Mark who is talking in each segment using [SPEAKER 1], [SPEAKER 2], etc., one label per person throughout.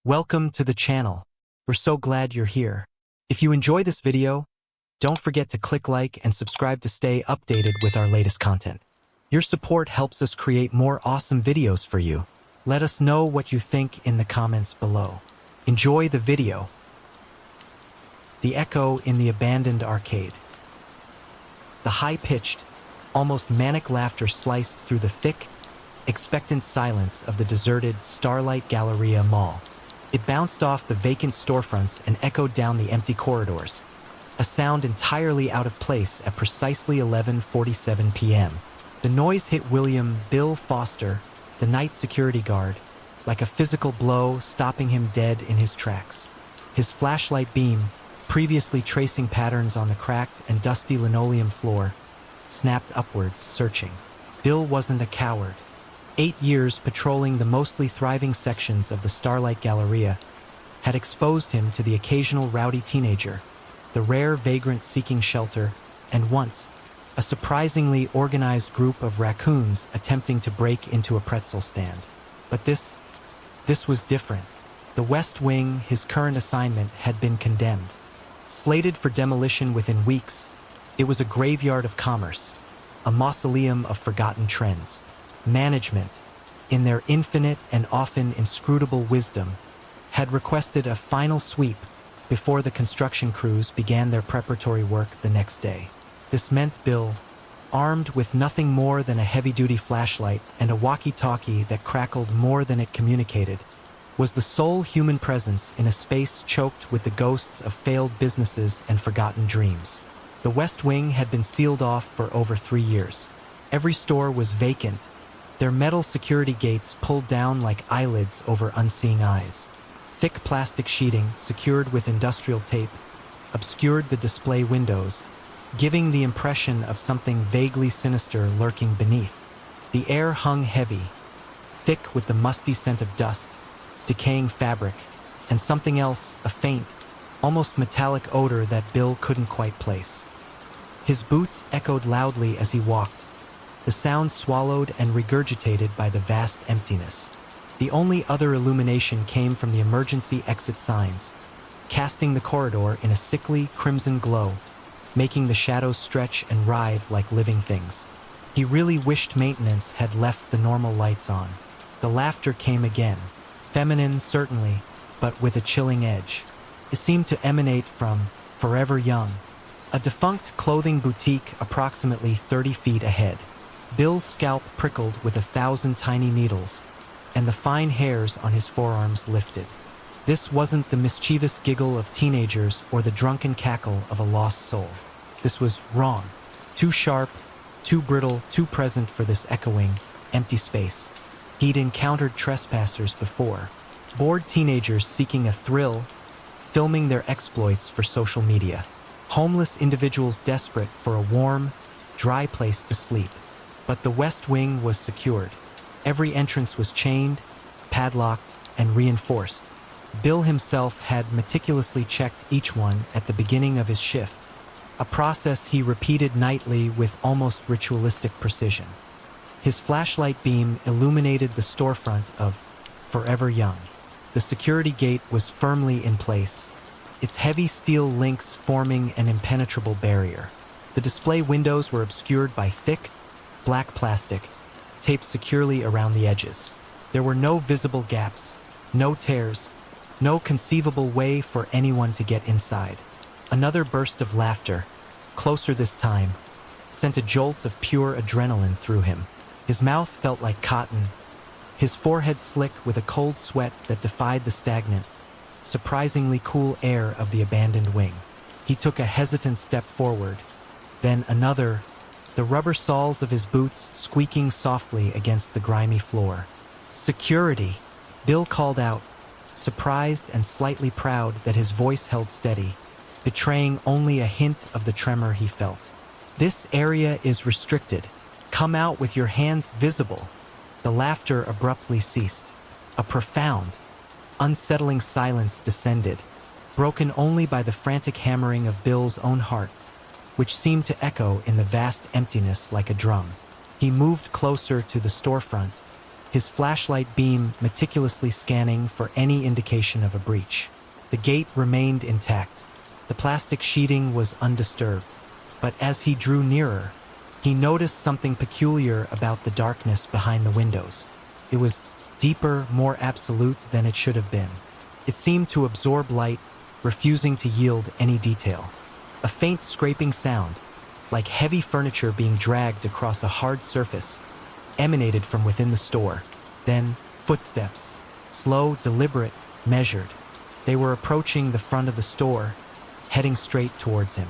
[SPEAKER 1] Welcome to the channel. We're so glad you're here. If you enjoy this video, don't forget to click like and subscribe to stay updated with our latest content. Your support helps us create more awesome videos for you. Let us know what you think in the comments below. Enjoy the video. The echo in the abandoned arcade. The high-pitched, almost manic laughter sliced through the thick, expectant silence of the deserted Starlight Galleria Mall. It bounced off the vacant storefronts and echoed down the empty corridors, a sound entirely out of place at precisely 11:47 p.m. The noise hit William Bill Foster, the night security guard, like a physical blow, stopping him dead in his tracks. His flashlight beam, previously tracing patterns on the cracked and dusty linoleum floor, snapped upwards, searching. Bill wasn't a coward. 8 years patrolling the mostly thriving sections of the Starlight Galleria had exposed him to the occasional rowdy teenager, the rare vagrant seeking shelter, and once, a surprisingly organized group of raccoons attempting to break into a pretzel stand. But this was different. The West Wing, his current assignment, had been condemned. Slated for demolition within weeks, it was a graveyard of commerce, a mausoleum of forgotten trends. Management, in their infinite and often inscrutable wisdom, had requested a final sweep before the construction crews began their preparatory work the next day. This meant Bill, armed with nothing more than a heavy-duty flashlight and a walkie-talkie that crackled more than it communicated, was the sole human presence in a space choked with the ghosts of failed businesses and forgotten dreams. The West Wing had been sealed off for over 3 years. Every store was vacant, their metal security gates pulled down like eyelids over unseeing eyes. Thick plastic sheeting, secured with industrial tape, obscured the display windows, giving the impression of something vaguely sinister lurking beneath. The air hung heavy, thick with the musty scent of dust, decaying fabric, and something else, a faint, almost metallic odor that Bill couldn't quite place. His boots echoed loudly as he walked, the sound swallowed and regurgitated by the vast emptiness. The only other illumination came from the emergency exit signs, casting the corridor in a sickly crimson glow, making the shadows stretch and writhe like living things. He really wished maintenance had left the normal lights on. The laughter came again, feminine certainly, but with a chilling edge. It seemed to emanate from Forever Young, a defunct clothing boutique approximately 30 feet ahead. Bill's scalp prickled with 1,000 tiny needles, and the fine hairs on his forearms lifted. This wasn't the mischievous giggle of teenagers or the drunken cackle of a lost soul. This was wrong, too sharp, too brittle, too present for this echoing, empty space. He'd encountered trespassers before, bored teenagers seeking a thrill, filming their exploits for social media. Homeless individuals desperate for a warm, dry place to sleep. But the West Wing was secured. Every entrance was chained, padlocked, and reinforced. Bill himself had meticulously checked each one at the beginning of his shift, a process he repeated nightly with almost ritualistic precision. His flashlight beam illuminated the storefront of Forever Young. The security gate was firmly in place, its heavy steel links forming an impenetrable barrier. The display windows were obscured by thick, black plastic, taped securely around the edges. There were no visible gaps, no tears, no conceivable way for anyone to get inside. Another burst of laughter, closer this time, sent a jolt of pure adrenaline through him. His mouth felt like cotton, his forehead slick with a cold sweat that defied the stagnant, surprisingly cool air of the abandoned wing. He took a hesitant step forward, then another, the rubber soles of his boots squeaking softly against the grimy floor. "Security!" Bill called out, surprised and slightly proud that his voice held steady, betraying only a hint of the tremor he felt. "This area is restricted. Come out with your hands visible." The laughter abruptly ceased. A profound, unsettling silence descended, broken only by the frantic hammering of Bill's own heart, which seemed to echo in the vast emptiness like a drum. He moved closer to the storefront, his flashlight beam meticulously scanning for any indication of a breach. The gate remained intact. The plastic sheeting was undisturbed. But as he drew nearer, he noticed something peculiar about the darkness behind the windows. It was deeper, more absolute than it should have been. It seemed to absorb light, refusing to yield any detail. A faint scraping sound, like heavy furniture being dragged across a hard surface, emanated from within the store. Then, footsteps, slow, deliberate, measured. They were approaching the front of the store, heading straight towards him.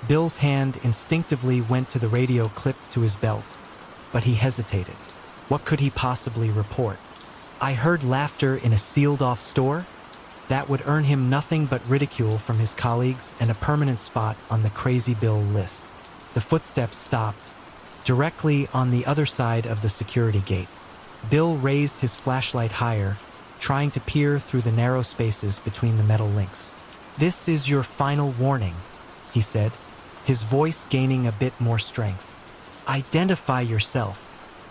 [SPEAKER 1] Bill's hand instinctively went to the radio clipped to his belt, but he hesitated. What could he possibly report? I heard laughter in a sealed-off store? That would earn him nothing but ridicule from his colleagues and a permanent spot on the Crazy Bill list. The footsteps stopped, directly on the other side of the security gate. Bill raised his flashlight higher, trying to peer through the narrow spaces between the metal links. "This is your final warning," he said, his voice gaining a bit more strength. "Identify yourself."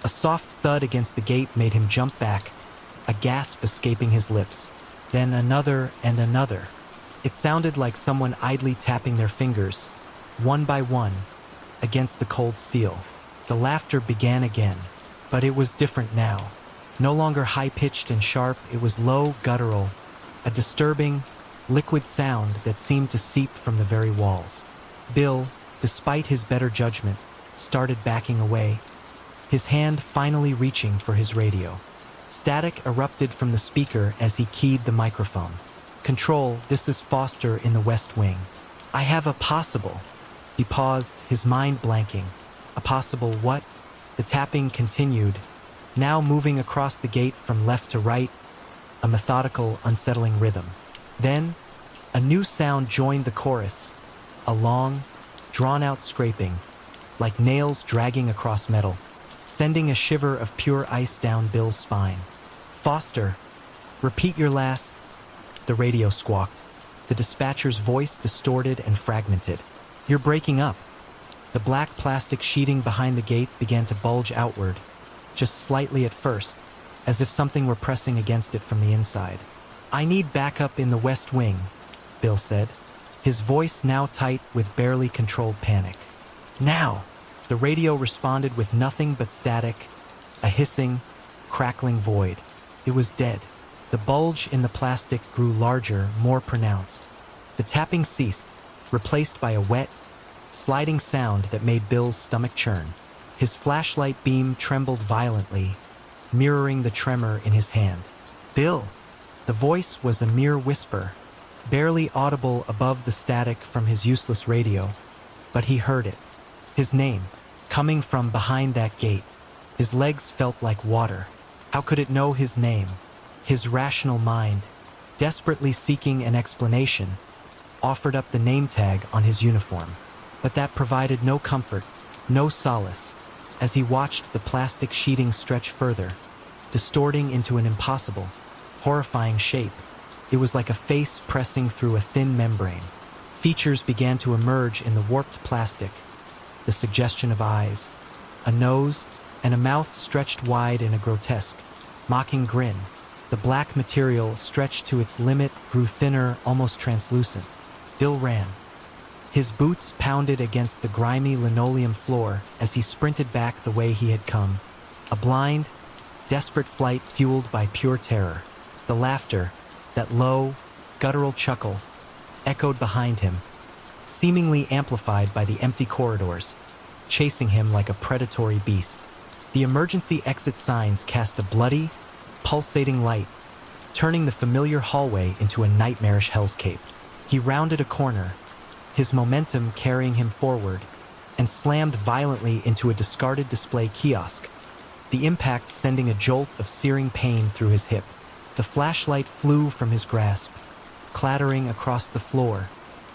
[SPEAKER 1] A soft thud against the gate made him jump back, a gasp escaping his lips. Then another and another. It sounded like someone idly tapping their fingers, one by one, against the cold steel. The laughter began again, but it was different now. No longer high-pitched and sharp, it was low, guttural, a disturbing, liquid sound that seemed to seep from the very walls. Bill, despite his better judgment, started backing away, his hand finally reaching for his radio. Static erupted from the speaker as he keyed the microphone. "Control, this is Foster in the West Wing. I have a possible..." He paused, his mind blanking. A possible what? The tapping continued, now moving across the gate from left to right, a methodical, unsettling rhythm. Then, a new sound joined the chorus, a long, drawn-out scraping, like nails dragging across metal, sending a shiver of pure ice down Bill's spine. "Foster, repeat your last..." The radio squawked, the dispatcher's voice distorted and fragmented. "You're breaking up." The black plastic sheeting behind the gate began to bulge outward, just slightly at first, as if something were pressing against it from the inside. "I need backup in the West Wing," Bill said, his voice now tight with barely controlled panic. "Now!" The radio responded with nothing but static, a hissing, crackling void. It was dead. The bulge in the plastic grew larger, more pronounced. The tapping ceased, replaced by a wet, sliding sound that made Bill's stomach churn. His flashlight beam trembled violently, mirroring the tremor in his hand. "Bill!" The voice was a mere whisper, barely audible above the static from his useless radio, but he heard it. His name, coming from behind that gate. His legs felt like water. How could it know his name? His rational mind, desperately seeking an explanation, offered up the name tag on his uniform. But that provided no comfort, no solace, as he watched the plastic sheeting stretch further, distorting into an impossible, horrifying shape. It was like a face pressing through a thin membrane. Features began to emerge in the warped plastic, the suggestion of eyes, a nose, and a mouth stretched wide in a grotesque, mocking grin. The black material, stretched to its limit, grew thinner, almost translucent. Bill ran. His boots pounded against the grimy linoleum floor as he sprinted back the way he had come. A blind, desperate flight fueled by pure terror. The laughter, that low, guttural chuckle, echoed behind him, seemingly amplified by the empty corridors, chasing him like a predatory beast. The emergency exit signs cast a bloody, pulsating light, turning the familiar hallway into a nightmarish hellscape. He rounded a corner, his momentum carrying him forward, and slammed violently into a discarded display kiosk, the impact sending a jolt of searing pain through his hip. The flashlight flew from his grasp, clattering across the floor,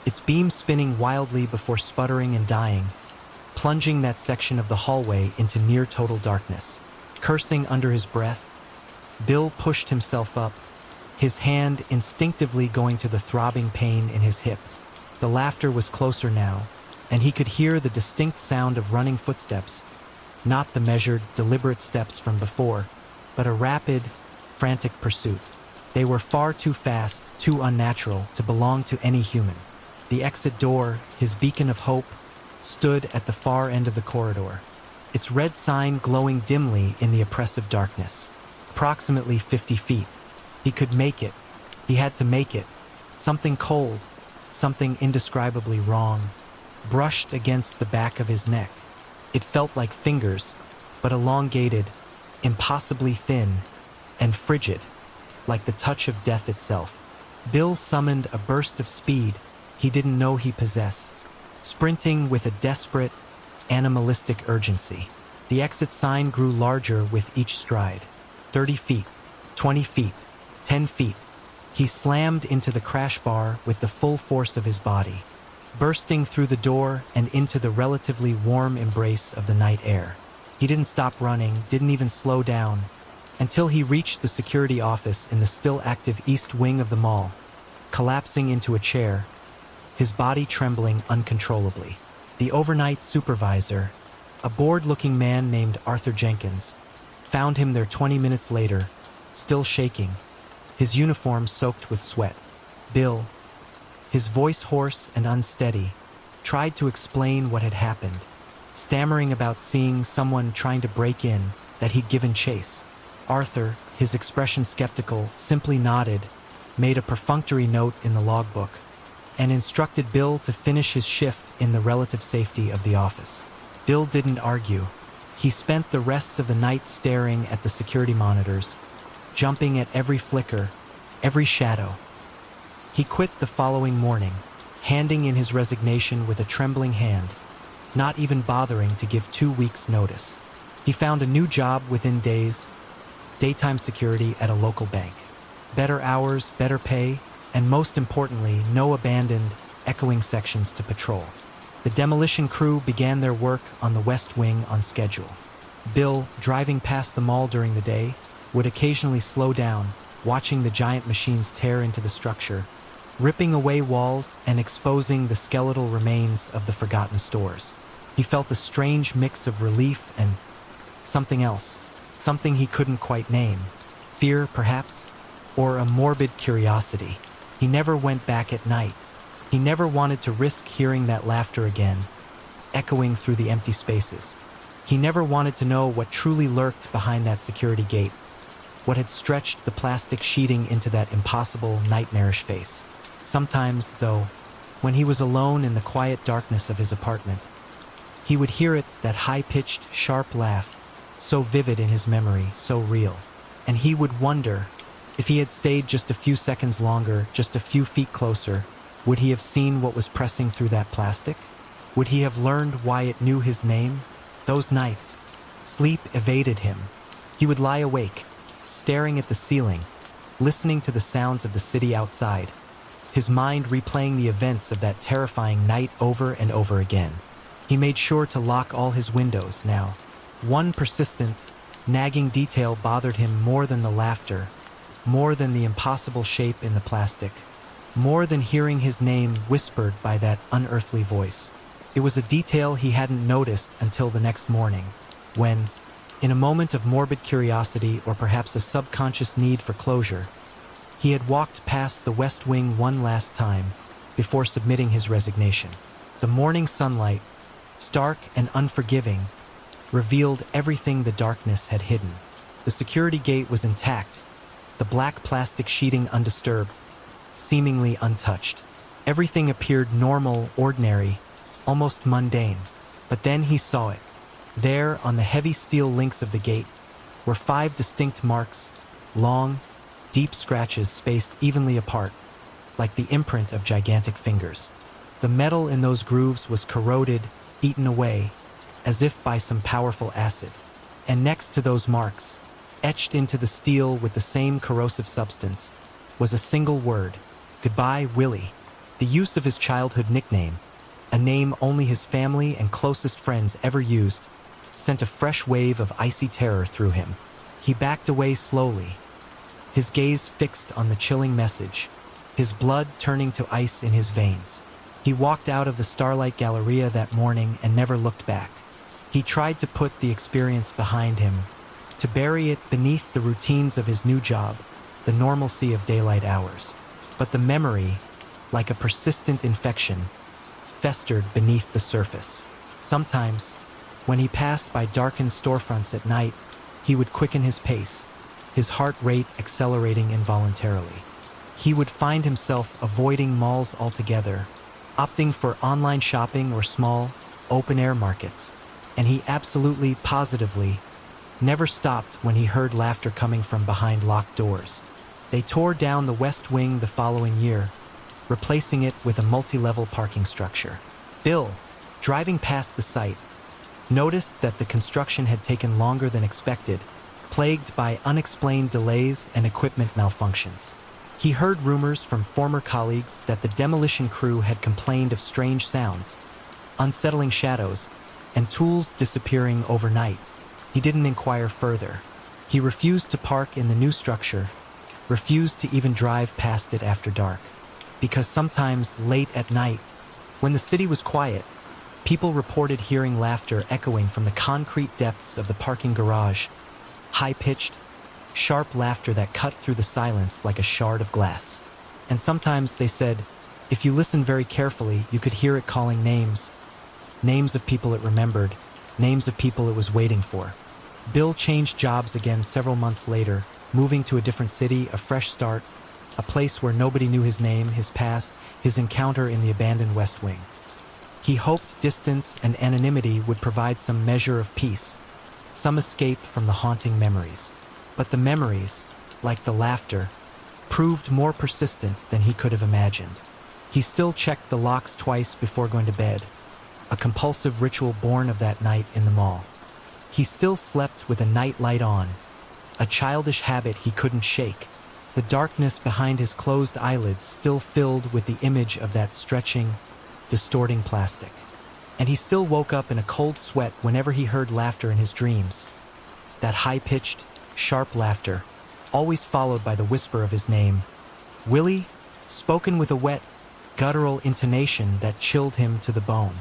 [SPEAKER 1] its beam spinning wildly before sputtering and dying, plunging that section of the hallway into near-total darkness. Cursing under his breath, Bill pushed himself up, his hand instinctively going to the throbbing pain in his hip. The laughter was closer now, and he could hear the distinct sound of running footsteps, not the measured, deliberate steps from before. but a rapid, frantic pursuit. They were far too fast, too unnatural to belong to any human. The exit door, his beacon of hope, stood at the far end of the corridor, its red sign glowing dimly in the oppressive darkness. Approximately 50 feet. He could make it. He had to make it. Something cold, something indescribably wrong, brushed against the back of his neck. It felt like fingers, but elongated, impossibly thin, and frigid, like the touch of death itself. Bill summoned a burst of speed he didn't know he possessed, sprinting with a desperate, animalistic urgency. The exit sign grew larger with each stride. 30 feet, 20 feet, 10 feet. He slammed into the crash bar with the full force of his body, bursting through the door and into the relatively warm embrace of the night air. He didn't stop running, didn't even slow down, until he reached the security office in the still active east wing of the mall, collapsing into a chair, his body trembling uncontrollably. The overnight supervisor, a bored-looking man named Arthur Jenkins, found him there 20 minutes later, still shaking, his uniform soaked with sweat. Bill, his voice hoarse and unsteady, tried to explain what had happened, stammering about seeing someone trying to break in, that he'd given chase. Arthur, his expression skeptical, simply nodded, made a perfunctory note in the logbook, and instructed Bill to finish his shift in the relative safety of the office. Bill didn't argue. He spent the rest of the night staring at the security monitors, jumping at every flicker, every shadow. He quit the following morning, handing in his resignation with a trembling hand, not even bothering to give 2 weeks' notice. He found a new job within days, daytime security at a local bank. Better hours, better pay, and most importantly, no abandoned, echoing sections to patrol. The demolition crew began their work on the West Wing on schedule. Bill, driving past the mall during the day, would occasionally slow down, watching the giant machines tear into the structure, ripping away walls and exposing the skeletal remains of the forgotten stores. He felt a strange mix of relief and something else, something he couldn't quite name. Fear, perhaps, or a morbid curiosity. He never went back at night. He never wanted to risk hearing that laughter again, echoing through the empty spaces. He never wanted to know what truly lurked behind that security gate, what had stretched the plastic sheeting into that impossible, nightmarish face. Sometimes, though, when he was alone in the quiet darkness of his apartment, he would hear it, that high-pitched, sharp laugh, so vivid in his memory, so real. And he would wonder, if he had stayed just a few seconds longer, just a few feet closer, would he have seen what was pressing through that plastic? Would he have learned why it knew his name? Those nights, sleep evaded him. He would lie awake, staring at the ceiling, listening to the sounds of the city outside, his mind replaying the events of that terrifying night over and over again. He made sure to lock all his windows now. One persistent, nagging detail bothered him more than the laughter, more than the impossible shape in the plastic, more than hearing his name whispered by that unearthly voice. It was a detail he hadn't noticed until the next morning, when, in a moment of morbid curiosity or perhaps a subconscious need for closure, he had walked past the West Wing one last time before submitting his resignation. The morning sunlight, stark and unforgiving, revealed everything the darkness had hidden. The security gate was intact, the black plastic sheeting undisturbed, seemingly untouched. Everything appeared normal, ordinary, almost mundane. But then he saw it. There, on the heavy steel links of the gate, were 5 distinct marks, long, deep scratches spaced evenly apart, like the imprint of gigantic fingers. The metal in those grooves was corroded, eaten away, as if by some powerful acid. And next to those marks, etched into the steel with the same corrosive substance, was a single word: "Goodbye, Willie." The use of his childhood nickname, a name only his family and closest friends ever used, sent a fresh wave of icy terror through him. He backed away slowly, his gaze fixed on the chilling message, his blood turning to ice in his veins. He walked out of the Starlight Galleria that morning and never looked back. He tried to put the experience behind him, to bury it beneath the routines of his new job, the normalcy of daylight hours. But the memory, like a persistent infection, festered beneath the surface. Sometimes, when he passed by darkened storefronts at night, he would quicken his pace, his heart rate accelerating involuntarily. He would find himself avoiding malls altogether, opting for online shopping or small, open-air markets, and he absolutely, positively, never stopped when he heard laughter coming from behind locked doors. They tore down the West Wing the following year, replacing it with a multi-level parking structure. Bill, driving past the site, noticed that the construction had taken longer than expected, plagued by unexplained delays and equipment malfunctions. He heard rumors from former colleagues that the demolition crew had complained of strange sounds, unsettling shadows, and tools disappearing overnight. He didn't inquire further. He refused to park in the new structure, refused to even drive past it after dark. Because sometimes late at night, when the city was quiet, people reported hearing laughter echoing from the concrete depths of the parking garage, high-pitched, sharp laughter that cut through the silence like a shard of glass. And sometimes, they said, if you listened very carefully, you could hear it calling names. Names of people it remembered, names of people it was waiting for. Bill changed jobs again several months later, moving to a different city, a fresh start, a place where nobody knew his name, his past, his encounter in the abandoned West Wing. He hoped distance and anonymity would provide some measure of peace, some escape from the haunting memories. But the memories, like the laughter, proved more persistent than he could have imagined. He still checked the locks twice before going to bed, a compulsive ritual born of that night in the mall. He still slept with a night light on, a childish habit he couldn't shake, the darkness behind his closed eyelids still filled with the image of that stretching, distorting plastic. And he still woke up in a cold sweat whenever he heard laughter in his dreams. That high-pitched, sharp laughter, always followed by the whisper of his name, Willie, spoken with a wet, guttural intonation that chilled him to the bone.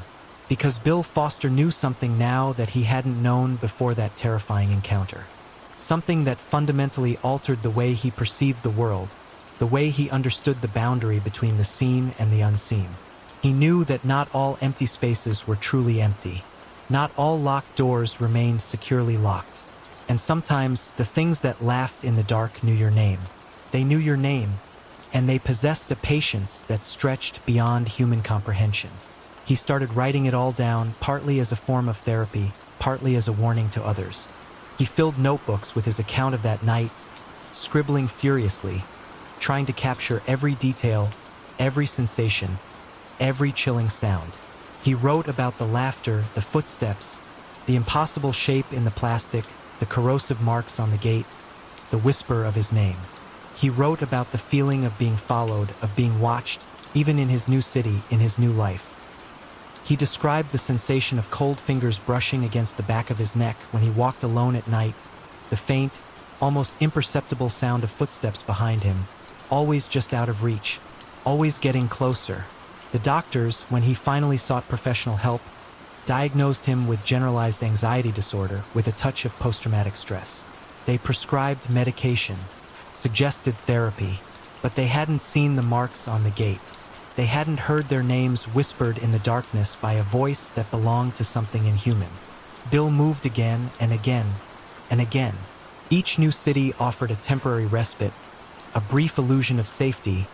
[SPEAKER 1] Because Bill Foster knew something now that he hadn't known before that terrifying encounter. Something that fundamentally altered the way he perceived the world, the way he understood the boundary between the seen and the unseen. He knew that not all empty spaces were truly empty. Not all locked doors remained securely locked. And sometimes the things that laughed in the dark knew your name. They knew your name, and they possessed a patience that stretched beyond human comprehension. He started writing it all down, partly as a form of therapy, partly as a warning to others. He filled notebooks with his account of that night, scribbling furiously, trying to capture every detail, every sensation, every chilling sound. He wrote about the laughter, the footsteps, the impossible shape in the plastic, the corrosive marks on the gate, the whisper of his name. He wrote about the feeling of being followed, of being watched, even in his new city, in his new life. He described the sensation of cold fingers brushing against the back of his neck when he walked alone at night, the faint, almost imperceptible sound of footsteps behind him, always just out of reach, always getting closer. The doctors, when he finally sought professional help, diagnosed him with generalized anxiety disorder with a touch of post-traumatic stress. They prescribed medication, suggested therapy, but they hadn't seen the marks on the gate. They hadn't heard their names whispered in the darkness by a voice that belonged to something inhuman. Bill moved again and again and again. Each new city offered a temporary respite, a brief illusion of safety,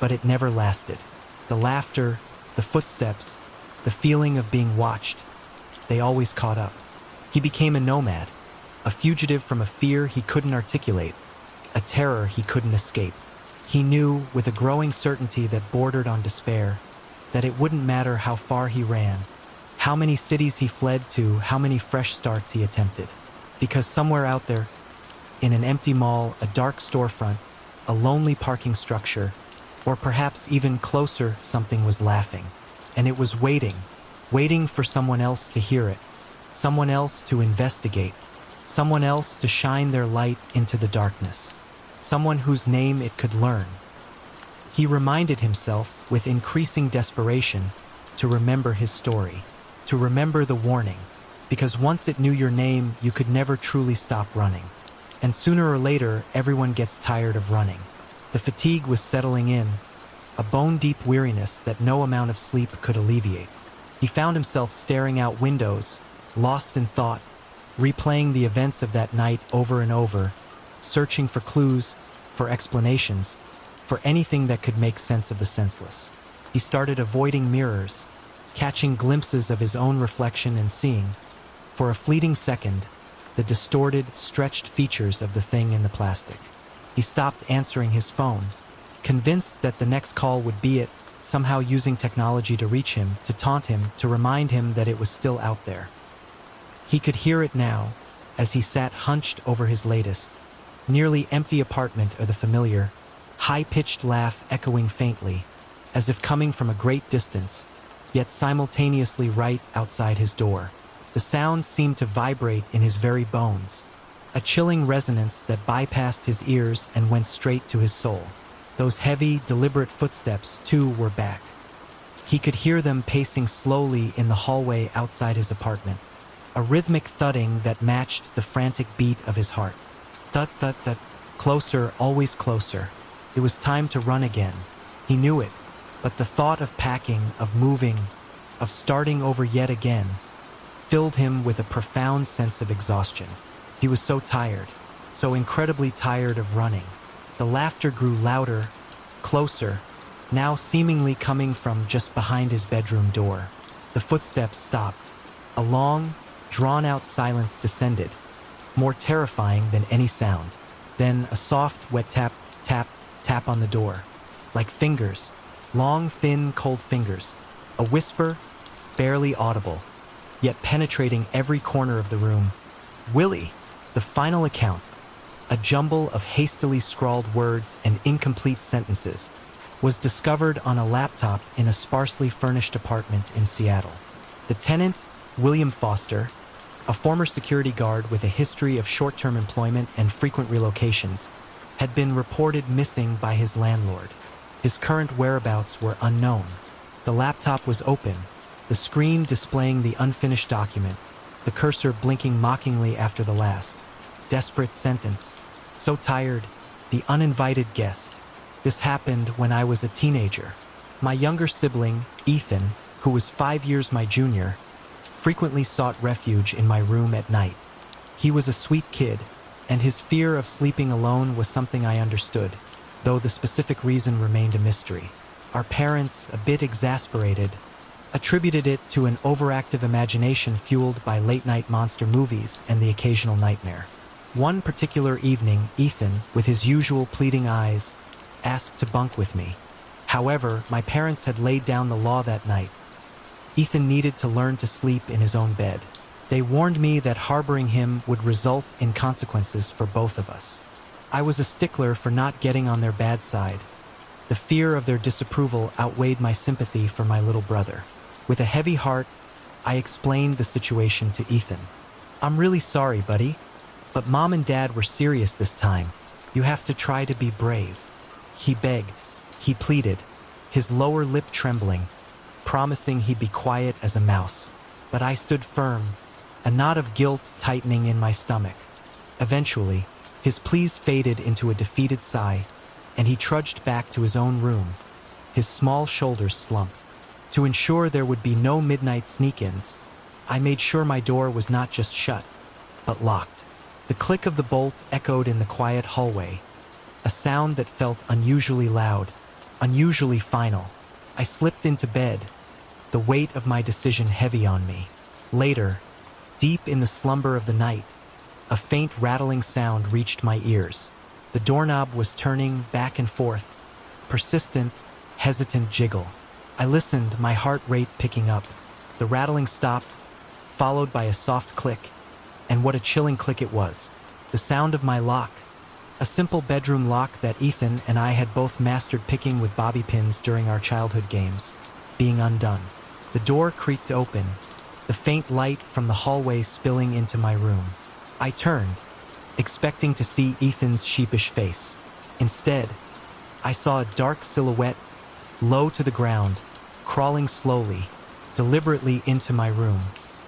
[SPEAKER 1] but it never lasted. The laughter, the footsteps, the feeling of being watched, they always caught up. He became a nomad, a fugitive from a fear he couldn't articulate, a terror he couldn't escape. He knew, with a growing certainty that bordered on despair, that it wouldn't matter how far he ran, how many cities he fled to, how many fresh starts he attempted. Because somewhere out there, in an empty mall, a dark storefront, a lonely parking structure, or perhaps even closer, something was laughing. And it was waiting for someone else to hear it, someone else to investigate, someone else to shine their light into the darkness, someone whose name it could learn. He reminded himself, with increasing desperation, to remember his story, to remember the warning, because once it knew your name, you could never truly stop running. And sooner or later, everyone gets tired of running. The fatigue was settling in, a bone-deep weariness that no amount of sleep could alleviate. He found himself staring out windows, lost in thought, replaying the events of that night over and over, searching for clues, for explanations, for anything that could make sense of the senseless. He started avoiding mirrors, catching glimpses of his own reflection and seeing, for a fleeting second, the distorted, stretched features of the thing in the plastic. He stopped answering his phone, convinced that the next call would be it, somehow using technology to reach him, to taunt him, to remind him that it was still out there. He could hear it now, as he sat hunched over his latest, nearly empty apartment of the familiar, high-pitched laugh echoing faintly, as if coming from a great distance, yet simultaneously right outside his door. The sound seemed to vibrate in his very bones, a chilling resonance that bypassed his ears and went straight to his soul. Those heavy, deliberate footsteps, too, were back. He could hear them pacing slowly in the hallway outside his apartment, a rhythmic thudding that matched the frantic beat of his heart. Thud, thud, thud, closer, always closer. It was time to run again. He knew it, but the thought of packing, of moving, of starting over yet again, filled him with a profound sense of exhaustion. He was so tired, so incredibly tired of running. The laughter grew louder, closer, now seemingly coming from just behind his bedroom door. The footsteps stopped. A long, drawn-out silence descended, more terrifying than any sound. Then a soft, wet tap, tap, tap on the door. Like fingers, long, thin, cold fingers. A whisper, barely audible, yet penetrating every corner of the room. Willie, the final account. A jumble of hastily scrawled words and incomplete sentences, was discovered on a laptop in a sparsely furnished apartment in Seattle. The tenant, William Foster, a former security guard with a history of short-term employment and frequent relocations, had been reported missing by his landlord. His current whereabouts were unknown. The laptop was open, the screen displaying the unfinished document, the cursor blinking mockingly after the last desperate sentence. So tired, the uninvited guest. This happened when I was a teenager. My younger sibling, Ethan, who was 5 years my junior, frequently sought refuge in my room at night. He was a sweet kid, and his fear of sleeping alone was something I understood, though the specific reason remained a mystery. Our parents, a bit exasperated, attributed it to an overactive imagination fueled by late-night monster movies and the occasional nightmare. One particular evening, Ethan, with his usual pleading eyes, asked to bunk with me. However, my parents had laid down the law that night. Ethan needed to learn to sleep in his own bed. They warned me that harboring him would result in consequences for both of us. I was a stickler for not getting on their bad side. The fear of their disapproval outweighed my sympathy for my little brother. With a heavy heart, I explained the situation to Ethan. "I'm really sorry, buddy, but Mom and Dad were serious this time. You have to try to be brave." He begged, he pleaded, his lower lip trembling, promising he'd be quiet as a mouse. But I stood firm, a knot of guilt tightening in my stomach. Eventually, his pleas faded into a defeated sigh, and he trudged back to his own room. His small shoulders slumped. To ensure there would be no midnight sneak-ins, I made sure my door was not just shut, but locked. The click of the bolt echoed in the quiet hallway, a sound that felt unusually loud, unusually final. I slipped into bed, the weight of my decision heavy on me. Later, deep in the slumber of the night, a faint rattling sound reached my ears. The doorknob was turning back and forth, persistent, hesitant jiggle. I listened, my heart rate picking up. The rattling stopped, followed by a soft click, and what a chilling click it was. The sound of my lock, a simple bedroom lock that Ethan and I had both mastered picking with bobby pins during our childhood games, being undone. The door creaked open, the faint light from the hallway spilling into my room. I turned, expecting to see Ethan's sheepish face. Instead, I saw a dark silhouette, low to the ground, crawling slowly, deliberately into my room.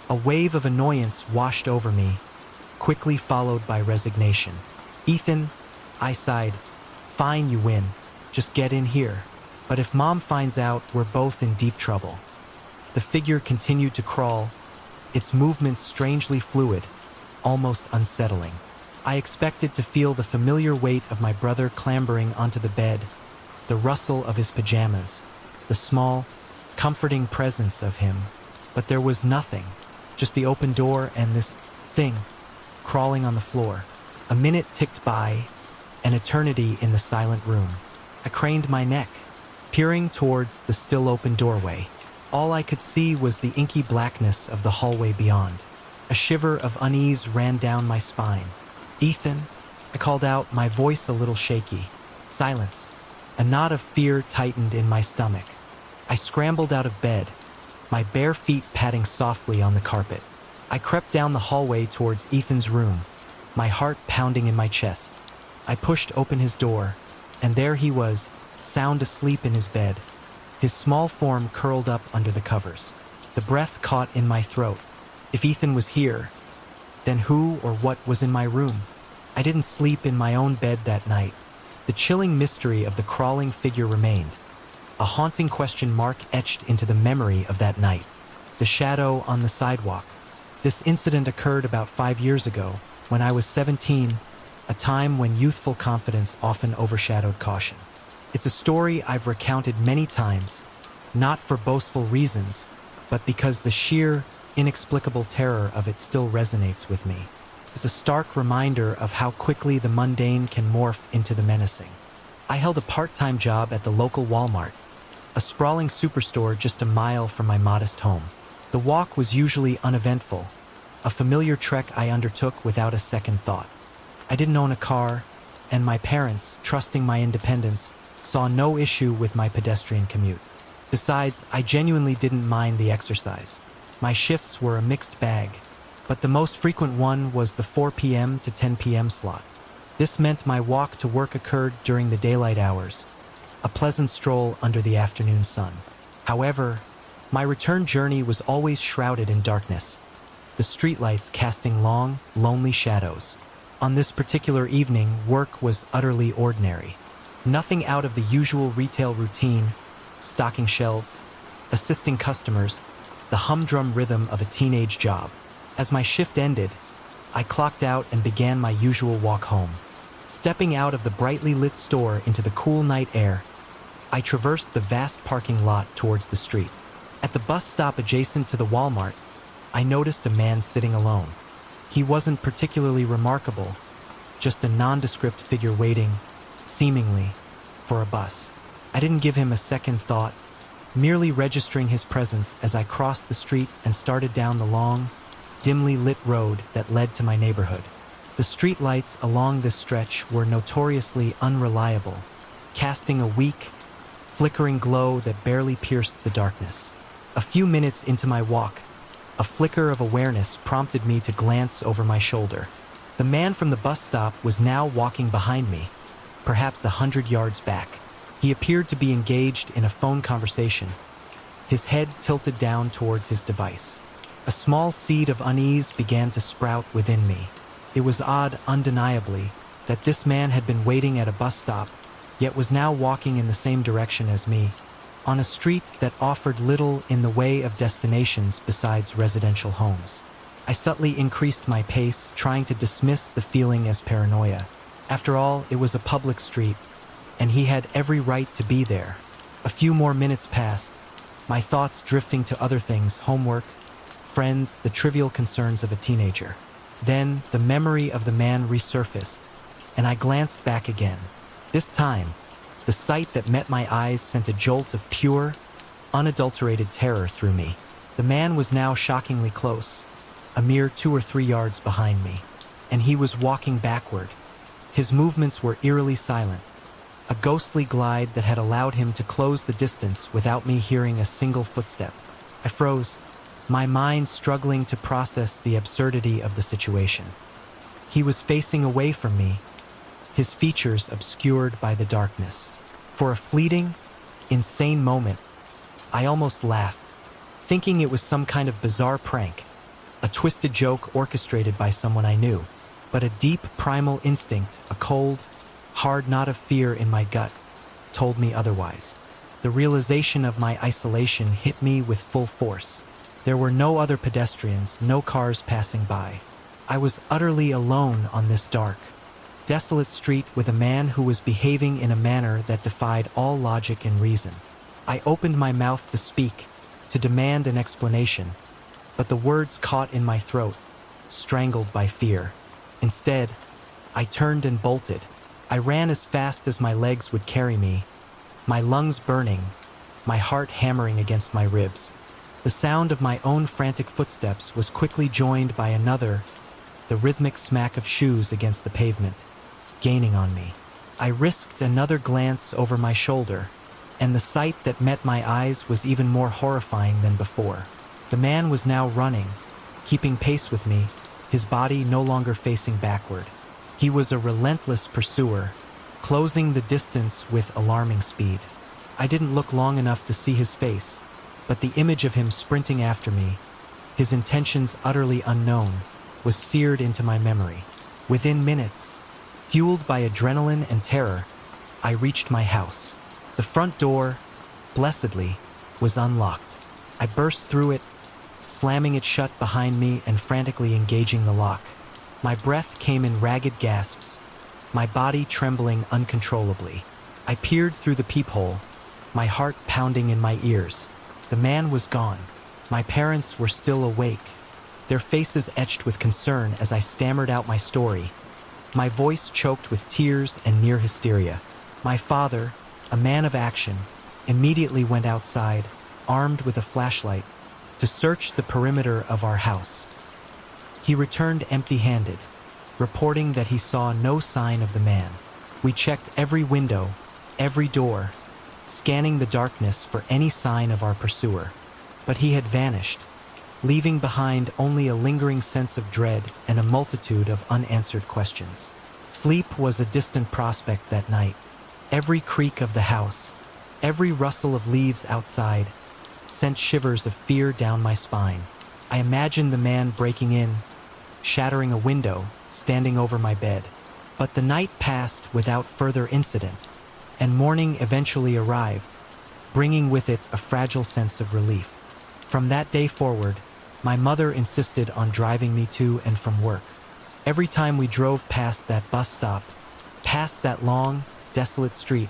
[SPEAKER 1] A wave of annoyance washed over me, quickly followed by resignation. "Ethan," I sighed, "fine, you win. Just get in here. But if Mom finds out, we're both in deep trouble." The figure continued to crawl, its movements strangely fluid, almost unsettling. I expected to feel the familiar weight of my brother clambering onto the bed, the rustle of his pajamas, the small, comforting presence of him. But there was nothing, just the open door and this thing crawling on the floor. A minute ticked by, an eternity in the silent room. I craned my neck, peering towards the still open doorway. All I could see was the inky blackness of the hallway beyond. A shiver of unease ran down my spine. "Ethan," I called out, my voice a little shaky. Silence. A knot of fear tightened in my stomach. I scrambled out of bed, my bare feet padding softly on the carpet. I crept down the hallway towards Ethan's room, my heart pounding in my chest. I pushed open his door, and there he was, sound asleep in his bed, his small form curled up under the covers. The breath caught in my throat. If Ethan was here, then who or what was in my room? I didn't sleep in my own bed that night. The chilling mystery of the crawling figure remained, a haunting question mark etched into the memory of that night. The shadow on the sidewalk. This incident occurred about 5 years ago, when I was 17, a time when youthful confidence often overshadowed caution. It's a story I've recounted many times, not for boastful reasons, but because the sheer, inexplicable terror of it still resonates with me. It's a stark reminder of how quickly the mundane can morph into the menacing. I held a part-time job at the local Walmart, a sprawling superstore just a mile from my modest home. The walk was usually uneventful, a familiar trek I undertook without a second thought. I didn't own a car, and my parents, trusting my independence, saw no issue with my pedestrian commute. Besides, I genuinely didn't mind the exercise. My shifts were a mixed bag, but the most frequent one was the 4 p.m. to 10 p.m. slot. This meant my walk to work occurred during the daylight hours, a pleasant stroll under the afternoon sun. However, my return journey was always shrouded in darkness, the streetlights casting long, lonely shadows. On this particular evening, work was utterly ordinary. Nothing out of the usual retail routine, stocking shelves, assisting customers, the humdrum rhythm of a teenage job. As my shift ended, I clocked out and began my usual walk home. Stepping out of the brightly lit store into the cool night air, I traversed the vast parking lot towards the street. At the bus stop adjacent to the Walmart, I noticed a man sitting alone. He wasn't particularly remarkable, just a nondescript figure waiting, seemingly, for a bus. I didn't give him a second thought, merely registering his presence as I crossed the street and started down the long, dimly lit road that led to my neighborhood. The street lights along this stretch were notoriously unreliable, casting a weak, flickering glow that barely pierced the darkness. A few minutes into my walk, a flicker of awareness prompted me to glance over my shoulder. The man from the bus stop was now walking behind me, perhaps 100 yards back. He appeared to be engaged in a phone conversation, his head tilted down towards his device. A small seed of unease began to sprout within me. It was odd, undeniably, that this man had been waiting at a bus stop, yet was now walking in the same direction as me, on a street that offered little in the way of destinations besides residential homes. I subtly increased my pace, trying to dismiss the feeling as paranoia. After all, it was a public street, and he had every right to be there. A few more minutes passed, my thoughts drifting to other things, homework, friends, the trivial concerns of a teenager. Then, the memory of the man resurfaced, and I glanced back again. This time, the sight that met my eyes sent a jolt of pure, unadulterated terror through me. The man was now shockingly close, a mere 2 or 3 yards behind me, and he was walking backward. His movements were eerily silent, a ghostly glide that had allowed him to close the distance without me hearing a single footstep. I froze, my mind struggling to process the absurdity of the situation. He was facing away from me, his features obscured by the darkness. For a fleeting, insane moment, I almost laughed, thinking it was some kind of bizarre prank. a twisted joke orchestrated by someone I knew. But a deep primal instinct, a cold, hard knot of fear in my gut, told me otherwise. The realization of my isolation hit me with full force. There were no other pedestrians, no cars passing by. I was utterly alone on this dark, desolate street with a man who was behaving in a manner that defied all logic and reason. I opened my mouth to speak, to demand an explanation, but the words caught in my throat, strangled by fear. Instead, I turned and bolted. I ran as fast as my legs would carry me, my lungs burning, my heart hammering against my ribs. The sound of my own frantic footsteps was quickly joined by another, the rhythmic smack of shoes against the pavement, gaining on me. I risked another glance over my shoulder, and the sight that met my eyes was even more horrifying than before. The man was now running, keeping pace with me, his body no longer facing backward. He was a relentless pursuer, closing the distance with alarming speed. I didn't look long enough to see his face, but the image of him sprinting after me, his intentions utterly unknown, was seared into my memory. Within minutes, fueled by adrenaline and terror, I reached my house. The front door, blessedly, was unlocked. I burst through it, slamming it shut behind me and frantically engaging the lock. My breath came in ragged gasps, my body trembling uncontrollably. I peered through the peephole, my heart pounding in my ears. The man was gone. My parents were still awake, their faces etched with concern as I stammered out my story, my voice choked with tears and near hysteria. My father, a man of action, immediately went outside, armed with a flashlight, to search the perimeter of our house. He returned empty-handed, reporting that he saw no sign of the man. We checked every window, every door, scanning the darkness for any sign of our pursuer. But he had vanished, leaving behind only a lingering sense of dread and a multitude of unanswered questions. Sleep was a distant prospect that night. Every creak of the house, every rustle of leaves outside, sent shivers of fear down my spine. I imagined the man breaking in, shattering a window, standing over my bed. But the night passed without further incident, and morning eventually arrived, bringing with it a fragile sense of relief. From that day forward, my mother insisted on driving me to and from work. Every time we drove past that bus stop, past that long, desolate street,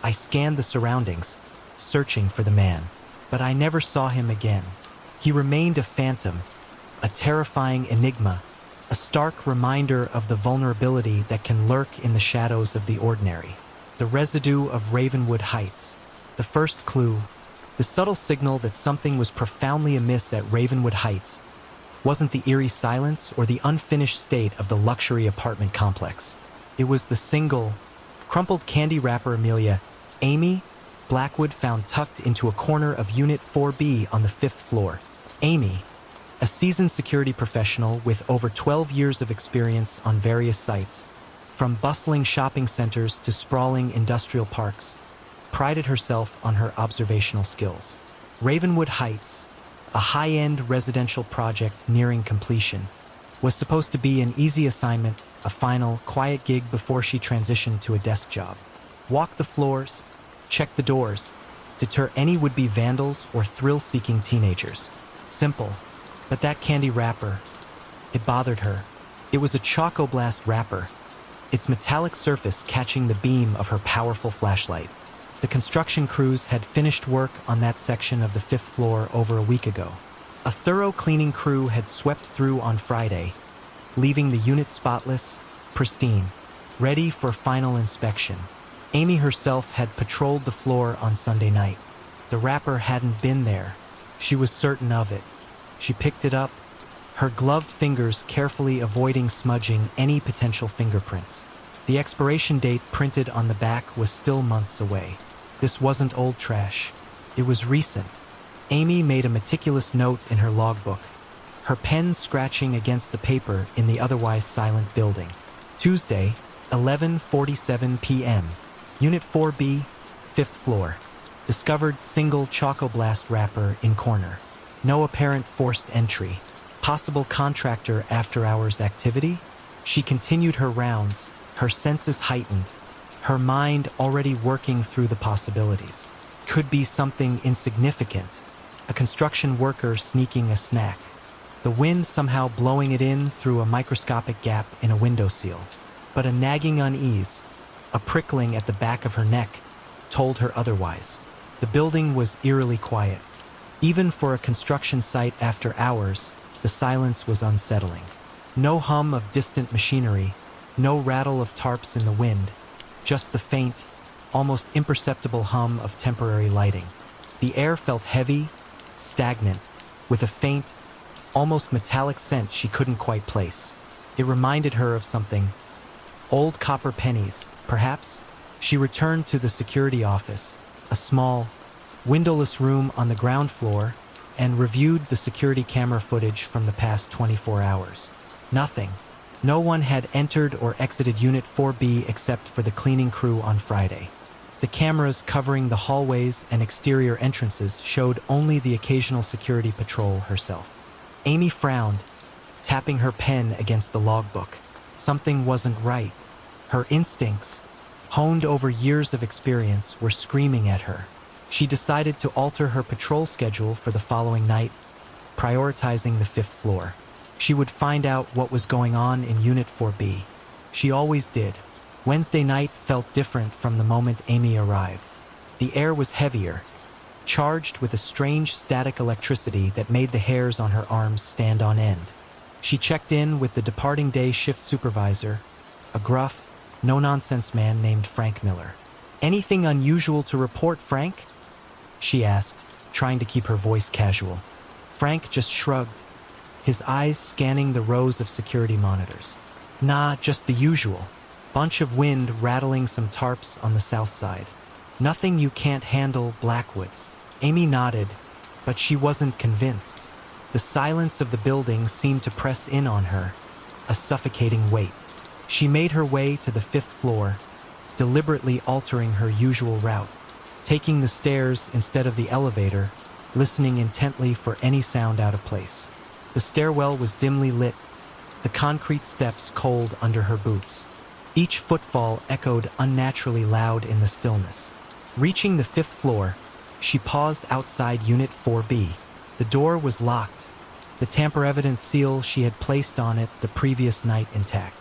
[SPEAKER 1] I scanned the surroundings, searching for the man. But I never saw him again. He remained a phantom, a terrifying enigma, a stark reminder of the vulnerability that can lurk in the shadows of the ordinary. The residue of Ravenwood Heights, the first clue, the subtle signal that something was profoundly amiss at Ravenwood Heights, wasn't the eerie silence or the unfinished state of the luxury apartment complex. It was the single, crumpled candy wrapper Amelia, Amy, Blackwood found tucked into a corner of Unit 4B on the 5th floor. Amy, a seasoned security professional with over 12 years of experience on various sites, from bustling shopping centers to sprawling industrial parks, prided herself on her observational skills. Ravenwood Heights, a high-end residential project nearing completion, was supposed to be an easy assignment, a final, quiet gig before she transitioned to a desk job. Walk the floors, check the doors, deter any would-be vandals or thrill-seeking teenagers. Simple, but that candy wrapper, it bothered her. It was a Choco Blast wrapper, its metallic surface catching the beam of her powerful flashlight. The construction crews had finished work on that section of the 5th floor over a week ago. A thorough cleaning crew had swept through on Friday, leaving the unit spotless, pristine, ready for final inspection. Amy herself had patrolled the floor on Sunday night. The wrapper hadn't been there. She was certain of it. She picked it up, her gloved fingers carefully avoiding smudging any potential fingerprints. The expiration date printed on the back was still months away. This wasn't old trash. It was recent. Amy made a meticulous note in her logbook, her pen scratching against the paper in the otherwise silent building. Tuesday, 11:47 p.m. Unit 4B, 5th floor. Discovered single Choco Blast wrapper in corner. No apparent forced entry. Possible contractor after-hours activity? She continued her rounds, her senses heightened, her mind already working through the possibilities. Could be something insignificant, a construction worker sneaking a snack, the wind somehow blowing it in through a microscopic gap in a windowsill. But a nagging unease, a prickling at the back of her neck, told her otherwise. The building was eerily quiet. Even for a construction site after hours, the silence was unsettling. No hum of distant machinery, no rattle of tarps in the wind, just the faint, almost imperceptible hum of temporary lighting. The air felt heavy, stagnant, with a faint, almost metallic scent she couldn't quite place. It reminded her of something. Old copper pennies, perhaps? She returned to the security office, a small, windowless room on the ground floor, and reviewed the security camera footage from the past 24 hours. Nothing. No one had entered or exited Unit 4B except for the cleaning crew on Friday. The cameras covering the hallways and exterior entrances showed only the occasional security patrol herself. Amy frowned, tapping her pen against the logbook. Something wasn't right. Her instincts, honed over years of experience, were screaming at her. She decided to alter her patrol schedule for the following night, prioritizing the 5th floor. She would find out what was going on in Unit 4B. She always did. Wednesday night felt different from the moment Amy arrived. The air was heavier, charged with a strange static electricity that made the hairs on her arms stand on end. She checked in with the departing day shift supervisor, a gruff, no-nonsense man named Frank Miller. "Anything unusual to report, Frank?" she asked, trying to keep her voice casual. Frank just shrugged, his eyes scanning the rows of security monitors. "Nah, just the usual. Bunch of wind rattling some tarps on the south side. Nothing you can't handle, Blackwood." Amy nodded, but she wasn't convinced. The silence of the building seemed to press in on her, a suffocating weight. She made her way to the 5th floor, deliberately altering her usual route, taking the stairs instead of the elevator, listening intently for any sound out of place. The stairwell was dimly lit, the concrete steps cold under her boots. Each footfall echoed unnaturally loud in the stillness. Reaching the 5th floor, she paused outside Unit 4B. The door was locked, the tamper-evident seal she had placed on it the previous night intact.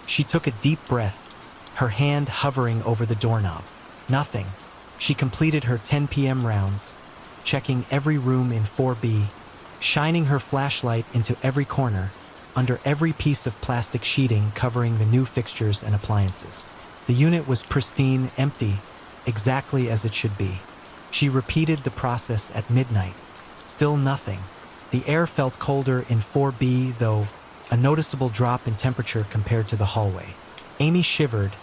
[SPEAKER 1] She took a deep breath, her hand hovering over the doorknob. Nothing. She completed her 10 p.m. rounds, checking every room in 4B, shining her flashlight into every corner, under every piece of plastic sheeting covering the new fixtures and appliances. The unit was pristine, empty, exactly as it should be. She repeated the process at midnight. Still nothing. The air felt colder in 4B, though, a noticeable drop in temperature compared to the hallway. Amy shivered,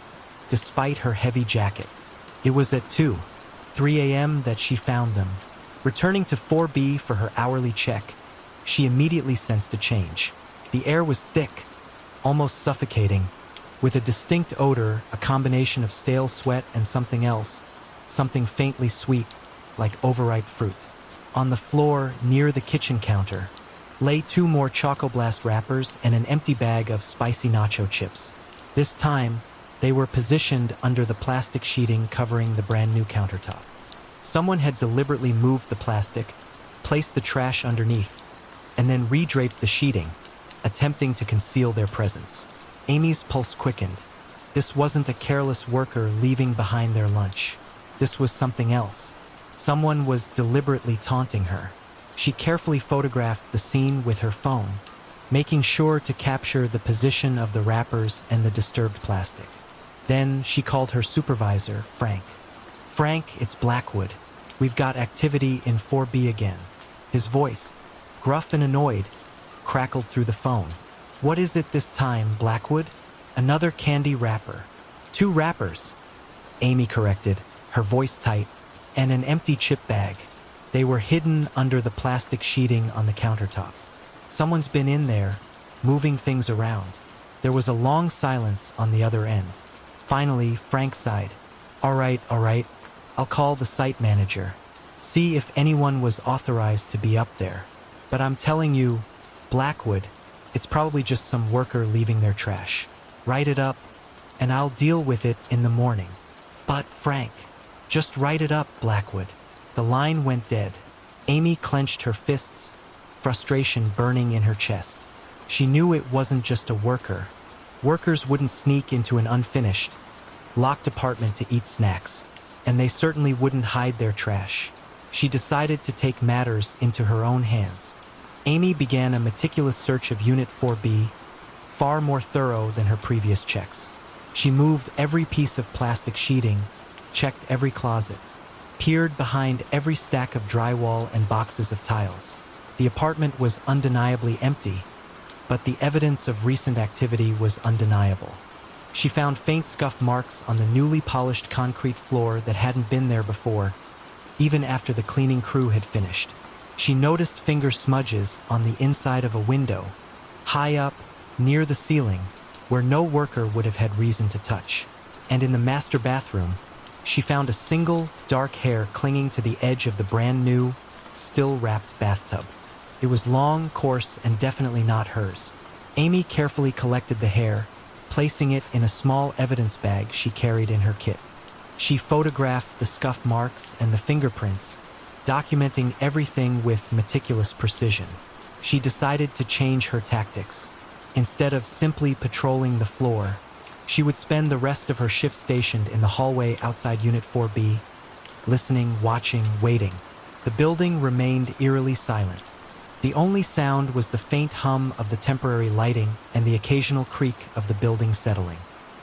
[SPEAKER 1] despite her heavy jacket. It was at 3 a.m. that she found them. Returning to 4B for her hourly check, she immediately sensed a change. The air was thick, almost suffocating, with a distinct odor, a combination of stale sweat and something else, something faintly sweet, like overripe fruit. On the floor, near the kitchen counter, lay 2 more Choco Blast wrappers and an empty bag of spicy nacho chips. This time, they were positioned under the plastic sheeting covering the brand new countertop. Someone had deliberately moved the plastic, placed the trash underneath, and then redraped the sheeting, attempting to conceal their presence. Amy's pulse quickened. This wasn't a careless worker leaving behind their lunch. This was something else. Someone was deliberately taunting her. She carefully photographed the scene with her phone, making sure to capture the position of the wrappers and the disturbed plastic. Then she called her supervisor, Frank. "Frank, it's Blackwood. We've got activity in 4B again." His voice, gruff and annoyed, crackled through the phone. "What is it this time, Blackwood?" "Another candy wrapper." 2 wrappers, Amy corrected, her voice tight, and an empty chip bag. They were hidden under the plastic sheeting on the countertop. Someone's been in there, moving things around. There was a long silence on the other end. Finally, Frank sighed. All right. I'll call the site manager. See if anyone was authorized to be up there. But I'm telling you, Blackwood, it's probably just some worker leaving their trash. Write it up, and I'll deal with it in the morning. But, Frank, just write it up, Blackwood. The line went dead. Amy clenched her fists, frustration burning in her chest. She knew it wasn't just a worker. Workers wouldn't sneak into an unfinished, locked apartment to eat snacks, and they certainly wouldn't hide their trash. She decided to take matters into her own hands. Amy began a meticulous search of Unit 4B, far more thorough than her previous checks. She moved every piece of plastic sheeting, checked every closet, peered behind every stack of drywall and boxes of tiles. The apartment was undeniably empty, but the evidence of recent activity was undeniable. She found faint scuff marks on the newly polished concrete floor that hadn't been there before, even after the cleaning crew had finished. She noticed finger smudges on the inside of a window, high up, near the ceiling, where no worker would have had reason to touch. And in the master bathroom, she found a single, dark hair clinging to the edge of the brand new, still-wrapped bathtub. It was long, coarse, and definitely not hers. Amy carefully collected the hair, placing it in a small evidence bag she carried in her kit. She photographed the scuff marks and the fingerprints, documenting everything with meticulous precision. She decided to change her tactics. Instead of simply patrolling the floor, she would spend the rest of her shift stationed in the hallway outside Unit 4B, listening, watching, waiting. The building remained eerily silent. The only sound was the faint hum of the temporary lighting and the occasional creak of the building settling.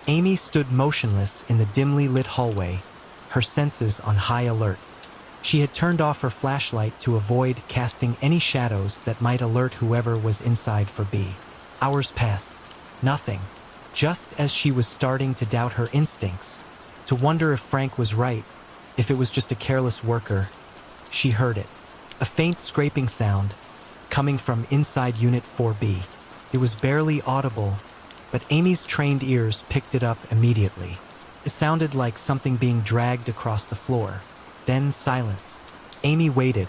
[SPEAKER 1] Amy stood motionless in the dimly lit hallway, her senses on high alert. She had turned off her flashlight to avoid casting any shadows that might alert whoever was inside 4B. Hours passed. Nothing. Just as she was starting to doubt her instincts, to wonder if Frank was right, if it was just a careless worker, she heard it. A faint scraping sound, coming from inside Unit 4B. It was barely audible, but Amy's trained ears picked it up immediately. It sounded like something being dragged across the floor. Then silence. Amy waited,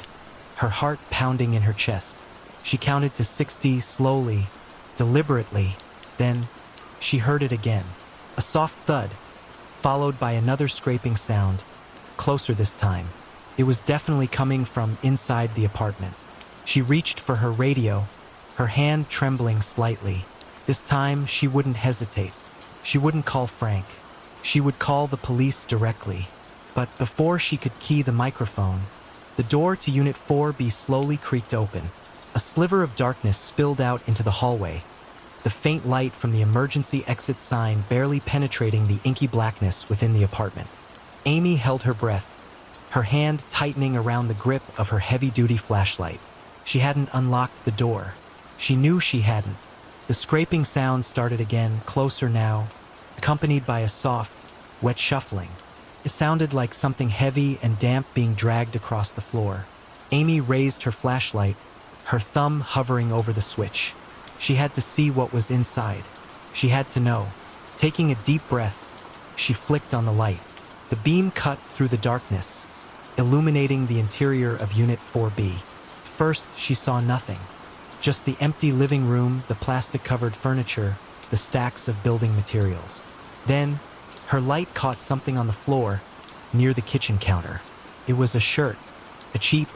[SPEAKER 1] her heart pounding in her chest. She counted to 60 slowly, deliberately. Then she heard it again. A soft thud, followed by another scraping sound, closer this time. It was definitely coming from inside the apartment. She reached for her radio, her hand trembling slightly. This time, she wouldn't hesitate. She wouldn't call Frank. She would call the police directly. But before she could key the microphone, the door to Unit 4B slowly creaked open. A sliver of darkness spilled out into the hallway, the faint light from the emergency exit sign barely penetrating the inky blackness within the apartment. Amy held her breath, her hand tightening around the grip of her heavy-duty flashlight. She hadn't unlocked the door. She knew she hadn't. The scraping sound started again, closer now, accompanied by a soft, wet shuffling. It sounded like something heavy and damp being dragged across the floor. Amy raised her flashlight, her thumb hovering over the switch. She had to see what was inside. She had to know. Taking a deep breath, she flicked on the light. The beam cut through the darkness, illuminating the interior of Unit 4B. First, she saw nothing. Just the empty living room, the plastic-covered furniture, the stacks of building materials. Then, her light caught something on the floor, near the kitchen counter. It was a shirt, a cheap,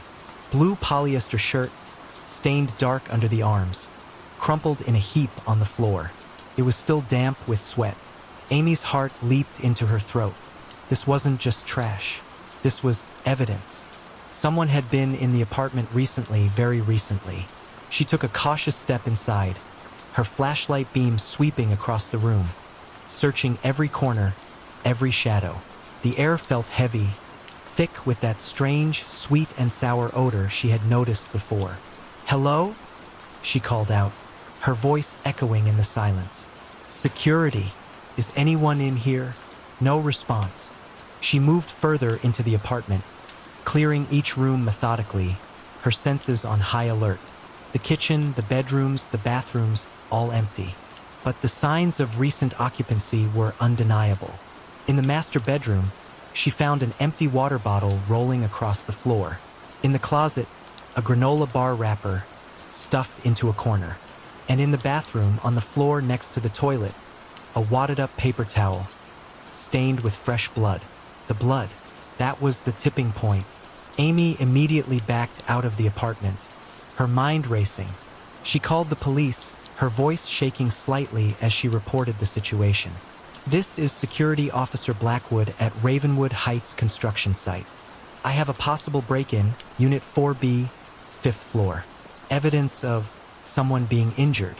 [SPEAKER 1] blue polyester shirt, stained dark under the arms, crumpled in a heap on the floor. It was still damp with sweat. Amy's heart leaped into her throat. This wasn't just trash. This was evidence. Someone had been in the apartment recently, very recently. She took a cautious step inside, her flashlight beam sweeping across the room, searching every corner, every shadow. The air felt heavy, thick with that strange, sweet and sour odor she had noticed before. "Hello?" she called out, her voice echoing in the silence. "Security. Is anyone in here?" No response. She moved further into the apartment, clearing each room methodically, her senses on high alert. The kitchen, the bedrooms, the bathrooms, all empty. But the signs of recent occupancy were undeniable. In the master bedroom, she found an empty water bottle rolling across the floor. In the closet, a granola bar wrapper, stuffed into a corner. And in the bathroom, on the floor next to the toilet, a wadded-up paper towel, stained with fresh blood. The blood, that was the tipping point. Amy immediately backed out of the apartment, her mind racing. She called the police, her voice shaking slightly as she reported the situation. "This is Security Officer Blackwood at Ravenwood Heights construction site. I have a possible break-in, Unit 4B, 5th floor. Evidence of someone being injured.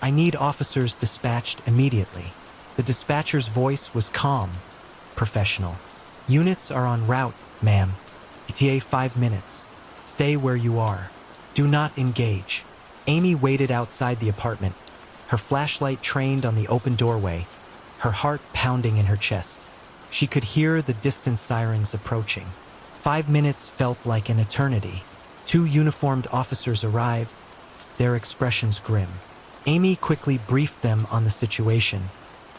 [SPEAKER 1] I need officers dispatched immediately." The dispatcher's voice was calm, professional. "Units are en route, ma'am. ETA 5 minutes. Stay where you are. Do not engage." Amy waited outside the apartment, her flashlight trained on the open doorway, her heart pounding in her chest. She could hear the distant sirens approaching. 5 minutes felt like an eternity. 2 uniformed officers arrived, their expressions grim. Amy quickly briefed them on the situation,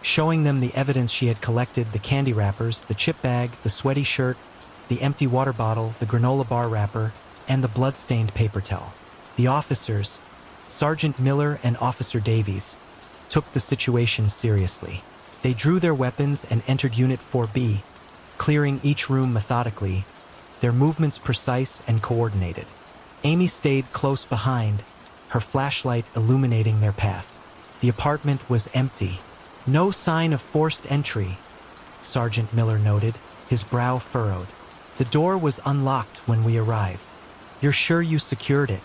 [SPEAKER 1] showing them the evidence she had collected: the candy wrappers, the chip bag, the sweaty shirt, the empty water bottle, the granola bar wrapper, and the blood-stained paper towel. The officers, Sergeant Miller and Officer Davies, took the situation seriously. They drew their weapons and entered Unit 4B, clearing each room methodically, their movements precise and coordinated. Amy stayed close behind, her flashlight illuminating their path. The apartment was empty. "No sign of forced entry," Sergeant Miller noted, his brow furrowed. "The door was unlocked when we arrived." "You're sure you secured it?"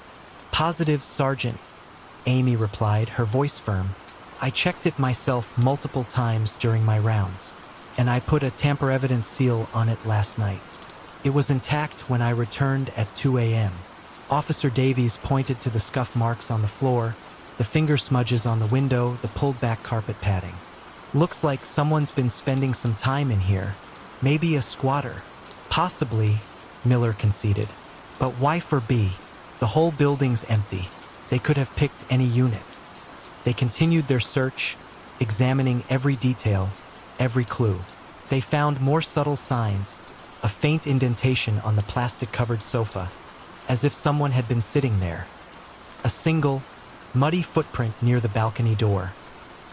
[SPEAKER 1] "Positive, Sergeant," Amy replied, her voice firm. "I checked it myself multiple times during my rounds, and I put a tamper-evident seal on it last night. It was intact when I returned at 2 a.m. Officer Davies pointed to the scuff marks on the floor, the finger smudges on the window, the pulled-back carpet padding. "Looks like someone's been spending some time in here. Maybe a squatter." "Possibly," Miller conceded. "But why for B? The whole building's empty. They could have picked any unit." They continued their search, examining every detail, every clue. They found more subtle signs, a faint indentation on the plastic-covered sofa, as if someone had been sitting there. A single, muddy footprint near the balcony door.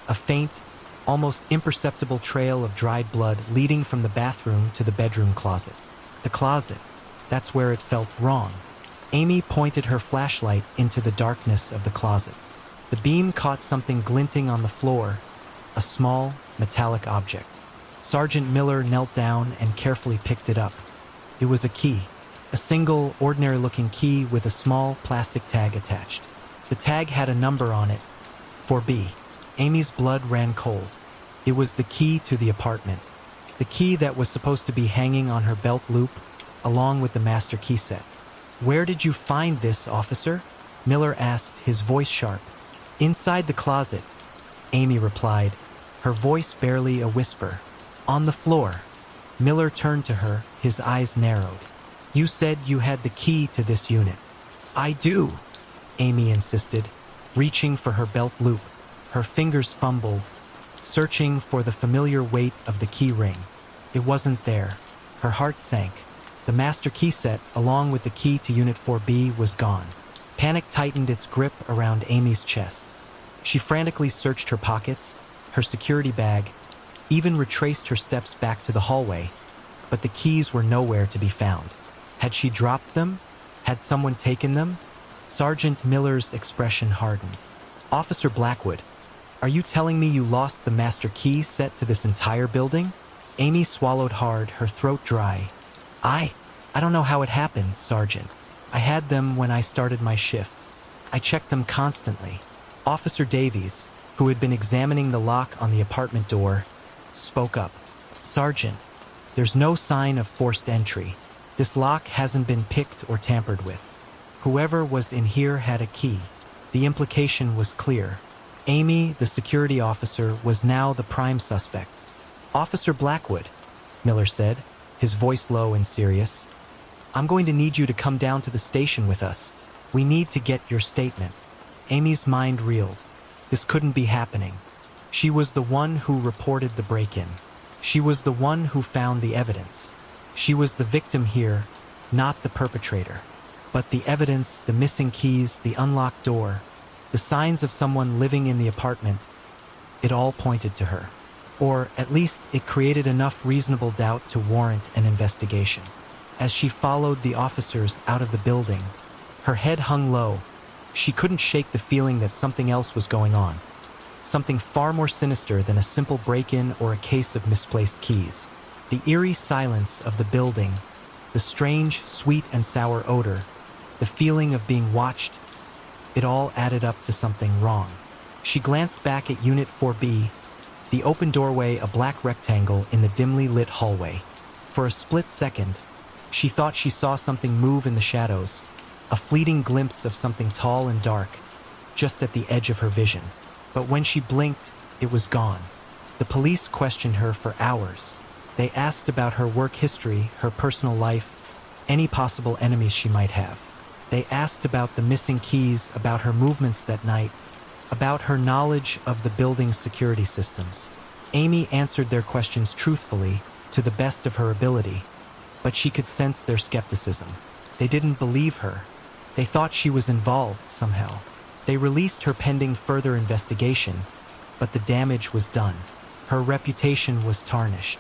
[SPEAKER 1] A faint, almost imperceptible trail of dried blood leading from the bathroom to the bedroom closet. The closet, that's where it felt wrong. Amy pointed her flashlight into the darkness of the closet. The beam caught something glinting on the floor, a small, metallic object. Sergeant Miller knelt down and carefully picked it up. It was a key, a single, ordinary-looking key with a small plastic tag attached. The tag had a number on it, 4B. Amy's blood ran cold. It was the key to the apartment, the key that was supposed to be hanging on her belt loop, along with the master key set. "Where did you find this, officer?" Miller asked, his voice sharp. "Inside the closet," Amy replied, her voice barely a whisper. "On the floor." Miller turned to her, his eyes narrowed. "You said you had the key to this unit." "I do," Amy insisted, reaching for her belt loop. Her fingers fumbled, searching for the familiar weight of the key ring. It wasn't there. Her heart sank. The master key set, along with the key to Unit 4B, was gone. Panic tightened its grip around Amy's chest. She frantically searched her pockets, her security bag, even retraced her steps back to the hallway, but the keys were nowhere to be found. Had she dropped them? Had someone taken them? Sergeant Miller's expression hardened. "Officer Blackwood, are you telling me you lost the master key set to this entire building?" Amy swallowed hard, her throat dry. I don't know how it happened, Sergeant. I had them when I started my shift. I checked them constantly." Officer Davies, who had been examining the lock on the apartment door, spoke up. "Sergeant, there's no sign of forced entry. This lock hasn't been picked or tampered with. Whoever was in here had a key." The implication was clear. Amy, the security officer, was now the prime suspect. "Officer Blackwood," Miller said, his voice low and serious, "I'm going to need you to come down to the station with us. We need to get your statement." Amy's mind reeled. This couldn't be happening. She was the one who reported the break-in. She was the one who found the evidence. She was the victim here, not the perpetrator. But the evidence, the missing keys, the unlocked door, the signs of someone living in the apartment, it all pointed to her. Or, at least, it created enough reasonable doubt to warrant an investigation. As she followed the officers out of the building, her head hung low. She couldn't shake the feeling that something else was going on. Something far more sinister than a simple break-in or a case of misplaced keys. The eerie silence of the building, the strange, sweet and sour odor, the feeling of being watched, it all added up to something wrong. She glanced back at Unit 4B, the open doorway a black rectangle in the dimly lit hallway. For a split second, she thought she saw something move in the shadows, a fleeting glimpse of something tall and dark, just at the edge of her vision. But when she blinked, it was gone. The police questioned her for hours. They asked about her work history, her personal life, any possible enemies she might have. They asked about the missing keys, about her movements that night, about her knowledge of the building's security systems. Amy answered their questions truthfully, to the best of her ability, but she could sense their skepticism. They didn't believe her. They thought she was involved somehow. They released her pending further investigation, but the damage was done. Her reputation was tarnished.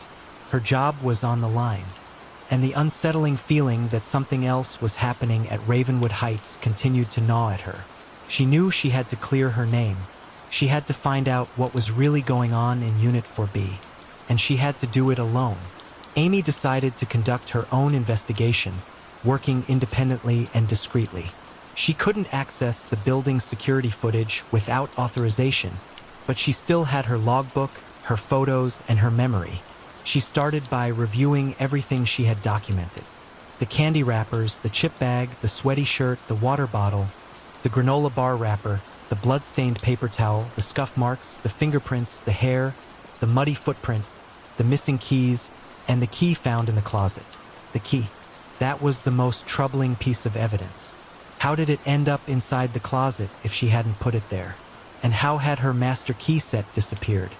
[SPEAKER 1] Her job was on the line. And the unsettling feeling that something else was happening at Ravenwood Heights continued to gnaw at her. She knew she had to clear her name. She had to find out what was really going on in Unit 4B. And she had to do it alone. Amy decided to conduct her own investigation, working independently and discreetly. She couldn't access the building's security footage without authorization, but she still had her logbook, her photos, and her memory. She started by reviewing everything she had documented. The candy wrappers, the chip bag, the sweaty shirt, the water bottle, the granola bar wrapper, the blood-stained paper towel, the scuff marks, the fingerprints, the hair, the muddy footprint, the missing keys, and the key found in the closet. The key. That was the most troubling piece of evidence. How did it end up inside the closet if she hadn't put it there? And how had her master key set disappeared?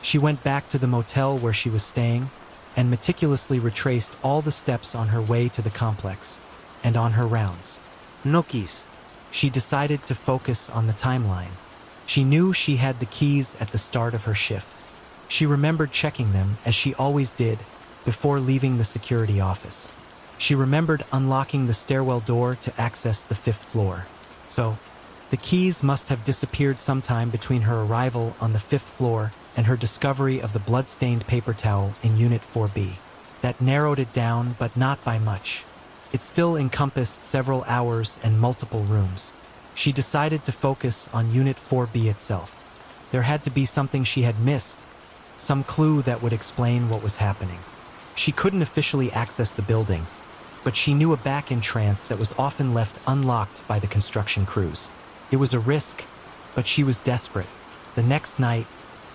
[SPEAKER 1] She went back to the motel where she was staying and meticulously retraced all the steps on her way to the complex and on her rounds. No keys. She decided to focus on the timeline. She knew she had the keys at the start of her shift. She remembered checking them, as she always did, before leaving the security office. She remembered unlocking the stairwell door to access the 5th floor. So, the keys must have disappeared sometime between her arrival on the 5th floor and her discovery of the blood-stained paper towel in Unit 4B. That narrowed it down, but not by much. It still encompassed several hours and multiple rooms. She decided to focus on Unit 4B itself. There had to be something she had missed, some clue that would explain what was happening. She couldn't officially access the building, but she knew a back entrance that was often left unlocked by the construction crews. It was a risk, but she was desperate. The next night,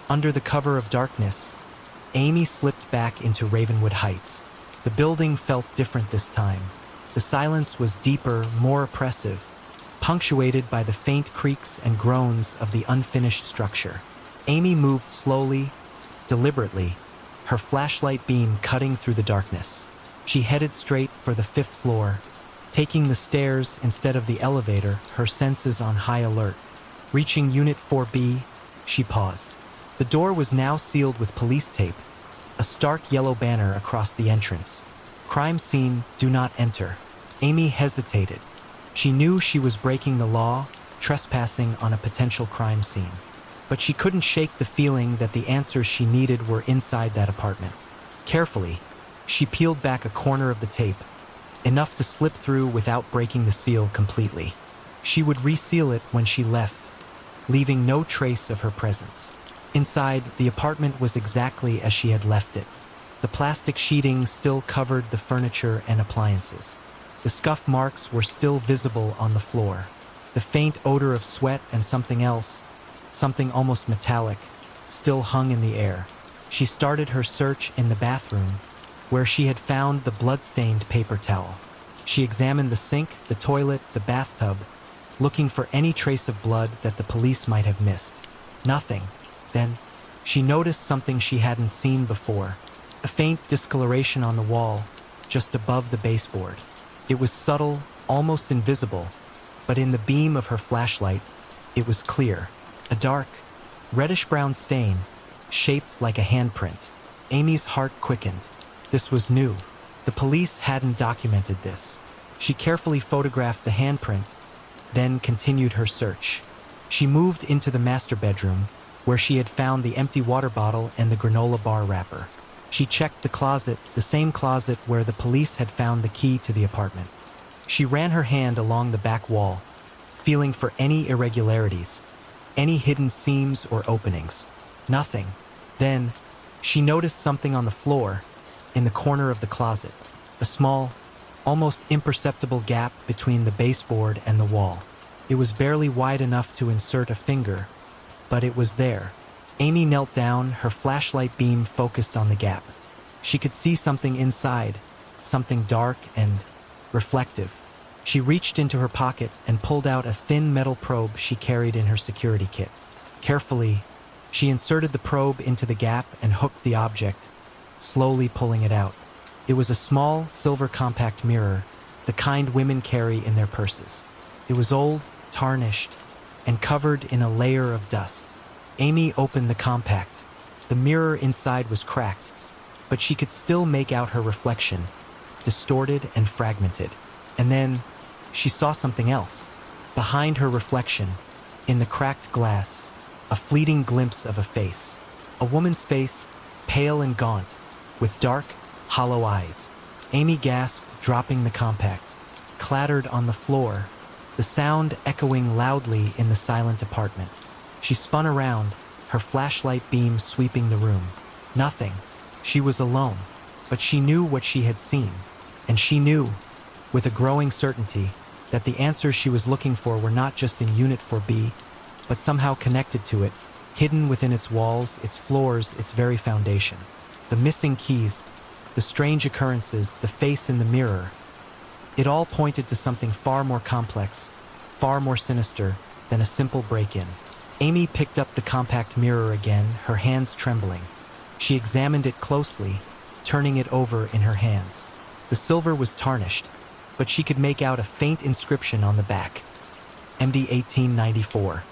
[SPEAKER 1] under the cover of darkness, Amy slipped back into Ravenwood Heights. The building felt different this time. The silence was deeper, more oppressive, punctuated by the faint creaks and groans of the unfinished structure. Amy moved slowly, deliberately, her flashlight beam cutting through the darkness. She headed straight for the 5th floor, taking the stairs instead of the elevator, her senses on high alert. Reaching Unit 4B, she paused. The door was now sealed with police tape, a stark yellow banner across the entrance. Crime scene, do not enter. Amy hesitated. She knew she was breaking the law, trespassing on a potential crime scene. But she couldn't shake the feeling that the answers she needed were inside that apartment. Carefully, she peeled back a corner of the tape, enough to slip through without breaking the seal completely. She would reseal it when she left, leaving no trace of her presence. Inside, the apartment was exactly as she had left it. The plastic sheeting still covered the furniture and appliances. The scuff marks were still visible on the floor. The faint odor of sweat and something else, something almost metallic, still hung in the air. She started her search in the bathroom, where she had found the blood-stained paper towel. She examined the sink, the toilet, the bathtub, looking for any trace of blood that the police might have missed. Nothing. Then, she noticed something she hadn't seen before, a faint discoloration on the wall, just above the baseboard. It was subtle, almost invisible, but in the beam of her flashlight, it was clear. A dark, reddish-brown stain, shaped like a handprint. Amy's heart quickened. This was new. The police hadn't documented this. She carefully photographed the handprint, then continued her search. She moved into the master bedroom, where she had found the empty water bottle and the granola bar wrapper. She checked the closet, the same closet where the police had found the key to the apartment. She ran her hand along the back wall, feeling for any irregularities, any hidden seams or openings. Nothing. Then, she noticed something on the floor, in the corner of the closet. A small, almost imperceptible gap between the baseboard and the wall. It was barely wide enough to insert a finger, but it was there. Amy knelt down, her flashlight beam focused on the gap. She could see something inside, something dark and reflective. She reached into her pocket and pulled out a thin metal probe she carried in her security kit. Carefully, she inserted the probe into the gap and hooked the object, slowly pulling it out. It was a small, silver compact mirror, the kind women carry in their purses. It was old, tarnished, and covered in a layer of dust. Amy opened the compact. The mirror inside was cracked, but she could still make out her reflection, distorted and fragmented. And then, she saw something else. Behind her reflection, in the cracked glass, a fleeting glimpse of a face. A woman's face, pale and gaunt, with dark, hollow eyes. Amy gasped, dropping the compact, clattered on the floor, the sound echoing loudly in the silent apartment. She spun around, her flashlight beam sweeping the room. Nothing. She was alone, but she knew what she had seen, and she knew, with a growing certainty, that the answers she was looking for were not just in Unit 4B, but somehow connected to it, hidden within its walls, its floors, its very foundation. The missing keys, the strange occurrences, the face in the mirror, it all pointed to something far more complex, far more sinister than a simple break-in. Amy picked up the compact mirror again, her hands trembling. She examined it closely, turning it over in her hands. The silver was tarnished, but she could make out a faint inscription on the back. MD 1894.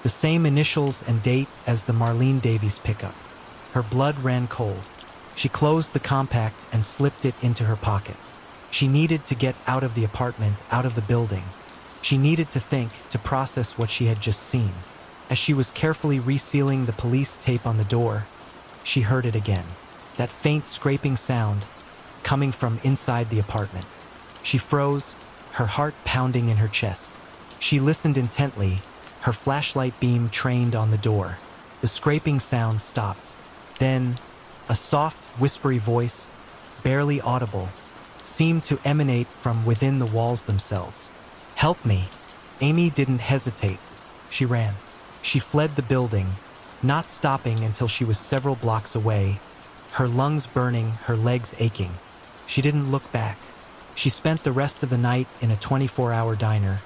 [SPEAKER 1] The same initials and date as the Marlene Davies pickup. Her blood ran cold. She closed the compact and slipped it into her pocket. She needed to get out of the apartment, out of the building. She needed to think, to process what she had just seen. As she was carefully resealing the police tape on the door, she heard it again. That faint scraping sound, coming from inside the apartment. She froze, her heart pounding in her chest. She listened intently, her flashlight beam trained on the door. The scraping sound stopped. Then, a soft, whispery voice, barely audible, seemed to emanate from within the walls themselves. "Help me." Amy didn't hesitate. She ran. She fled the building, not stopping until she was several blocks away, her lungs burning, her legs aching. She didn't look back. She spent the rest of the night in a 24-hour diner,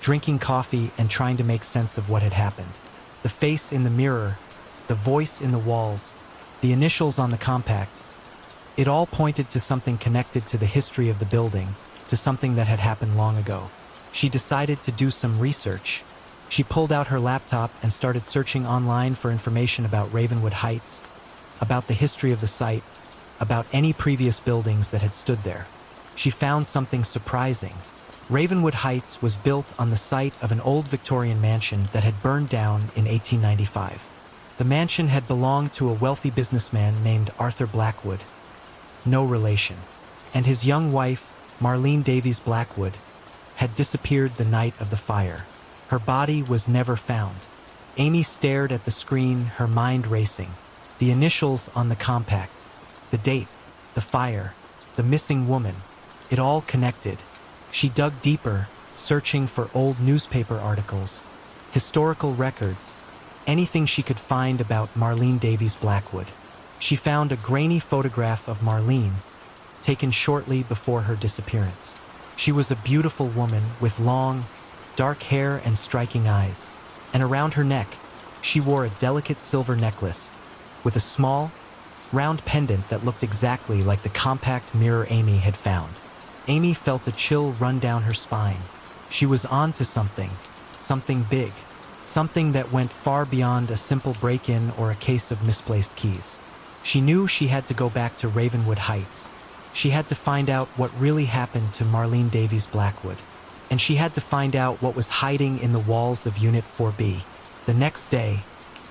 [SPEAKER 1] drinking coffee and trying to make sense of what had happened. The face in the mirror, the voice in the walls, the initials on the compact, it all pointed to something connected to the history of the building, to something that had happened long ago. She decided to do some research. She pulled out her laptop and started searching online for information about Ravenwood Heights, about the history of the site, about any previous buildings that had stood there. She found something surprising. Ravenwood Heights was built on the site of an old Victorian mansion that had burned down in 1895. The mansion had belonged to a wealthy businessman named Arthur Blackwood, no relation, and his young wife, Marlene Davies Blackwood, had disappeared the night of the fire. Her body was never found. Amy stared at the screen, her mind racing. The initials on the compact, the date, the fire, the missing woman, it all connected. She dug deeper, searching for old newspaper articles, historical records, anything she could find about Marlene Davies Blackwood. She found a grainy photograph of Marlene, taken shortly before her disappearance. She was a beautiful woman with long, dark hair and striking eyes, and around her neck, she wore a delicate silver necklace with a small, round pendant that looked exactly like the compact mirror Amy had found. Amy felt a chill run down her spine. She was on to something, something big, something that went far beyond a simple break-in or a case of misplaced keys. She knew she had to go back to Ravenwood Heights. She had to find out what really happened to Marlene Davies Blackwood. And she had to find out what was hiding in the walls of Unit 4B. The next day,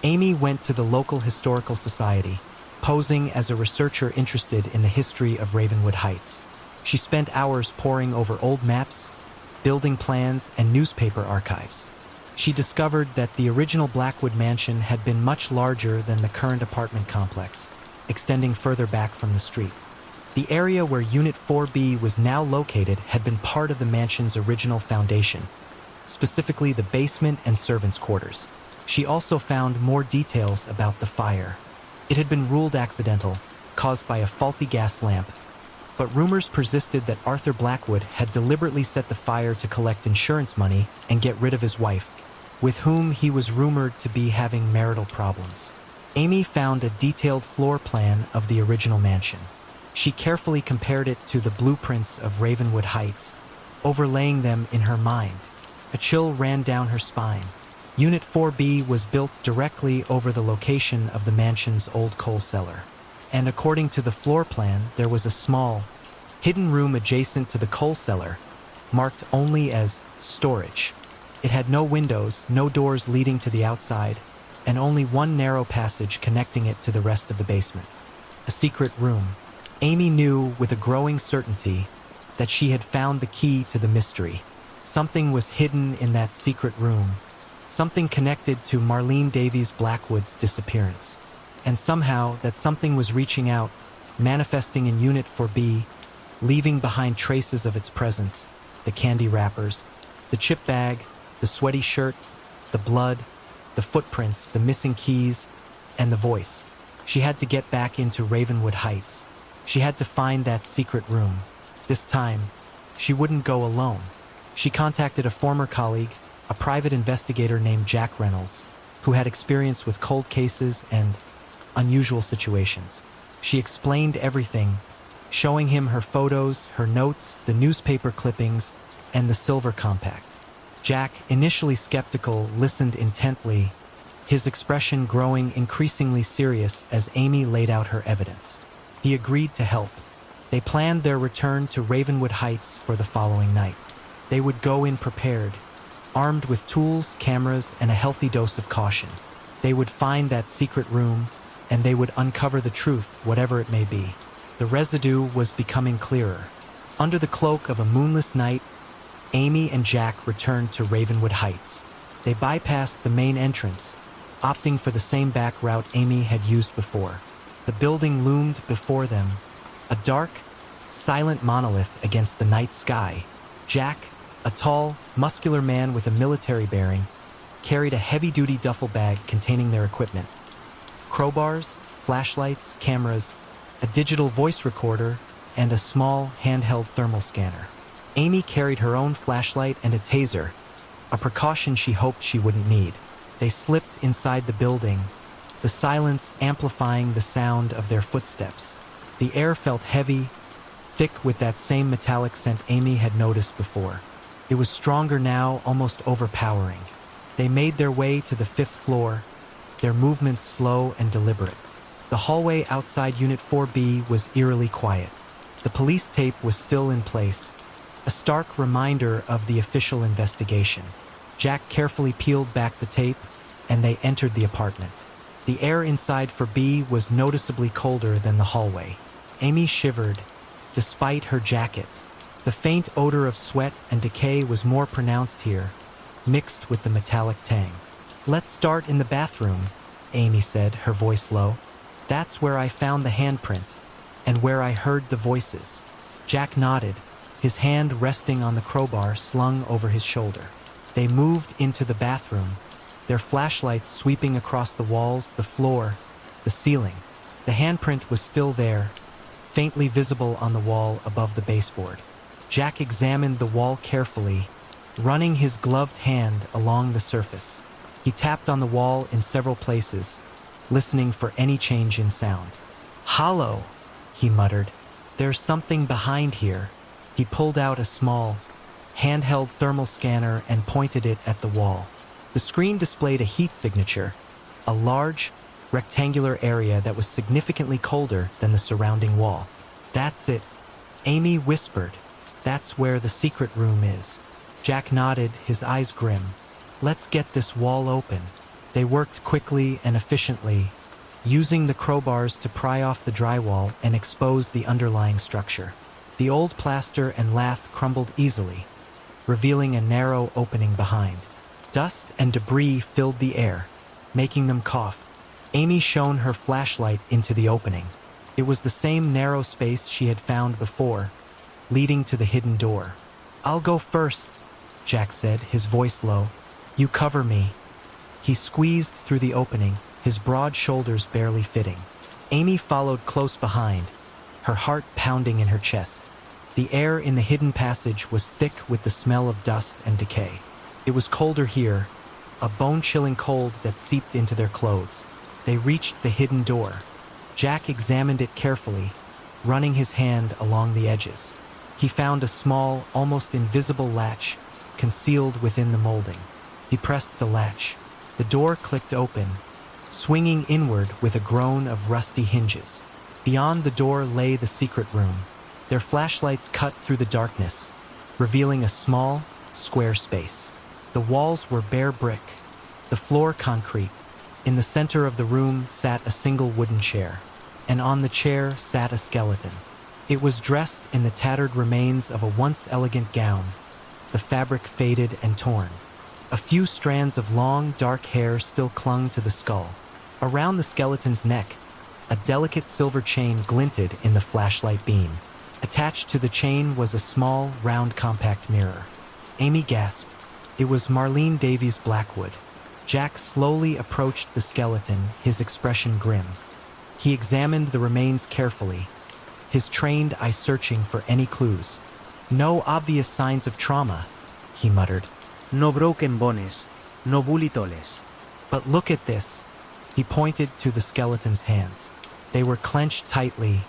[SPEAKER 1] Amy went to the local historical society, posing as a researcher interested in the history of Ravenwood Heights. She spent hours poring over old maps, building plans, and newspaper archives. She discovered that the original Blackwood mansion had been much larger than the current apartment complex, extending further back from the street. The area where Unit 4B was now located had been part of the mansion's original foundation, specifically the basement and servants' quarters. She also found more details about the fire. It had been ruled accidental, caused by a faulty gas lamp, but rumors persisted that Arthur Blackwood had deliberately set the fire to collect insurance money and get rid of his wife, with whom he was rumored to be having marital problems. Amy found a detailed floor plan of the original mansion. She carefully compared it to the blueprints of Ravenwood Heights, overlaying them in her mind. A chill ran down her spine. Unit 4B was built directly over the location of the mansion's old coal cellar. And according to the floor plan, there was a small, hidden room adjacent to the coal cellar, marked only as storage. It had no windows, no doors leading to the outside, and only one narrow passage connecting it to the rest of the basement. A secret room. Amy knew with a growing certainty that she had found the key to the mystery. Something was hidden in that secret room, something connected to Marlene Davies Blackwood's disappearance. And somehow that something was reaching out, manifesting in Unit 4B, leaving behind traces of its presence: the candy wrappers, the chip bag, the sweaty shirt, the blood, the footprints, the missing keys, and the voice. She had to get back into Ravenwood Heights. She had to find that secret room. This time, she wouldn't go alone. She contacted a former colleague, a private investigator named Jack Reynolds, who had experience with cold cases and unusual situations. She explained everything, showing him her photos, her notes, the newspaper clippings, and the silver compact. Jack, initially skeptical, listened intently, his expression growing increasingly serious as Amy laid out her evidence. He agreed to help. They planned their return to Ravenwood Heights for the following night. They would go in prepared, armed with tools, cameras, and a healthy dose of caution. They would find that secret room, and they would uncover the truth, whatever it may be. The residue was becoming clearer. Under the cloak of a moonless night, Amy and Jack returned to Ravenwood Heights. They bypassed the main entrance, opting for the same back route Amy had used before. The building loomed before them, a dark, silent monolith against the night sky. Jack, a tall, muscular man with a military bearing, carried a heavy-duty duffel bag containing their equipment: crowbars, flashlights, cameras, a digital voice recorder, and a small, handheld thermal scanner. Amy carried her own flashlight and a taser, a precaution she hoped she wouldn't need. They slipped inside the building, the silence amplifying the sound of their footsteps. The air felt heavy, thick with that same metallic scent Amy had noticed before. It was stronger now, almost overpowering. They made their way to the 5th floor, their movements slow and deliberate. The hallway outside Unit 4B was eerily quiet. The police tape was still in place, a stark reminder of the official investigation. Jack carefully peeled back the tape, and they entered the apartment. The air inside 4B was noticeably colder than the hallway. Amy shivered, despite her jacket. The faint odor of sweat and decay was more pronounced here, mixed with the metallic tang. "Let's start in the bathroom," Amy said, her voice low. "That's where I found the handprint, and where I heard the voices." Jack nodded, his hand resting on the crowbar slung over his shoulder. They moved into the bathroom, their flashlights sweeping across the walls, the floor, the ceiling. The handprint was still there, faintly visible on the wall above the baseboard. Jack examined the wall carefully, running his gloved hand along the surface. He tapped on the wall in several places, listening for any change in sound. "Hollow," he muttered. "There's something behind here." He pulled out a small, handheld thermal scanner and pointed it at the wall. The screen displayed a heat signature, a large, rectangular area that was significantly colder than the surrounding wall. "That's it," Amy whispered. "That's where the secret room is." Jack nodded, his eyes grim. "Let's get this wall open." They worked quickly and efficiently, using the crowbars to pry off the drywall and expose the underlying structure. The old plaster and lath crumbled easily, revealing a narrow opening behind. Dust and debris filled the air, making them cough. Amy shone her flashlight into the opening. It was the same narrow space she had found before, leading to the hidden door. "I'll go first," Jack said, his voice low. "You cover me." He squeezed through the opening, his broad shoulders barely fitting. Amy followed close behind, her heart pounding in her chest. The air in the hidden passage was thick with the smell of dust and decay. It was colder here, a bone-chilling cold that seeped into their clothes. They reached the hidden door. Jack examined it carefully, running his hand along the edges. He found a small, almost invisible latch concealed within the molding. He pressed the latch. The door clicked open, swinging inward with a groan of rusty hinges. Beyond the door lay the secret room. Their flashlights cut through the darkness, revealing a small, square space. The walls were bare brick, the floor concrete. In the center of the room sat a single wooden chair, and on the chair sat a skeleton. It was dressed in the tattered remains of a once elegant gown, the fabric faded and torn. A few strands of long, dark hair still clung to the skull. Around the skeleton's neck, a delicate silver chain glinted in the flashlight beam. Attached to the chain was a small, round, compact mirror. Amy gasped. It was Marlene Davies Blackwood. Jack slowly approached the skeleton, his expression grim. He examined the remains carefully, his trained eye searching for any clues. "No obvious signs of trauma," he muttered.
[SPEAKER 2] No broken bones, no bullet holes.
[SPEAKER 1] "But look at this." He pointed to the skeleton's hands. They were clenched tightly,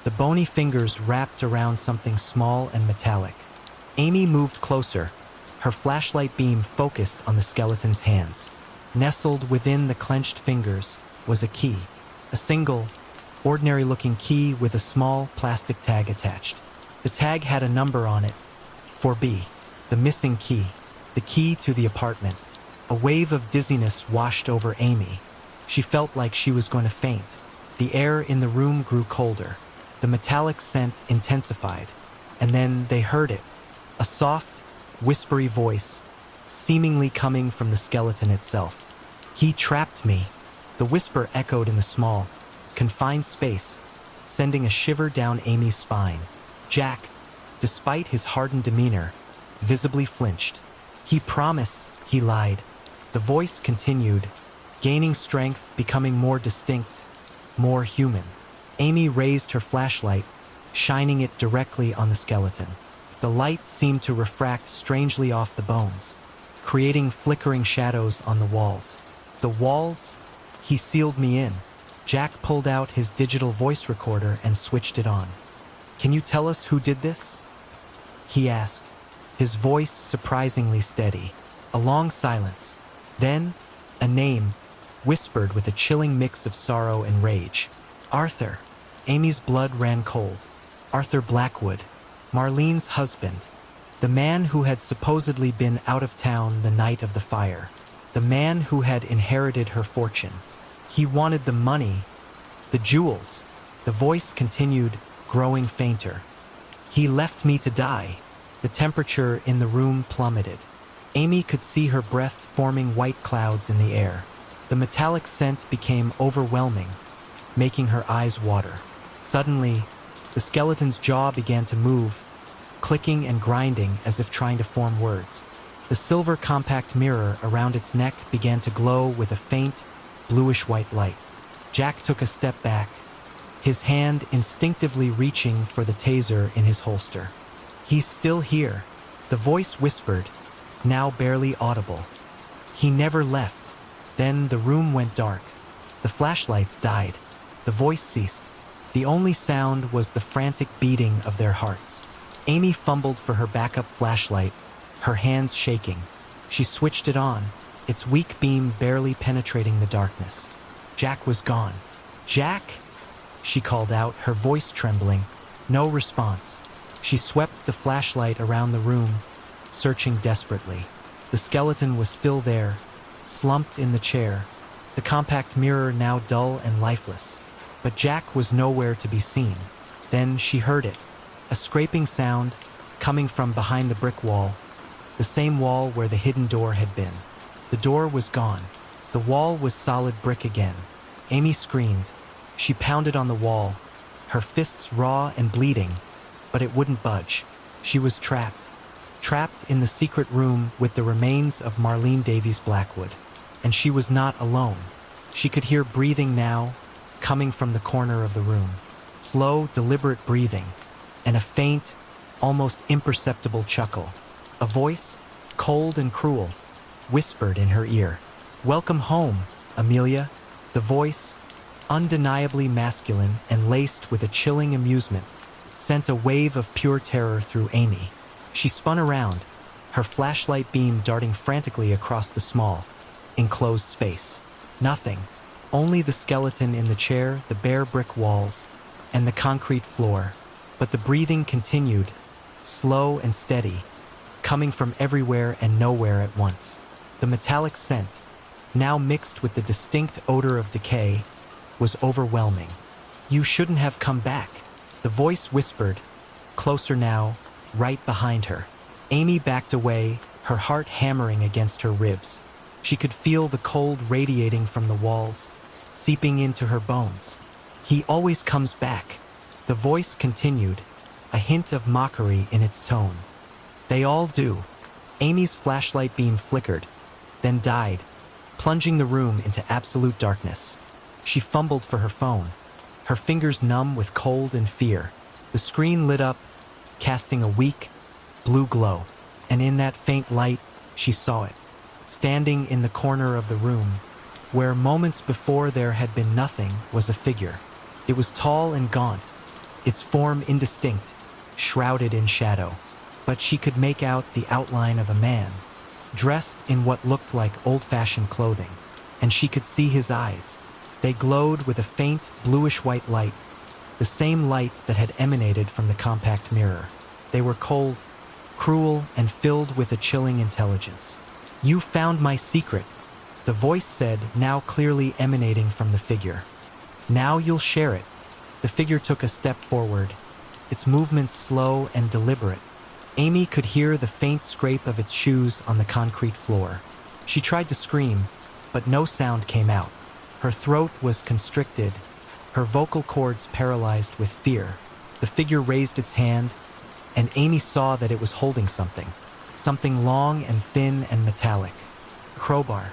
[SPEAKER 1] the bony fingers wrapped around something small and metallic. Amy moved closer, her flashlight beam focused on the skeleton's hands. Nestled within the clenched fingers was a key, a single, ordinary-looking key with a small plastic tag attached. The tag had a number on it, 4B, the missing key, the key to the apartment. A wave of dizziness washed over Amy. She felt like she was going to faint. The air in the room grew colder. The metallic scent intensified, and then they heard it, a soft, whispery voice, seemingly coming from the skeleton itself. "He trapped me." The whisper echoed in the small, confined space, sending a shiver down Amy's spine. Jack, despite his hardened demeanor, visibly flinched. "He promised," he lied. The voice continued, gaining strength, becoming more distinct, more human. Amy raised her flashlight, shining it directly on the skeleton. The light seemed to refract strangely off the bones, creating flickering shadows on the walls. "The walls? He sealed me in." Jack pulled out his digital voice recorder and switched it on. "Can you tell us who did this?" he asked, his voice surprisingly steady. A long silence. Then, a name, whispered with a chilling mix of sorrow and rage. "Arthur." Amy's blood ran cold. Arthur Blackwood, Marlene's husband. The man who had supposedly been out of town the night of the fire. The man who had inherited her fortune. He wanted the money, the jewels. The voice continued, growing fainter. "He left me to die." The temperature in the room plummeted. Amy could see her breath forming white clouds in the air. The metallic scent became overwhelming, making her eyes water. Suddenly, the skeleton's jaw began to move, clicking and grinding as if trying to form words. The silver compact mirror around its neck began to glow with a faint, bluish-white light. Jack took a step back, his hand instinctively reaching for the taser in his holster. "He's still here," the voice whispered, now barely audible. "He never left." Then the room went dark. The flashlights died. The voice ceased. The only sound was the frantic beating of their hearts. Amy fumbled for her backup flashlight, her hands shaking. She switched it on, its weak beam barely penetrating the darkness. Jack was gone. "Jack?" she called out, her voice trembling. No response. She swept the flashlight around the room, searching desperately. The skeleton was still there, slumped in the chair, the compact mirror now dull and lifeless. But Jack was nowhere to be seen. Then she heard it, a scraping sound coming from behind the brick wall, the same wall where the hidden door had been. The door was gone. The wall was solid brick again. Amy screamed. She pounded on the wall, her fists raw and bleeding, but it wouldn't budge. She was trapped. Trapped in the secret room with the remains of Marlene Davies Blackwood. And she was not alone. She could hear breathing now, coming from the corner of the room. Slow, deliberate breathing, and a faint, almost imperceptible chuckle. A voice, cold and cruel, whispered in her ear. "Welcome home, Amelia." The voice, undeniably masculine and laced with a chilling amusement, sent a wave of pure terror through Amy. She spun around, her flashlight beam darting frantically across the small, enclosed space. Nothing. Only the skeleton in the chair, the bare brick walls, and the concrete floor. But the breathing continued, slow and steady, coming from everywhere and nowhere at once. The metallic scent, now mixed with the distinct odor of decay, was overwhelming. "You shouldn't have come back," the voice whispered, closer now, right behind her. Amy backed away, her heart hammering against her ribs. She could feel the cold radiating from the walls, seeping into her bones. "He always comes back," the voice continued, a hint of mockery in its tone. "They all do." Amy's flashlight beam flickered, then died, plunging the room into absolute darkness. She fumbled for her phone, her fingers numb with cold and fear. The screen lit up, casting a weak, blue glow, and in that faint light, she saw it, standing in the corner of the room, where moments before there had been nothing, was a figure. It was tall and gaunt, its form indistinct, shrouded in shadow, but she could make out the outline of a man, dressed in what looked like old-fashioned clothing, and she could see his eyes. They glowed with a faint, bluish-white light, the same light that had emanated from the compact mirror. They were cold, cruel, and filled with a chilling intelligence. "You found my secret," the voice said, now clearly emanating from the figure. "Now you'll share it." The figure took a step forward, its movements slow and deliberate. Amy could hear the faint scrape of its shoes on the concrete floor. She tried to scream, but no sound came out. Her throat was constricted, her vocal cords paralyzed with fear. The figure raised its hand, and Amy saw that it was holding something long and thin and metallic. A crowbar.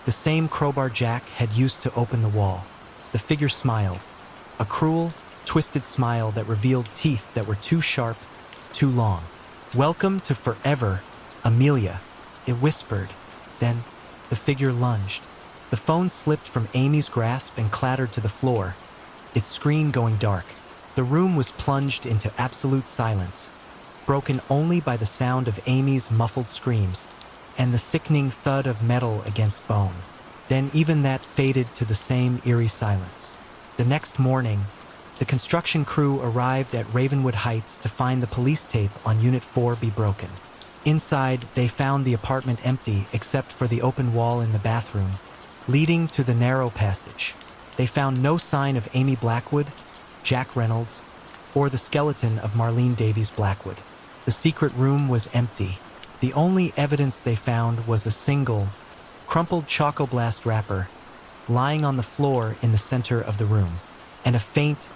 [SPEAKER 1] The same crowbar Jack had used to open the wall. The figure smiled, a cruel, twisted smile that revealed teeth that were too sharp, too long. "Welcome to forever, Amelia," it whispered. Then the figure lunged. The phone slipped from Amy's grasp and clattered to the floor, its screen going dark. The room was plunged into absolute silence, broken only by the sound of Amy's muffled screams and the sickening thud of metal against bone. Then even that faded to the same eerie silence. The next morning, the construction crew arrived at Ravenwood Heights to find the police tape on Unit 4 be broken. Inside, they found the apartment empty except for the open wall in the bathroom, leading to the narrow passage. They found no sign of Amy Blackwood, Jack Reynolds, or the skeleton of Marlene Davies Blackwood. The secret room was empty. The only evidence they found was a single, crumpled Chocoblast wrapper lying on the floor in the center of the room, and a faint,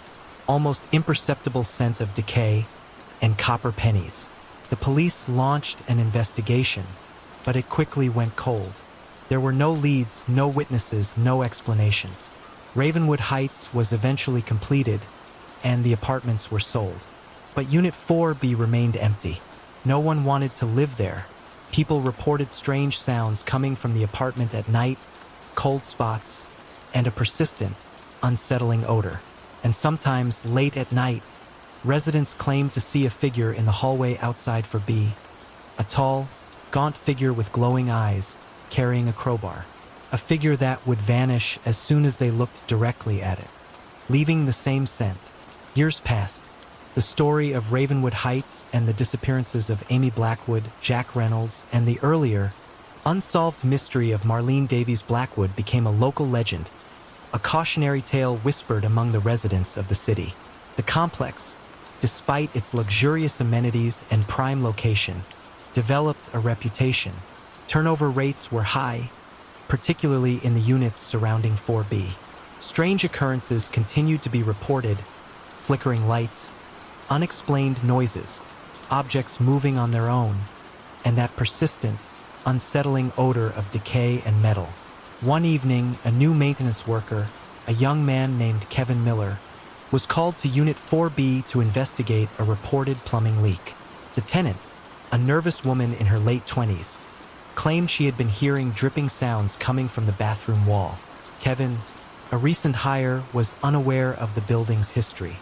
[SPEAKER 1] almost imperceptible scent of decay and copper pennies. The police launched an investigation, but it quickly went cold. There were no leads, no witnesses, no explanations. Ravenwood Heights was eventually completed, and the apartments were sold. But Unit 4B remained empty. No one wanted to live there. People reported strange sounds coming from the apartment at night, cold spots, and a persistent, unsettling odor. And sometimes, late at night, Residents claimed to see a figure in the hallway outside for B, a tall, gaunt figure with glowing eyes, carrying a crowbar. A figure that would vanish as soon as they looked directly at it, leaving the same scent. Years passed. The story of Ravenwood Heights and the disappearances of Amy Blackwood, Jack Reynolds, and the earlier, unsolved mystery of Marlene Davies Blackwood became a local legend, a cautionary tale whispered among the residents of the city. The complex, despite its luxurious amenities and prime location, developed a reputation. Turnover rates were high, particularly in the units surrounding 4B. Strange occurrences continued to be reported: flickering lights, unexplained noises, objects moving on their own, and that persistent, unsettling odor of decay and metal. One evening, a new maintenance worker, a young man named Kevin Miller, was called to Unit 4B to investigate a reported plumbing leak. The tenant, a nervous woman in her late 20s, claimed she had been hearing dripping sounds coming from the bathroom wall. Kevin, a recent hire, was unaware of the building's history.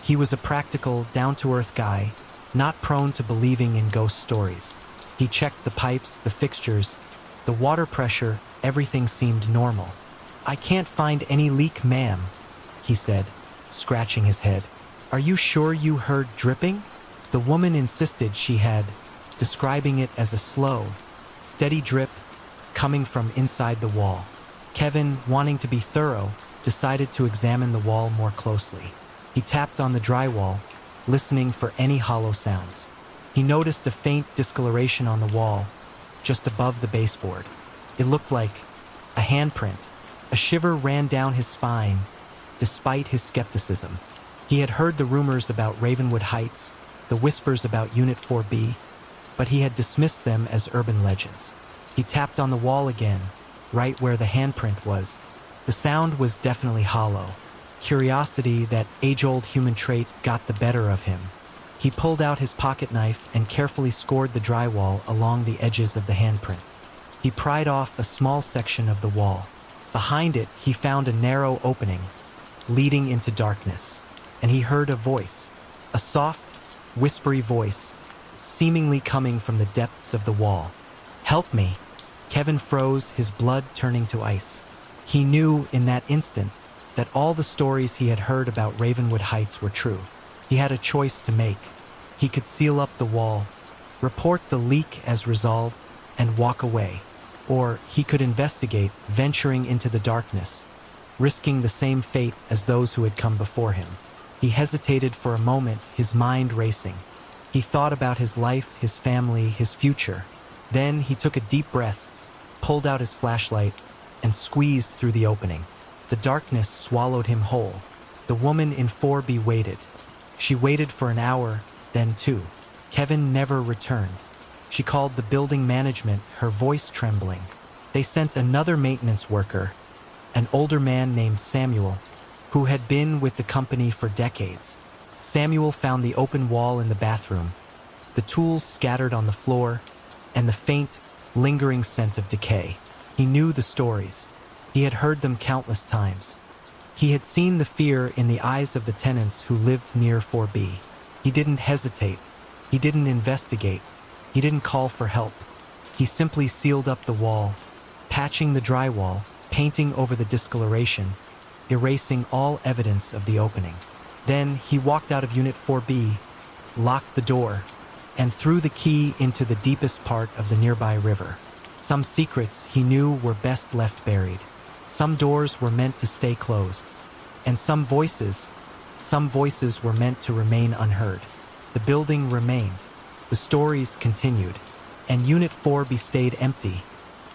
[SPEAKER 1] He was a practical, down-to-earth guy, not prone to believing in ghost stories. He checked the pipes, the fixtures, the water pressure. Everything seemed normal. "I can't find any leak, ma'am," he said, scratching his head. "Are you sure you heard dripping?" The woman insisted she had, describing it as a slow, steady drip coming from inside the wall. Kevin, wanting to be thorough, decided to examine the wall more closely. He tapped on the drywall, listening for any hollow sounds. He noticed a faint discoloration on the wall, just above the baseboard. It looked like a handprint. A shiver ran down his spine, despite his skepticism. He had heard the rumors about Ravenwood Heights, the whispers about Unit 4B, but he had dismissed them as urban legends. He tapped on the wall again, right where the handprint was. The sound was definitely hollow. Curiosity, that age-old human trait, got the better of him. He pulled out his pocket knife and carefully scored the drywall along the edges of the handprint. He pried off a small section of the wall. Behind it, he found a narrow opening, leading into darkness, and he heard a voice, a soft, whispery voice, seemingly coming from the depths of the wall. "Help me!" Kevin froze, his blood turning to ice. He knew in that instant that all the stories he had heard about Ravenwood Heights were true. He had a choice to make. He could seal up the wall, report the leak as resolved, and walk away. Or he could investigate, venturing into the darkness, risking the same fate as those who had come before him. He hesitated for a moment, his mind racing. He thought about his life, his family, his future. Then he took a deep breath, pulled out his flashlight, and squeezed through the opening. The darkness swallowed him whole. The woman in 4B waited. She waited for an hour, then 2. Kevin never returned. She called the building management, her voice trembling. They sent another maintenance worker, an older man named Samuel, who had been with the company for decades. Samuel found the open wall in the bathroom, the tools scattered on the floor, and the faint, lingering scent of decay. He knew the stories. He had heard them countless times. He had seen the fear in the eyes of the tenants who lived near 4B. He didn't hesitate. He didn't investigate. He didn't call for help. He simply sealed up the wall, patching the drywall, painting over the discoloration, erasing all evidence of the opening. Then he walked out of Unit 4B, locked the door, and threw the key into the deepest part of the nearby river. Some secrets he knew were best left buried. Some doors were meant to stay closed, and some voices were meant to remain unheard. The building remained, the stories continued, and Unit 4B stayed empty,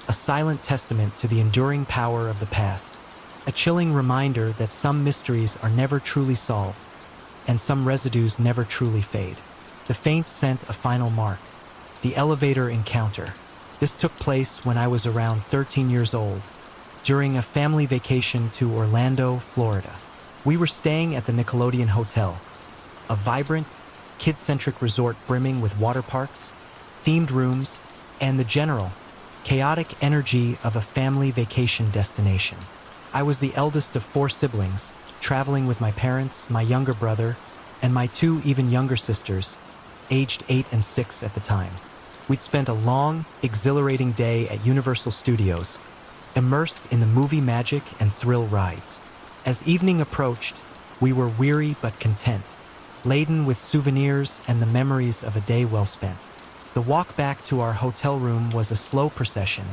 [SPEAKER 1] a silent testament to the enduring power of the past, a chilling reminder that some mysteries are never truly solved, and some residues never truly fade. The faint sent a final mark, the elevator encounter. This took place when I was around 13 years old, during a family vacation to Orlando, Florida. We were staying at the Nickelodeon Hotel, a vibrant, kid-centric resort brimming with water parks, themed rooms, and the general, chaotic energy of a family vacation destination. I was the eldest of 4 siblings, traveling with my parents, my younger brother, and my two even younger sisters, aged 8 and 6 at the time. We'd spent a long, exhilarating day at Universal Studios, immersed in the movie magic and thrill rides. As evening approached, we were weary but content, laden with souvenirs and the memories of a day well spent. The walk back to our hotel room was a slow procession,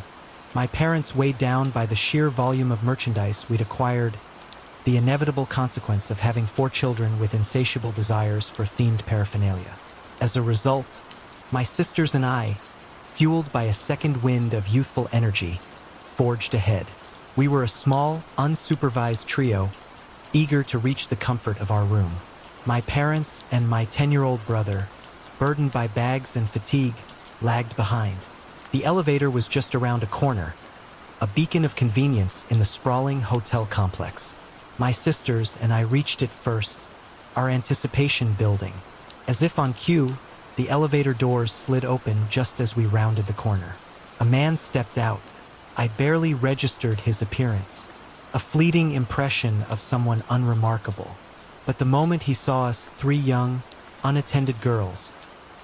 [SPEAKER 1] my parents weighed down by the sheer volume of merchandise we'd acquired, the inevitable consequence of having 4 children with insatiable desires for themed paraphernalia. As a result, my sisters and I, fueled by a second wind of youthful energy, forged ahead. We were a small, unsupervised trio, eager to reach the comfort of our room. My parents and my 10-year-old brother, burdened by bags and fatigue, lagged behind. The elevator was just around a corner, a beacon of convenience in the sprawling hotel complex. My sisters and I reached it first, our anticipation building. As if on cue, the elevator doors slid open just as we rounded the corner. A man stepped out. I barely registered his appearance, a fleeting impression of someone unremarkable. But the moment he saw us 3 young, unattended girls,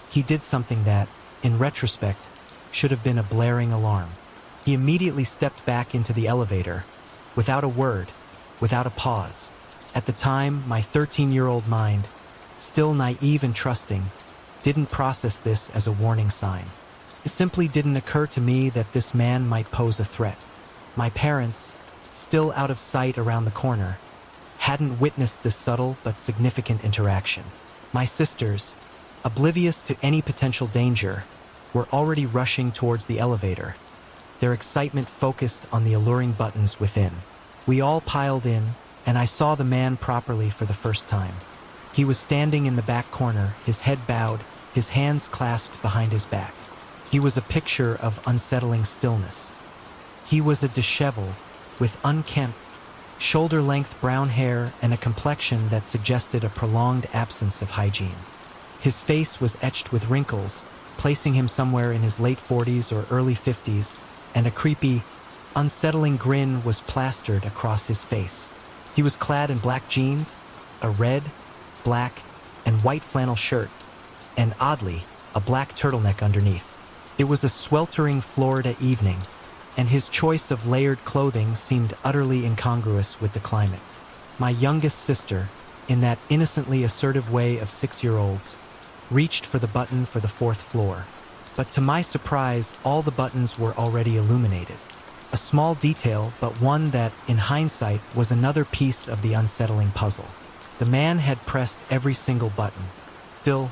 [SPEAKER 1] he did something that, in retrospect, should have been a blaring alarm. He immediately stepped back into the elevator, without a word, without a pause. At the time, my 13-year-old mind, still naive and trusting, didn't process this as a warning sign. It simply didn't occur to me that this man might pose a threat. My parents, still out of sight around the corner, hadn't witnessed this subtle but significant interaction. My sisters, oblivious to any potential danger, were already rushing towards the elevator, their excitement focused on the alluring buttons within. We all piled in, and I saw the man properly for the first time. He was standing in the back corner, his head bowed, his hands clasped behind his back. He was a picture of unsettling stillness. He was a disheveled, with unkempt, shoulder-length brown hair and a complexion that suggested a prolonged absence of hygiene. His face was etched with wrinkles, placing him somewhere in his late 40s or early 50s, and a creepy, unsettling grin was plastered across his face. He was clad in black jeans, a red, black, and white flannel shirt, and oddly, a black turtleneck underneath. It was a sweltering Florida evening, and his choice of layered clothing seemed utterly incongruous with the climate. My youngest sister, in that innocently assertive way of 6-year-olds, reached for the button for the 4th floor. But to my surprise, all the buttons were already illuminated. A small detail, but one that, in hindsight, was another piece of the unsettling puzzle. The man had pressed every single button. Still,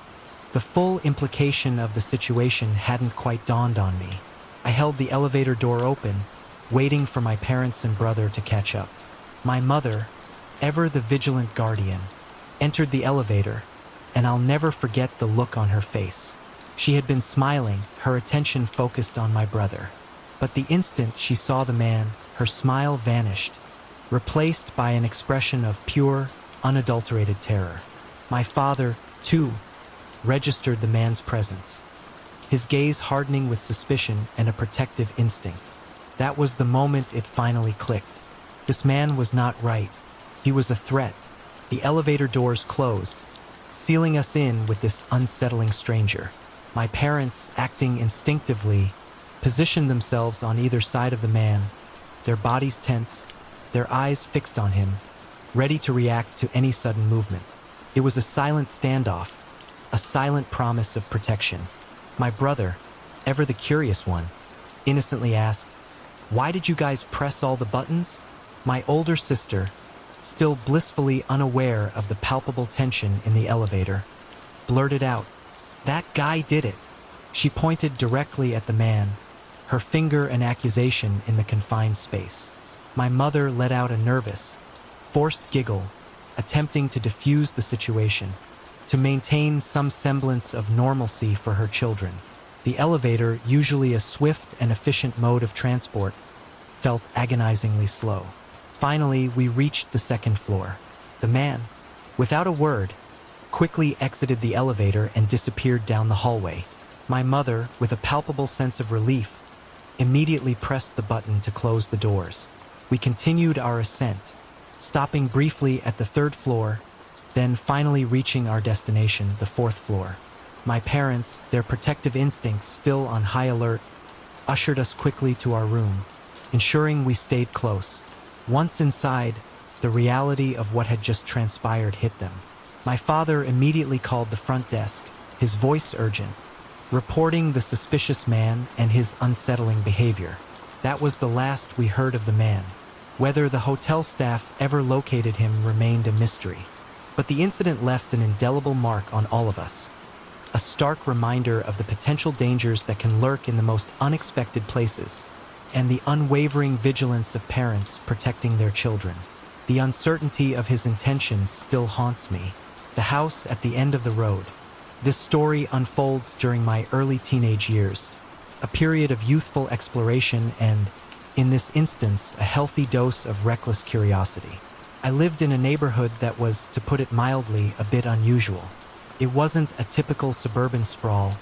[SPEAKER 1] the full implication of the situation hadn't quite dawned on me. I held the elevator door open, waiting for my parents and brother to catch up. My mother, ever the vigilant guardian, entered the elevator, and I'll never forget the look on her face. She had been smiling, her attention focused on my brother. But the instant she saw the man, her smile vanished, replaced by an expression of pure, unadulterated terror. My father, too, registered the man's presence, his gaze hardening with suspicion and a protective instinct. That was the moment it finally clicked. This man was not right. He was a threat. The elevator doors closed, sealing us in with this unsettling stranger. My parents, acting instinctively, positioned themselves on either side of the man, their bodies tense, their eyes fixed on him, ready to react to any sudden movement. It was a silent standoff, a silent promise of protection. My brother, ever the curious one, innocently asked, "Why did you guys press all the buttons?" My older sister, still blissfully unaware of the palpable tension in the elevator, blurted out, "That guy did it." She pointed directly at the man, her finger an accusation in the confined space. My mother let out a nervous, forced giggle, attempting to diffuse the situation, to maintain some semblance of normalcy for her children. The elevator, usually a swift and efficient mode of transport, felt agonizingly slow. Finally, we reached the 2nd floor. The man, without a word, quickly exited the elevator and disappeared down the hallway. My mother, with a palpable sense of relief, immediately pressed the button to close the doors. We continued our ascent, stopping briefly at the 3rd floor, then finally reaching our destination, the 4th floor. My parents, their protective instincts still on high alert, ushered us quickly to our room, ensuring we stayed close. Once inside, the reality of what had just transpired hit them. My father immediately called the front desk, his voice urgent, reporting the suspicious man and his unsettling behavior. That was the last we heard of the man. Whether the hotel staff ever located him remained a mystery. But the incident left an indelible mark on all of us. A stark reminder of the potential dangers that can lurk in the most unexpected places, and the unwavering vigilance of parents protecting their children. The uncertainty of his intentions still haunts me. The house at the end of the road. This story unfolds during my early teenage years, a period of youthful exploration and, in this instance, a healthy dose of reckless curiosity. I lived in a neighborhood that was, to put it mildly, a bit unusual. It wasn't a typical suburban sprawl,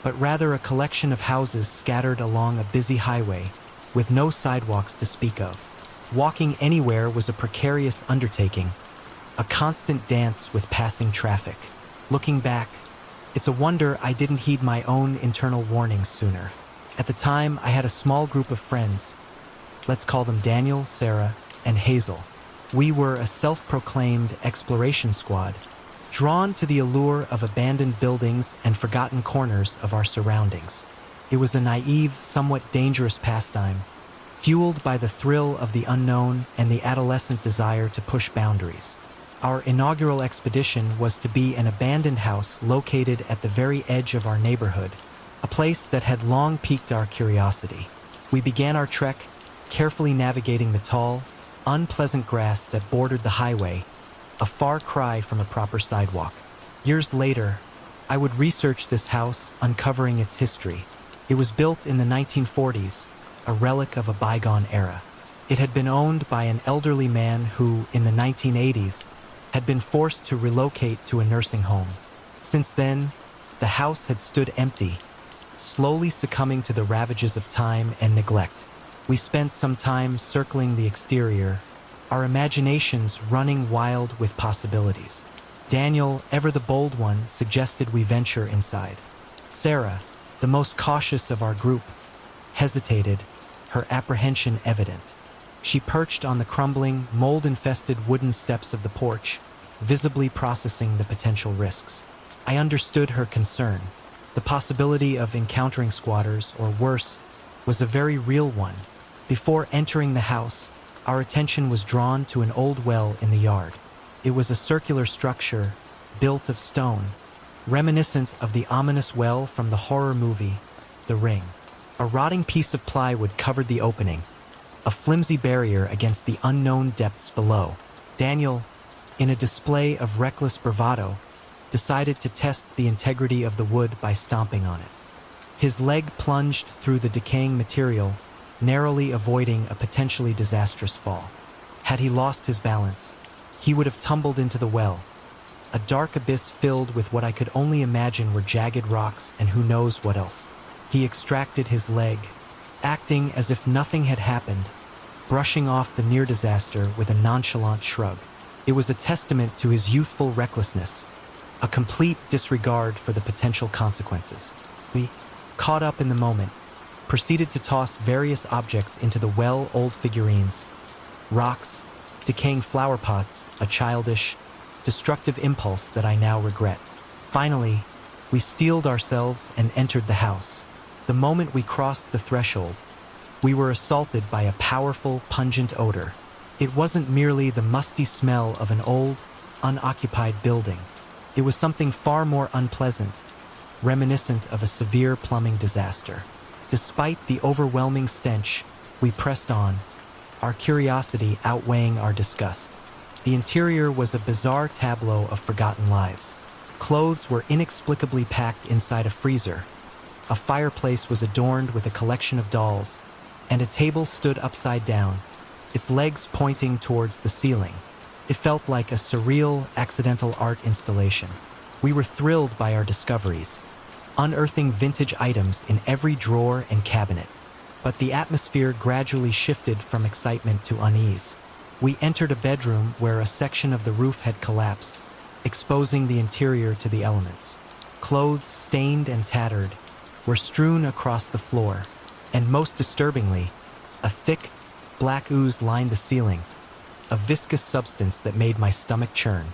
[SPEAKER 1] but rather a collection of houses scattered along a busy highway, with no sidewalks to speak of. Walking anywhere was a precarious undertaking, a constant dance with passing traffic. Looking back, it's a wonder I didn't heed my own internal warnings sooner. At the time, I had a small group of friends. Let's call them Daniel, Sarah, and Hazel. We were a self-proclaimed exploration squad, drawn to the allure of abandoned buildings and forgotten corners of our surroundings. It was a naive, somewhat dangerous pastime, fueled by the thrill of the unknown and the adolescent desire to push boundaries. Our inaugural expedition was to be an abandoned house located at the very edge of our neighborhood, a place that had long piqued our curiosity. We began our trek, carefully navigating the tall, unpleasant grass that bordered the highway, a far cry from a proper sidewalk. Years later, I would research this house, uncovering its history. It was built in the 1940s, a relic of a bygone era. It had been owned by an elderly man who, in the 1980s, had been forced to relocate to a nursing home. Since then, the house had stood empty, slowly succumbing to the ravages of time and neglect. We spent some time circling the exterior, our imaginations running wild with possibilities. Daniel, ever the bold one, suggested we venture inside. Sarah, the most cautious of our group, hesitated, her apprehension evident. She perched on the crumbling, mold-infested wooden steps of the porch, visibly processing the potential risks. I understood her concern. The possibility of encountering squatters, or worse, was a very real one. Before entering the house, our attention was drawn to an old well in the yard. It was a circular structure, built of stone, reminiscent of the ominous well from the horror movie, The Ring. A rotting piece of plywood covered the opening, a flimsy barrier against the unknown depths below. Daniel, in a display of reckless bravado, decided to test the integrity of the wood by stomping on it. His leg plunged through the decaying material, narrowly avoiding a potentially disastrous fall. Had he lost his balance, he would have tumbled into the well, a dark abyss filled with what I could only imagine were jagged rocks and who knows what else. He extracted his leg, acting as if nothing had happened, brushing off the near disaster with a nonchalant shrug. It was a testament to his youthful recklessness, a complete disregard for the potential consequences. We, caught up in the moment, proceeded to toss various objects into the well, old figurines, rocks, decaying flower pots, a childish, destructive impulse that I now regret. Finally, we steeled ourselves and entered the house. The moment we crossed the threshold, we were assaulted by a powerful, pungent odor. It wasn't merely the musty smell of an old, unoccupied building. It was something far more unpleasant, reminiscent of a severe plumbing disaster. Despite the overwhelming stench, we pressed on, our curiosity outweighing our disgust. The interior was a bizarre tableau of forgotten lives. Clothes were inexplicably packed inside a freezer. A fireplace was adorned with a collection of dolls, and a table stood upside down, its legs pointing towards the ceiling. It felt like a surreal, accidental art installation. We were thrilled by our discoveries, unearthing vintage items in every drawer and cabinet. But the atmosphere gradually shifted from excitement to unease. We entered a bedroom where a section of the roof had collapsed, exposing the interior to the elements. Clothes, stained and tattered, were strewn across the floor, and most disturbingly, a thick, black ooze lined the ceiling, a viscous substance that made my stomach churn.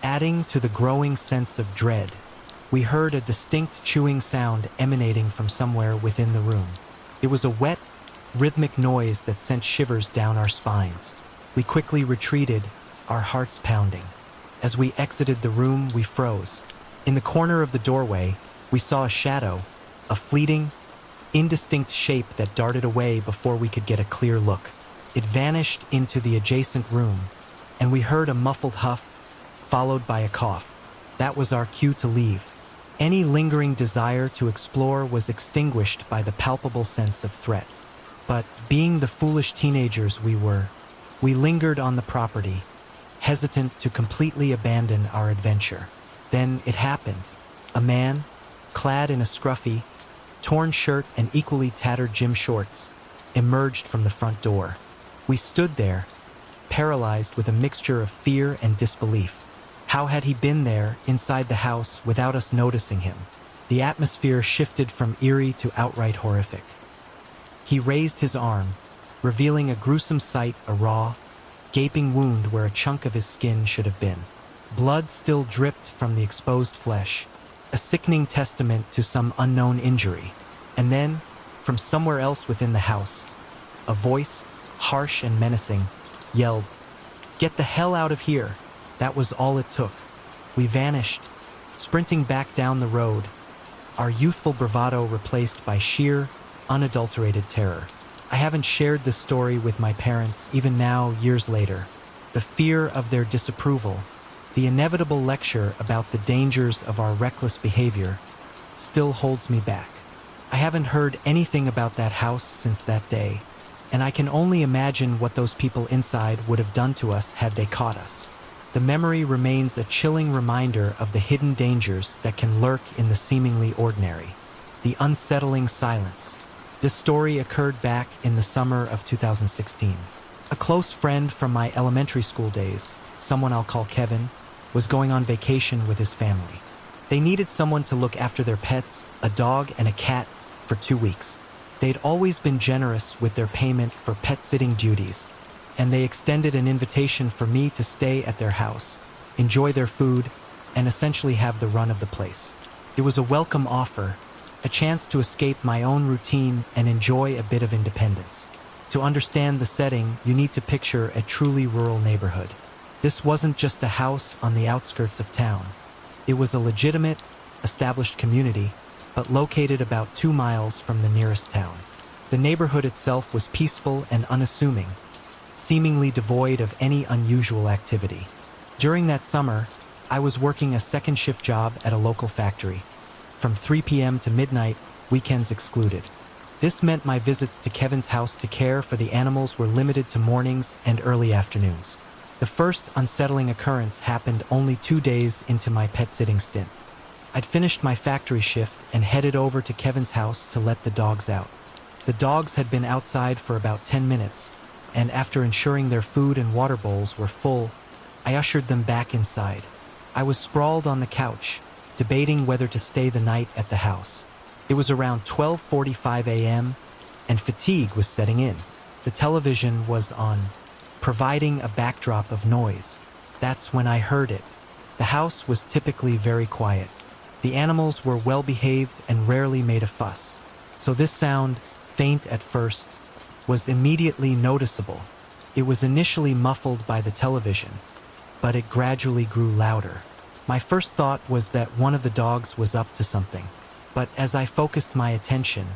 [SPEAKER 1] Adding to the growing sense of dread, we heard a distinct chewing sound emanating from somewhere within the room. It was a wet, rhythmic noise that sent shivers down our spines. We quickly retreated, our hearts pounding. As we exited the room, we froze. In the corner of the doorway, we saw a shadow, a fleeting, indistinct shape that darted away before we could get a clear look. It vanished into the adjacent room, and we heard a muffled huff, followed by a cough. That was our cue to leave. Any lingering desire to explore was extinguished by the palpable sense of threat. But, being the foolish teenagers we were, we lingered on the property, hesitant to completely abandon our adventure. Then it happened. A man, clad in a scruffy, torn shirt and equally tattered gym shorts, emerged from the front door. We stood there, paralyzed with a mixture of fear and disbelief. How had he been there, inside the house, without us noticing him? The atmosphere shifted from eerie to outright horrific. He raised his arm, revealing a gruesome sight, a raw, gaping wound where a chunk of his skin should have been. Blood still dripped from the exposed flesh, a sickening testament to some unknown injury. And then, from somewhere else within the house, a voice, harsh and menacing, yelled, "Get the hell out of here!" That was all it took. We vanished, sprinting back down the road, our youthful bravado replaced by sheer, unadulterated terror. I haven't shared this story with my parents, even now, years later. The fear of their disapproval, the inevitable lecture about the dangers of our reckless behavior, still holds me back. I haven't heard anything about that house since that day, and I can only imagine what those people inside would have done to us had they caught us. The memory remains a chilling reminder of the hidden dangers that can lurk in the seemingly ordinary. The unsettling silence. This story occurred back in the summer of 2016. A close friend from my elementary school days, someone I'll call Kevin, was going on vacation with his family. They needed someone to look after their pets, a dog and a cat, for 2 weeks. They'd always been generous with their payment for pet-sitting duties, and they extended an invitation for me to stay at their house, enjoy their food, and essentially have the run of the place. It was a welcome offer, a chance to escape my own routine and enjoy a bit of independence. To understand the setting, you need to picture a truly rural neighborhood. This wasn't just a house on the outskirts of town. It was a legitimate, established community, but located about 2 miles from the nearest town. The neighborhood itself was peaceful and unassuming, seemingly devoid of any unusual activity. During that summer, I was working a second shift job at a local factory, from 3 p.m. to midnight, weekends excluded. This meant my visits to Kevin's house to care for the animals were limited to mornings and early afternoons. The first unsettling occurrence happened only 2 days into my pet-sitting stint. I'd finished my factory shift and headed over to Kevin's house to let the dogs out. The dogs had been outside for about 10 minutes, and after ensuring their food and water bowls were full, I ushered them back inside. I was sprawled on the couch, debating whether to stay the night at the house. It was around 12:45 a.m., and fatigue was setting in. The television was on, providing a backdrop of noise. That's when I heard it. The house was typically very quiet. The animals were well-behaved and rarely made a fuss. So this sound, faint at first, was immediately noticeable. It was initially muffled by the television, but it gradually grew louder. My first thought was that one of the dogs was up to something, but as I focused my attention,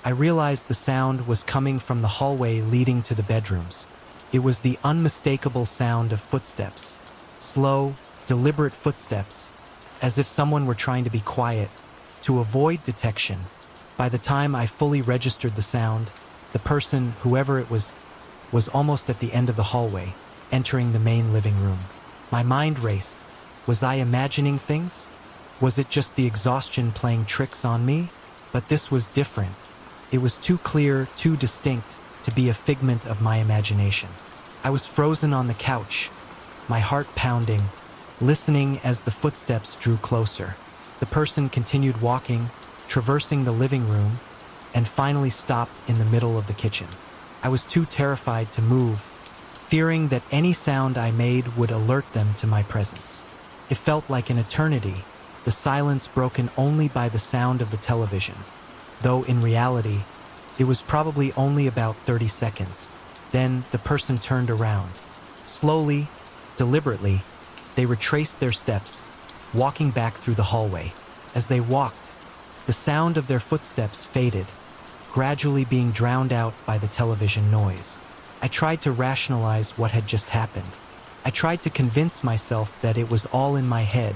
[SPEAKER 1] I realized the sound was coming from the hallway leading to the bedrooms. It was the unmistakable sound of footsteps, slow, deliberate footsteps, as if someone were trying to be quiet, to avoid detection. By the time I fully registered the sound, the person, whoever it was almost at the end of the hallway, entering the main living room. My mind raced. Was I imagining things? Was it just the exhaustion playing tricks on me? But this was different. It was too clear, too distinct, to be a figment of my imagination. I was frozen on the couch, my heart pounding, listening as the footsteps drew closer. The person continued walking, traversing the living room, and finally stopped in the middle of the kitchen. I was too terrified to move, fearing that any sound I made would alert them to my presence. It felt like an eternity, the silence broken only by the sound of the television, though in reality, it was probably only about 30 seconds. Then the person turned around. Slowly, deliberately, they retraced their steps, walking back through the hallway. As they walked, the sound of their footsteps faded, gradually being drowned out by the television noise. I tried to rationalize what had just happened. I tried to convince myself that it was all in my head,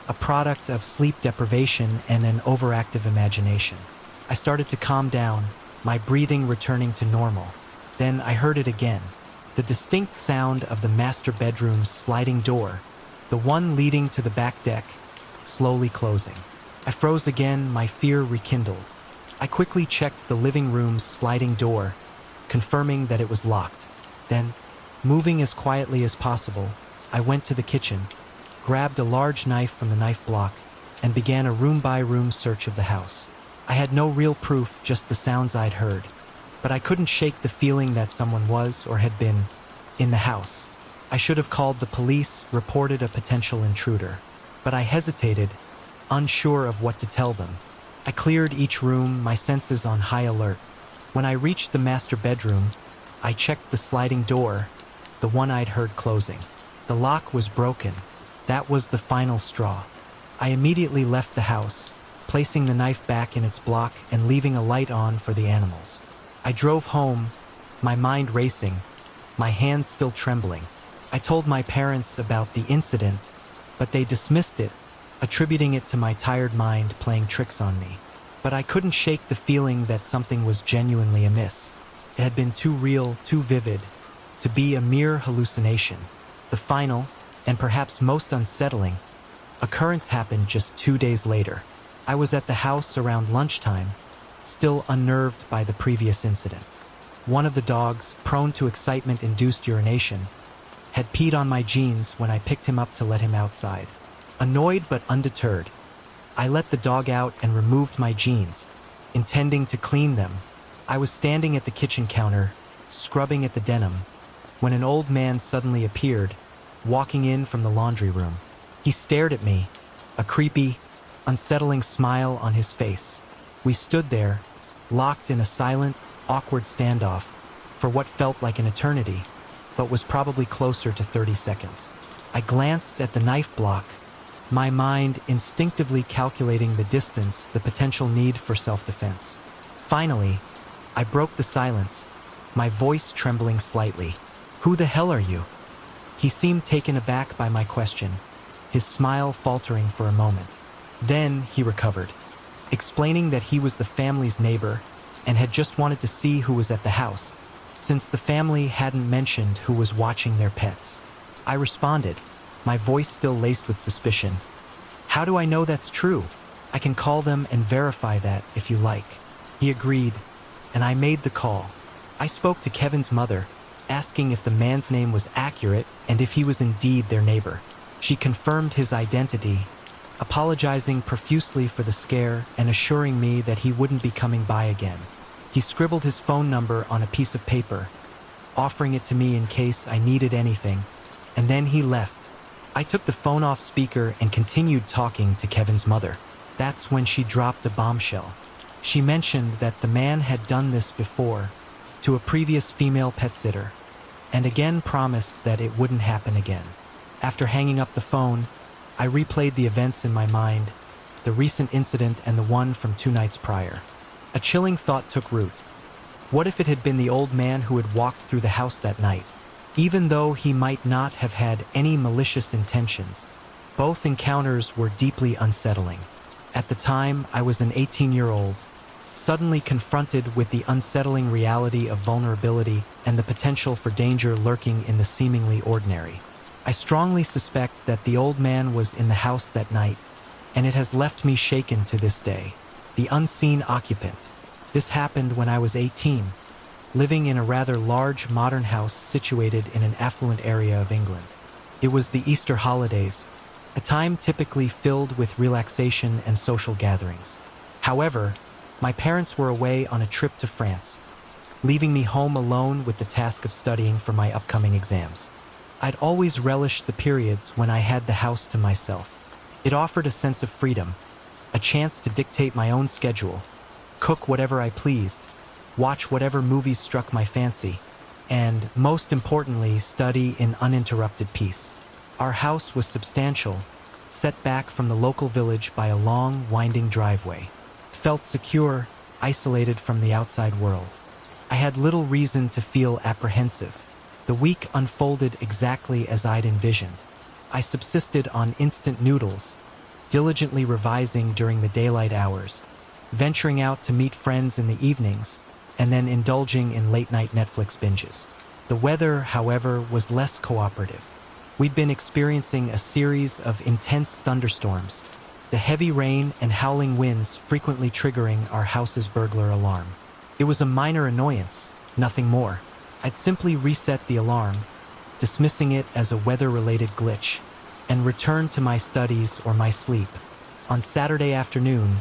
[SPEAKER 1] a product of sleep deprivation and an overactive imagination. I started to calm down, my breathing returning to normal. Then I heard it again, the distinct sound of the master bedroom's sliding door, the one leading to the back deck, slowly closing. I froze again, my fear rekindled. I quickly checked the living room's sliding door, confirming that it was locked. Then, moving as quietly as possible, I went to the kitchen, grabbed a large knife from the knife block, and began a room-by-room search of the house. I had no real proof, just the sounds I'd heard, but I couldn't shake the feeling that someone was or had been in the house. I should have called the police, reported a potential intruder, but I hesitated, unsure of what to tell them. I cleared each room, my senses on high alert. When I reached the master bedroom, I checked the sliding door, the one I'd heard closing. The lock was broken. That was the final straw. I immediately left the house, placing the knife back in its block and leaving a light on for the animals. I drove home, my mind racing, my hands still trembling. I told my parents about the incident, but they dismissed it, attributing it to my tired mind playing tricks on me. But I couldn't shake the feeling that something was genuinely amiss. It had been too real, too vivid, to be a mere hallucination. The final, and perhaps most unsettling, occurrence happened just 2 days later. I was at the house around lunchtime, still unnerved by the previous incident. One of the dogs, prone to excitement-induced urination, had peed on my jeans when I picked him up to let him outside. Annoyed but undeterred, I let the dog out and removed my jeans, intending to clean them. I was standing at the kitchen counter, scrubbing at the denim, when an old man suddenly appeared, walking in from the laundry room. He stared at me, a creepy, unsettling smile on his face. We stood there, locked in a silent, awkward standoff, for what felt like an eternity, but was probably closer to 30 seconds. I glanced at the knife block, my mind instinctively calculating the distance, the potential need for self-defense. Finally, I broke the silence, my voice trembling slightly. "Who the hell are you?" He seemed taken aback by my question, his smile faltering for a moment. Then he recovered, explaining that he was the family's neighbor and had just wanted to see who was at the house, since the family hadn't mentioned who was watching their pets. I responded, my voice still laced with suspicion. "How do I know that's true? I can call them and verify that if you like." He agreed, and I made the call. I spoke to Kevin's mother, asking if the man's name was accurate and if he was indeed their neighbor. She confirmed his identity, apologizing profusely for the scare and assuring me that he wouldn't be coming by again. He scribbled his phone number on a piece of paper, offering it to me in case I needed anything, and then he left. I took the phone off speaker and continued talking to Kevin's mother. That's when she dropped a bombshell. She mentioned that the man had done this before, to a previous female pet sitter, and again promised that it wouldn't happen again. After hanging up the phone, I replayed the events in my mind, the recent incident and the one from 2 nights prior. A chilling thought took root. What if it had been the old man who had walked through the house that night? Even though he might not have had any malicious intentions, both encounters were deeply unsettling. At the time, I was an 18-year-old, suddenly confronted with the unsettling reality of vulnerability and the potential for danger lurking in the seemingly ordinary. I strongly suspect that the old man was in the house that night, and it has left me shaken to this day. The unseen occupant. This happened when I was 18. Living in a rather large modern house situated in an affluent area of England. It was the Easter holidays, a time typically filled with relaxation and social gatherings. However, my parents were away on a trip to France, leaving me home alone with the task of studying for my upcoming exams. I'd always relished the periods when I had the house to myself. It offered a sense of freedom, a chance to dictate my own schedule, cook whatever I pleased, watch whatever movies struck my fancy, and, most importantly, study in uninterrupted peace. Our house was substantial, set back from the local village by a long, winding driveway. It felt secure, isolated from the outside world. I had little reason to feel apprehensive. The week unfolded exactly as I'd envisioned. I subsisted on instant noodles, diligently revising during the daylight hours, venturing out to meet friends in the evenings, and then indulging in late-night Netflix binges. The weather, however, was less cooperative. We'd been experiencing a series of intense thunderstorms, the heavy rain and howling winds frequently triggering our house's burglar alarm. It was a minor annoyance, nothing more. I'd simply reset the alarm, dismissing it as a weather-related glitch, and return to my studies or my sleep. On Saturday afternoon,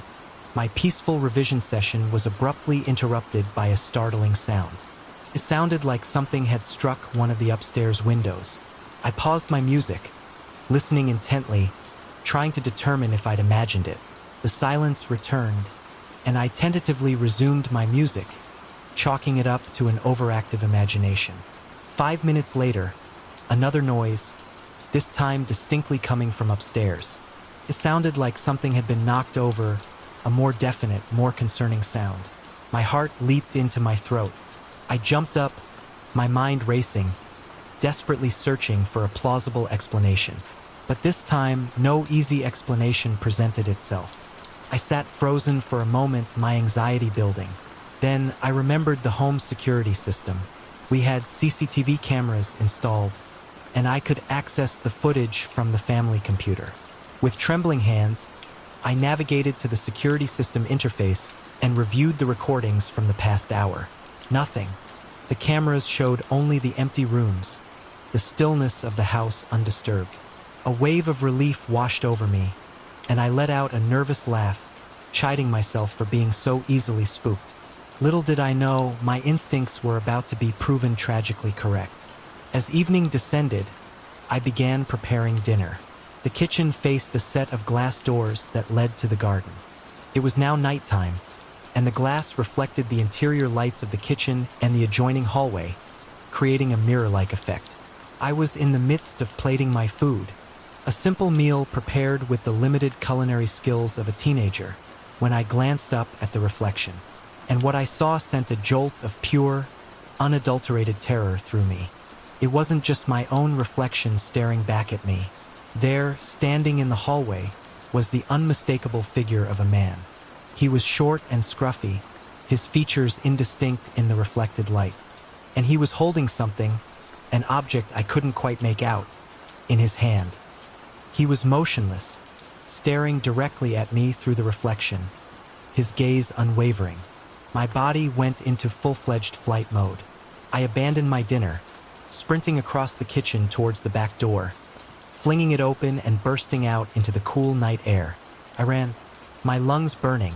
[SPEAKER 1] my peaceful revision session was abruptly interrupted by a startling sound. It sounded like something had struck one of the upstairs windows. I paused my music, listening intently, trying to determine if I'd imagined it. The silence returned, and I tentatively resumed my music, chalking it up to an overactive imagination. 5 minutes later, another noise, this time distinctly coming from upstairs. It sounded like something had been knocked over, a more definite, more concerning sound. My heart leaped into my throat. I jumped up, my mind racing, desperately searching for a plausible explanation. But this time, no easy explanation presented itself. I sat frozen for a moment, my anxiety building. Then I remembered the home security system. We had CCTV cameras installed, and I could access the footage from the family computer. With trembling hands, I navigated to the security system interface and reviewed the recordings from the past hour. Nothing. The cameras showed only the empty rooms, the stillness of the house undisturbed. A wave of relief washed over me, and I let out a nervous laugh, chiding myself for being so easily spooked. Little did I know, my instincts were about to be proven tragically correct. As evening descended, I began preparing dinner. The kitchen faced a set of glass doors that led to the garden. It was now nighttime, and the glass reflected the interior lights of the kitchen and the adjoining hallway, creating a mirror-like effect. I was in the midst of plating my food, a simple meal prepared with the limited culinary skills of a teenager, when I glanced up at the reflection. And what I saw sent a jolt of pure, unadulterated terror through me. It wasn't just my own reflection staring back at me. There, standing in the hallway, was the unmistakable figure of a man. He was short and scruffy, his features indistinct in the reflected light. And he was holding something, an object I couldn't quite make out, in his hand. He was motionless, staring directly at me through the reflection, his gaze unwavering. My body went into full-fledged flight mode. I abandoned my dinner, sprinting across the kitchen towards the back door, flinging it open and bursting out into the cool night air. I ran, my lungs burning,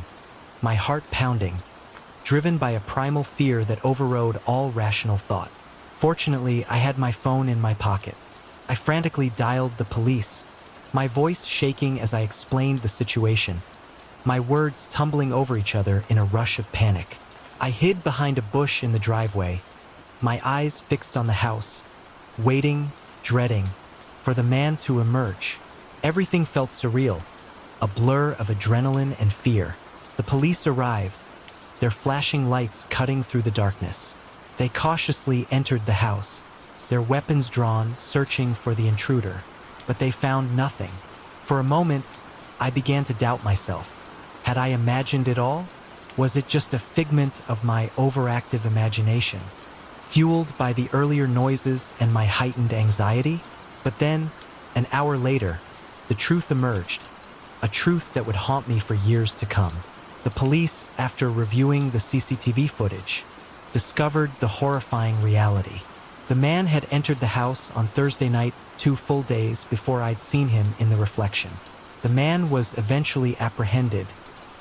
[SPEAKER 1] my heart pounding, driven by a primal fear that overrode all rational thought. Fortunately, I had my phone in my pocket. I frantically dialed the police, my voice shaking as I explained the situation, my words tumbling over each other in a rush of panic. I hid behind a bush in the driveway, my eyes fixed on the house, waiting, dreading, for the man to emerge. Everything felt surreal, a blur of adrenaline and fear. The police arrived, their flashing lights cutting through the darkness. They cautiously entered the house, their weapons drawn, searching for the intruder. But they found nothing. For a moment, I began to doubt myself. Had I imagined it all? Was it just a figment of my overactive imagination, fueled by the earlier noises and my heightened anxiety? But then, an hour later, the truth emerged, a truth that would haunt me for years to come. The police, after reviewing the CCTV footage, discovered the horrifying reality. The man had entered the house on Thursday night 2 full days before I'd seen him in the reflection. The man was eventually apprehended,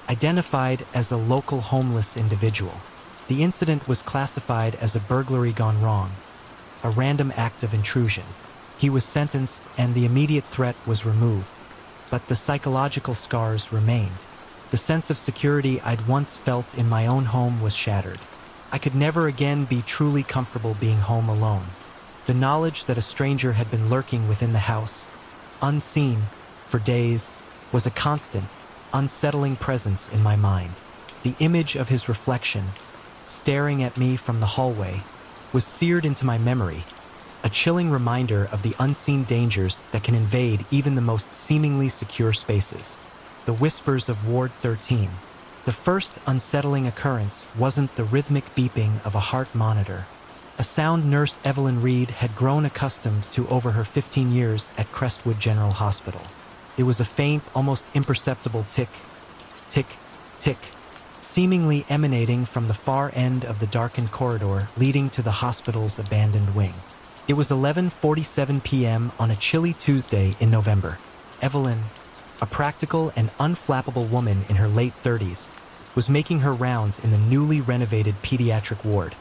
[SPEAKER 1] identified as a local homeless individual. The incident was classified as a burglary gone wrong, a random act of intrusion. He was sentenced and the immediate threat was removed, but the psychological scars remained. The sense of security I'd once felt in my own home was shattered. I could never again be truly comfortable being home alone. The knowledge that a stranger had been lurking within the house, unseen, for days, was a constant, unsettling presence in my mind. The image of his reflection, staring at me from the hallway, was seared into my memory, a chilling reminder of the unseen dangers that can invade even the most seemingly secure spaces. The whispers of Ward 13. The first unsettling occurrence wasn't the rhythmic beeping of a heart monitor, a sound nurse Evelyn Reed had grown accustomed to over her 15 years at Crestwood General Hospital. It was a faint, almost imperceptible tick, tick, tick, seemingly emanating from the far end of the darkened corridor leading to the hospital's abandoned wing. It was 11:47 p.m. on a chilly Tuesday in November. Evelyn, a practical and unflappable woman in her late 30s, was making her rounds in the newly renovated pediatric ward,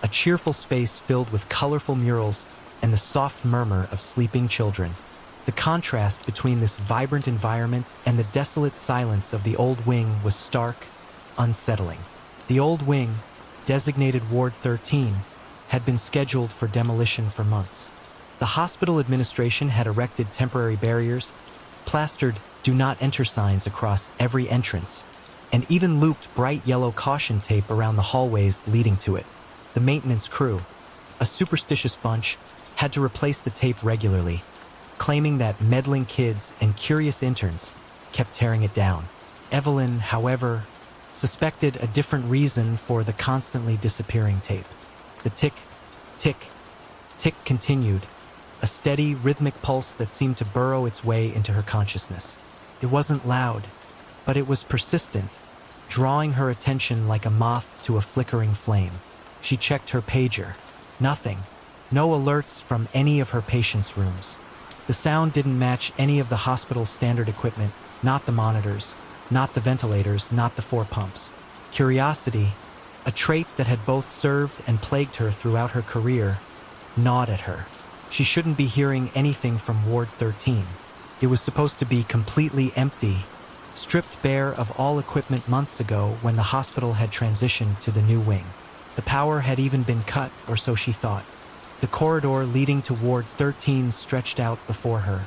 [SPEAKER 1] a cheerful space filled with colorful murals and the soft murmur of sleeping children. The contrast between this vibrant environment and the desolate silence of the old wing was stark, unsettling. The old wing, designated Ward 13, had been scheduled for demolition for months. The hospital administration had erected temporary barriers, plastered "Do Not Enter" signs across every entrance, and even looped bright yellow caution tape around the hallways leading to it. The maintenance crew, a superstitious bunch, had to replace the tape regularly, claiming that meddling kids and curious interns kept tearing it down. Evelyn, however, suspected a different reason for the constantly disappearing tape. The tick, tick, tick continued, a steady, rhythmic pulse that seemed to burrow its way into her consciousness. It wasn't loud, but it was persistent, drawing her attention like a moth to a flickering flame. She checked her pager. Nothing. No alerts from any of her patients' rooms. The sound didn't match any of the hospital's standard equipment, not the monitors, not the ventilators, not the 4 pumps. Curiosity, a trait that had both served and plagued her throughout her career, gnawed at her. She shouldn't be hearing anything from Ward 13. It was supposed to be completely empty, stripped bare of all equipment months ago when the hospital had transitioned to the new wing. The power had even been cut, or so she thought. The corridor leading to Ward 13 stretched out before her,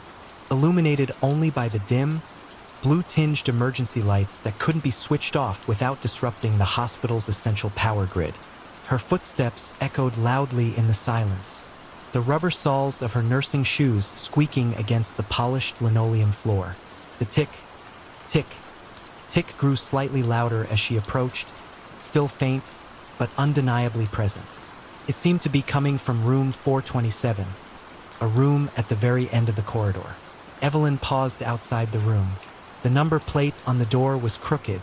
[SPEAKER 1] illuminated only by the dim, blue-tinged emergency lights that couldn't be switched off without disrupting the hospital's essential power grid. Her footsteps echoed loudly in the silence, the rubber soles of her nursing shoes squeaking against the polished linoleum floor. The tick, tick, tick grew slightly louder as she approached, still faint, but undeniably present. It seemed to be coming from room 427, a room at the very end of the corridor. Evelyn paused outside the room. The number plate on the door was crooked,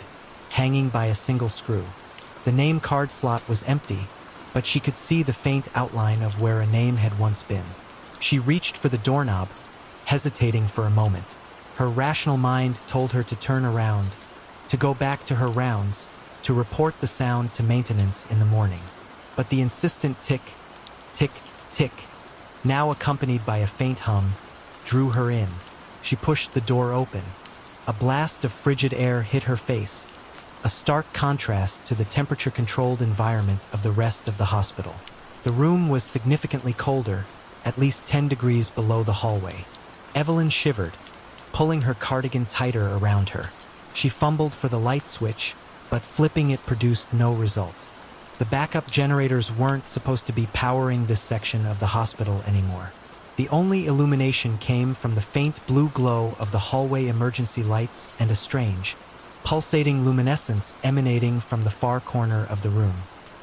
[SPEAKER 1] hanging by a single screw. The name card slot was empty, but she could see the faint outline of where a name had once been. She reached for the doorknob, hesitating for a moment. Her rational mind told her to turn around, to go back to her rounds, to report the sound to maintenance in the morning. But the insistent tick, tick, tick, now accompanied by a faint hum, drew her in. She pushed the door open. A blast of frigid air hit her face, a stark contrast to the temperature-controlled environment of the rest of the hospital. The room was significantly colder, at least 10 degrees below the hallway. Evelyn shivered, pulling her cardigan tighter around her. She fumbled for the light switch, but flipping it produced no result. The backup generators weren't supposed to be powering this section of the hospital anymore. The only illumination came from the faint blue glow of the hallway emergency lights and a strange, pulsating luminescence emanating from the far corner of the room.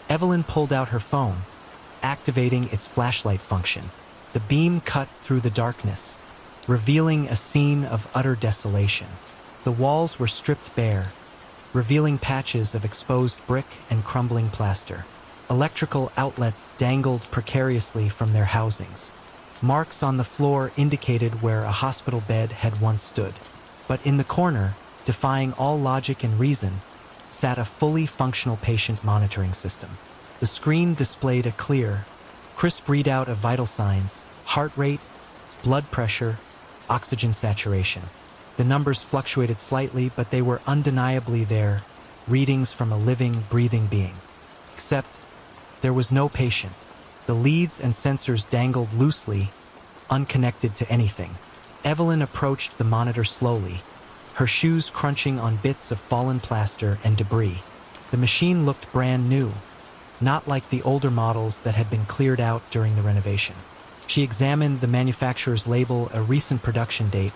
[SPEAKER 1] Evelyn pulled out her phone, activating its flashlight function. The beam cut through the darkness, revealing a scene of utter desolation. The walls were stripped bare, revealing patches of exposed brick and crumbling plaster. Electrical outlets dangled precariously from their housings. Marks on the floor indicated where a hospital bed had once stood. But in the corner, defying all logic and reason, sat a fully functional patient monitoring system. The screen displayed a clear, crisp readout of vital signs, heart rate, blood pressure, oxygen saturation. The numbers fluctuated slightly, but they were undeniably there, readings from a living, breathing being. Except, there was no patient. The leads and sensors dangled loosely, unconnected to anything. Evelyn approached the monitor slowly, her shoes crunching on bits of fallen plaster and debris. The machine looked brand new, not like the older models that had been cleared out during the renovation. She examined the manufacturer's label, a recent production date,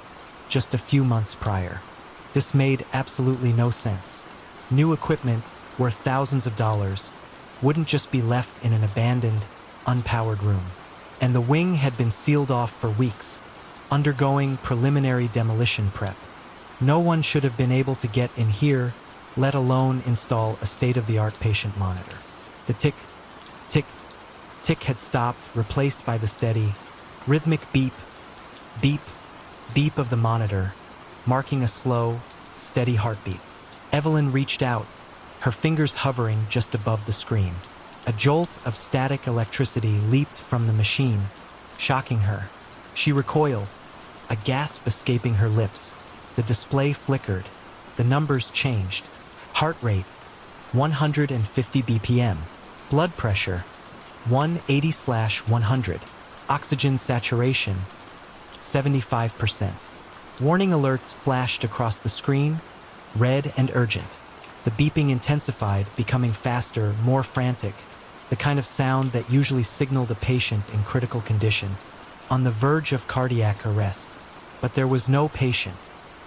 [SPEAKER 1] just a few months prior. This made absolutely no sense. New equipment, worth thousands of dollars, wouldn't just be left in an abandoned, unpowered room. And the wing had been sealed off for weeks, undergoing preliminary demolition prep. No one should have been able to get in here, let alone install a state-of-the-art patient monitor. The tick, tick, tick had stopped, replaced by the steady, rhythmic beep, beep, beep of the monitor, marking a slow, steady heartbeat. Evelyn reached out, her fingers hovering just above the screen. A jolt of static electricity leaped from the machine, shocking her. She recoiled, a gasp escaping her lips. The display flickered. The numbers changed. Heart rate, 150 BPM. Blood pressure, 180/100. Oxygen saturation, 75%. Warning alerts flashed across the screen, red and urgent. The beeping intensified, becoming faster, more frantic, the kind of sound that usually signaled a patient in critical condition, on the verge of cardiac arrest. But there was no patient.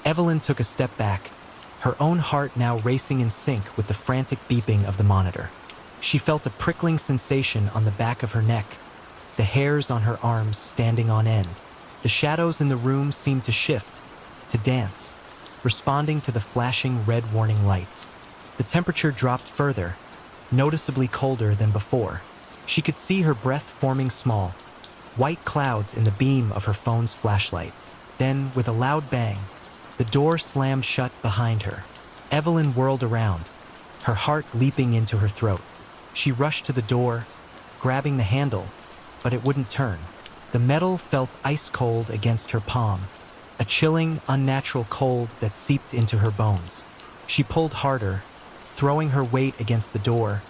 [SPEAKER 1] Evelyn took a step back, her own heart now racing in sync with the frantic beeping of the monitor. She felt a prickling sensation on the back of her neck, the hairs on her arms standing on end. The shadows in the room seemed to shift, to dance, responding to the flashing red warning lights. The temperature dropped further, noticeably colder than before. She could see her breath forming small, white clouds in the beam of her phone's flashlight. Then, with a loud bang, the door slammed shut behind her. Evelyn whirled around, her heart leaping into her throat. She rushed to the door, grabbing the handle, but it wouldn't turn. The metal felt ice cold against her palm, a chilling, unnatural cold that seeped into her bones. She pulled harder, throwing her weight against the door,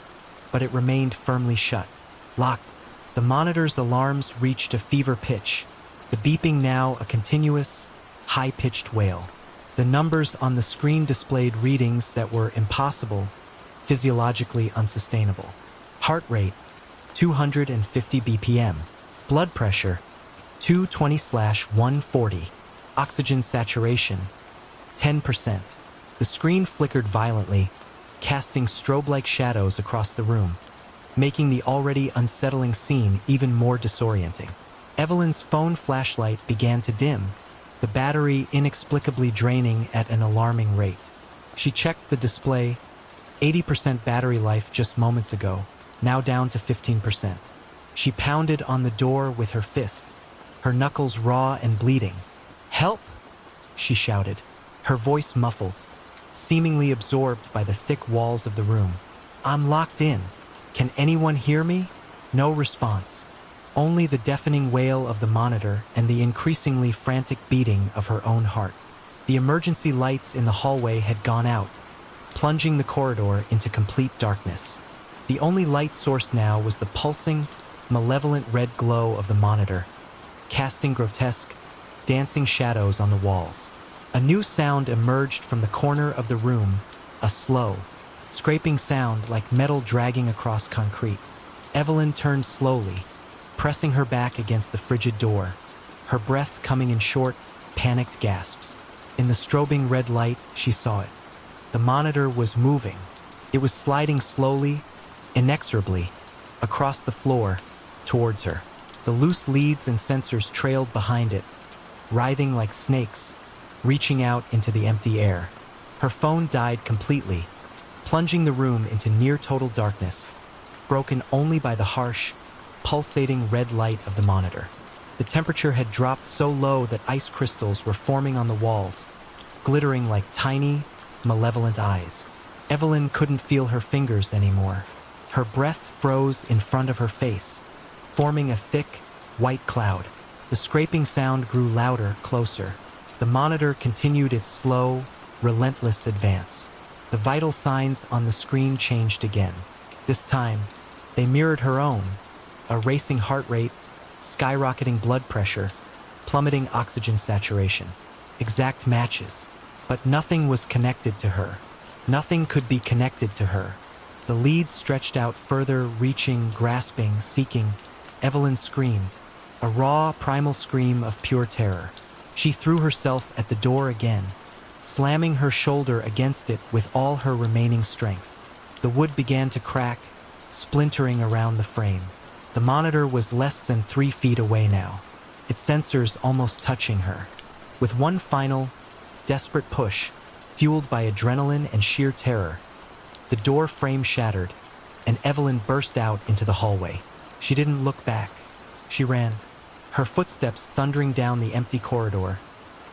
[SPEAKER 1] but it remained firmly shut. Locked. The monitor's alarms reached a fever pitch, the beeping now a continuous, high-pitched wail. The numbers on the screen displayed readings that were impossible, physiologically unsustainable. Heart rate, 250 BPM. Blood pressure, 220/140. Oxygen saturation, 10%. The screen flickered violently, casting strobe-like shadows across the room, making the already unsettling scene even more disorienting. Evelyn's phone flashlight began to dim, the battery inexplicably draining at an alarming rate. She checked the display, 80% battery life just moments ago, now down to 15%. She pounded on the door with her fist, her knuckles raw and bleeding. "Help!" she shouted, her voice muffled, seemingly absorbed by the thick walls of the room. "I'm locked in. Can anyone hear me?" No response. Only the deafening wail of the monitor and the increasingly frantic beating of her own heart. The emergency lights in the hallway had gone out, plunging the corridor into complete darkness. The only light source now was the pulsing, malevolent red glow of the monitor, casting grotesque, dancing shadows on the walls. A new sound emerged from the corner of the room, a slow, scraping sound like metal dragging across concrete. Evelyn turned slowly, pressing her back against the frigid door, her breath coming in short, panicked gasps. In the strobing red light, she saw it. The monitor was moving. It was sliding slowly, inexorably, across the floor, towards her. The loose leads and sensors trailed behind it, writhing like snakes, reaching out into the empty air. Her phone died completely, plunging the room into near-total darkness. broken only by the harsh, pulsating red light of the monitor. The temperature had dropped so low that ice crystals were forming on the walls, glittering like tiny, malevolent eyes. Evelyn couldn't feel her fingers anymore. Her breath froze in front of her face, forming a thick, white cloud. The scraping sound grew louder, closer. The monitor continued its slow, relentless advance. The vital signs on the screen changed again. This time, they mirrored her own: a racing heart rate, skyrocketing blood pressure, plummeting oxygen saturation. Exact matches. But nothing was connected to her. Nothing could be connected to her. The leads stretched out further, reaching, grasping, seeking. Evelyn screamed, a raw, primal scream of pure terror. She threw herself at the door again, slamming her shoulder against it with all her remaining strength. The wood began to crack, splintering around the frame. The monitor was less than 3 feet away now, its sensors almost touching her. With one final, desperate push, fueled by adrenaline and sheer terror, the door frame shattered, and Evelyn burst out into the hallway. She didn't look back. She ran, her footsteps thundering down the empty corridor,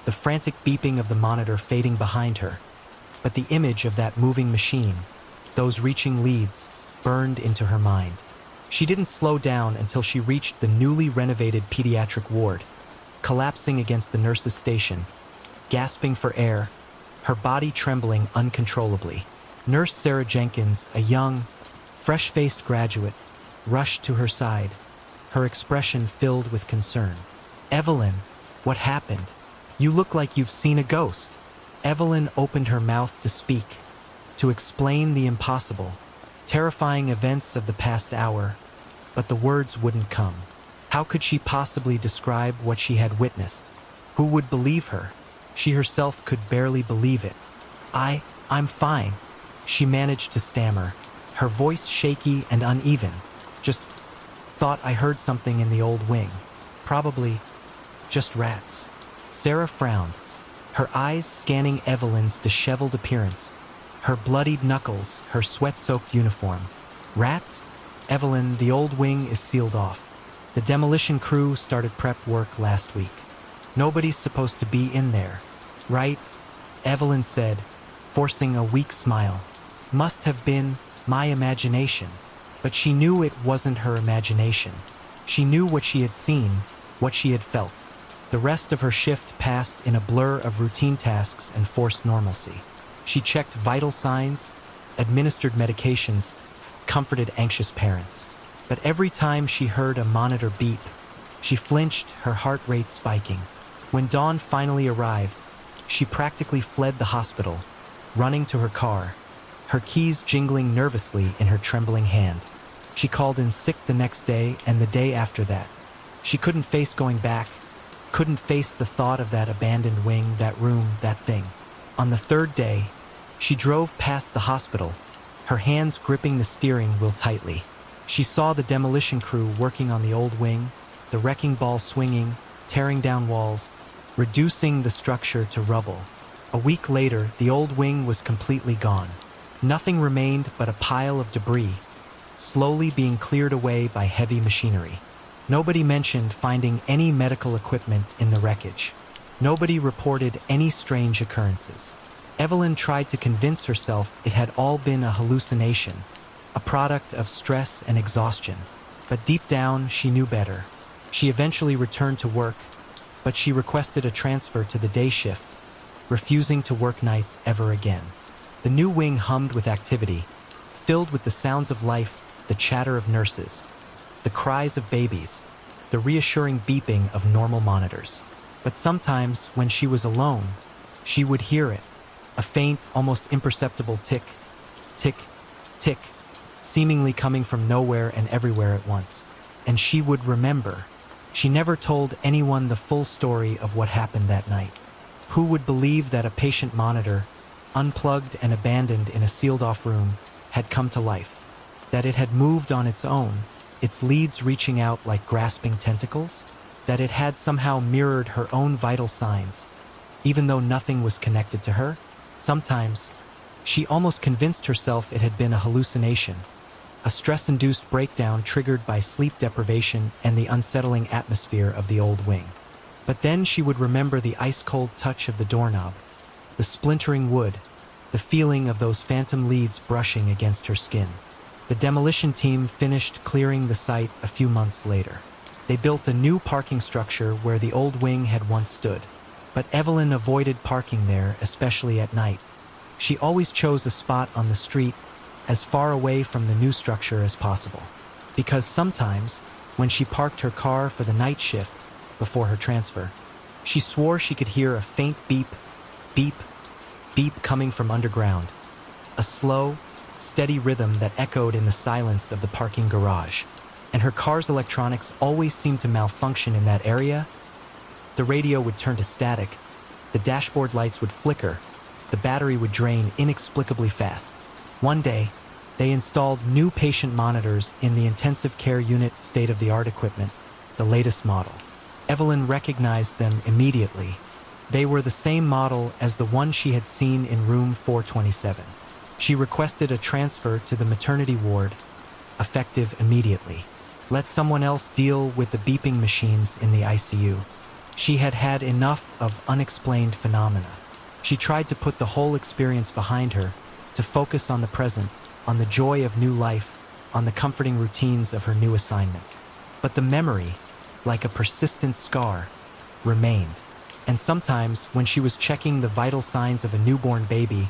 [SPEAKER 1] the frantic beeping of the monitor fading behind her. But the image of that moving machine, those reaching leads, burned into her mind. She didn't slow down until she reached the newly renovated pediatric ward, collapsing against the nurse's station, gasping for air, her body trembling uncontrollably. Nurse Sarah Jenkins, a young, fresh-faced graduate, rushed to her side, her expression filled with concern. "Evelyn, what happened? You look like you've seen a ghost." Evelyn opened her mouth to speak, to explain the impossible, terrifying events of the past hour, but the words wouldn't come. How could she possibly describe what she had witnessed? Who would believe her? She herself could barely believe it. I'm fine," she managed to stammer, her voice shaky and uneven. "Just thought I heard something in the old wing. Probably just rats." Sarah frowned, her eyes scanning Evelyn's disheveled appearance, her bloodied knuckles, her sweat-soaked uniform. "Rats? Evelyn, the old wing is sealed off. The demolition crew started prep work last week. Nobody's supposed to be in there, right?" Evelyn said, forcing a weak smile. Must have been my imagination. But she knew it wasn't her imagination. She knew what she had seen, what she had felt. The rest of her shift passed in a blur of routine tasks and forced normalcy. She checked vital signs, administered medications, comforted anxious parents. But every time she heard a monitor beep, she flinched, her heart rate spiking. When dawn finally arrived, she practically fled the hospital, running to her car, her keys jingling nervously in her trembling hand. She called in sick the next day and the day after that. She couldn't face going back, couldn't face the thought of that abandoned wing, that room, that thing. On the 3rd day, she drove past the hospital, her hands gripping the steering wheel tightly. She saw the demolition crew working on the old wing, the wrecking ball swinging, tearing down walls, reducing the structure to rubble. A week later, the old wing was completely gone. Nothing remained but a pile of debris, slowly being cleared away by heavy machinery. Nobody mentioned finding any medical equipment in the wreckage. Nobody reported any strange occurrences. Evelyn tried to convince herself it had all been a hallucination, a product of stress and exhaustion. But deep down, she knew better. She eventually returned to work, but she requested a transfer to the day shift, refusing to work nights ever again. The new wing hummed with activity, filled with the sounds of life, the chatter of nurses, the cries of babies, the reassuring beeping of normal monitors. But sometimes, when she was alone, she would hear it, a faint, almost imperceptible tick, tick, tick, seemingly coming from nowhere and everywhere at once. And she would remember. She never told anyone the full story of what happened that night. Who would believe that a patient monitor, unplugged and abandoned in a sealed-off room, had come to life? That it had moved on its own, its leads reaching out like grasping tentacles? That it had somehow mirrored her own vital signs, even though nothing was connected to her? Sometimes, she almost convinced herself it had been a hallucination, a stress-induced breakdown triggered by sleep deprivation and the unsettling atmosphere of the old wing. But then she would remember the ice-cold touch of the doorknob, the splintering wood, the feeling of those phantom leads brushing against her skin. The demolition team finished clearing the site a few months later. They built a new parking structure where the old wing had once stood. But Evelyn avoided parking there, especially at night. She always chose a spot on the street as far away from the new structure as possible. Because sometimes, when she parked her car for the night shift before her transfer, she swore she could hear a faint beep, beep, beep coming from underground. A slow, steady rhythm that echoed in the silence of the parking garage. And her car's electronics always seemed to malfunction in that area. The radio would turn to static, the dashboard lights would flicker, the battery would drain inexplicably fast. One day, they installed new patient monitors in the intensive care unit, state-of-the-art equipment, the latest model. Evelyn recognized them immediately. They were the same model as the one she had seen in room 427. She requested a transfer to the maternity ward, effective immediately. Let someone else deal with the beeping machines in the ICU. She had had enough of unexplained phenomena. She tried to put the whole experience behind her, to focus on the present, on the joy of new life, on the comforting routines of her new assignment. But the memory, like a persistent scar, remained. And sometimes, when she was checking the vital signs of a newborn baby,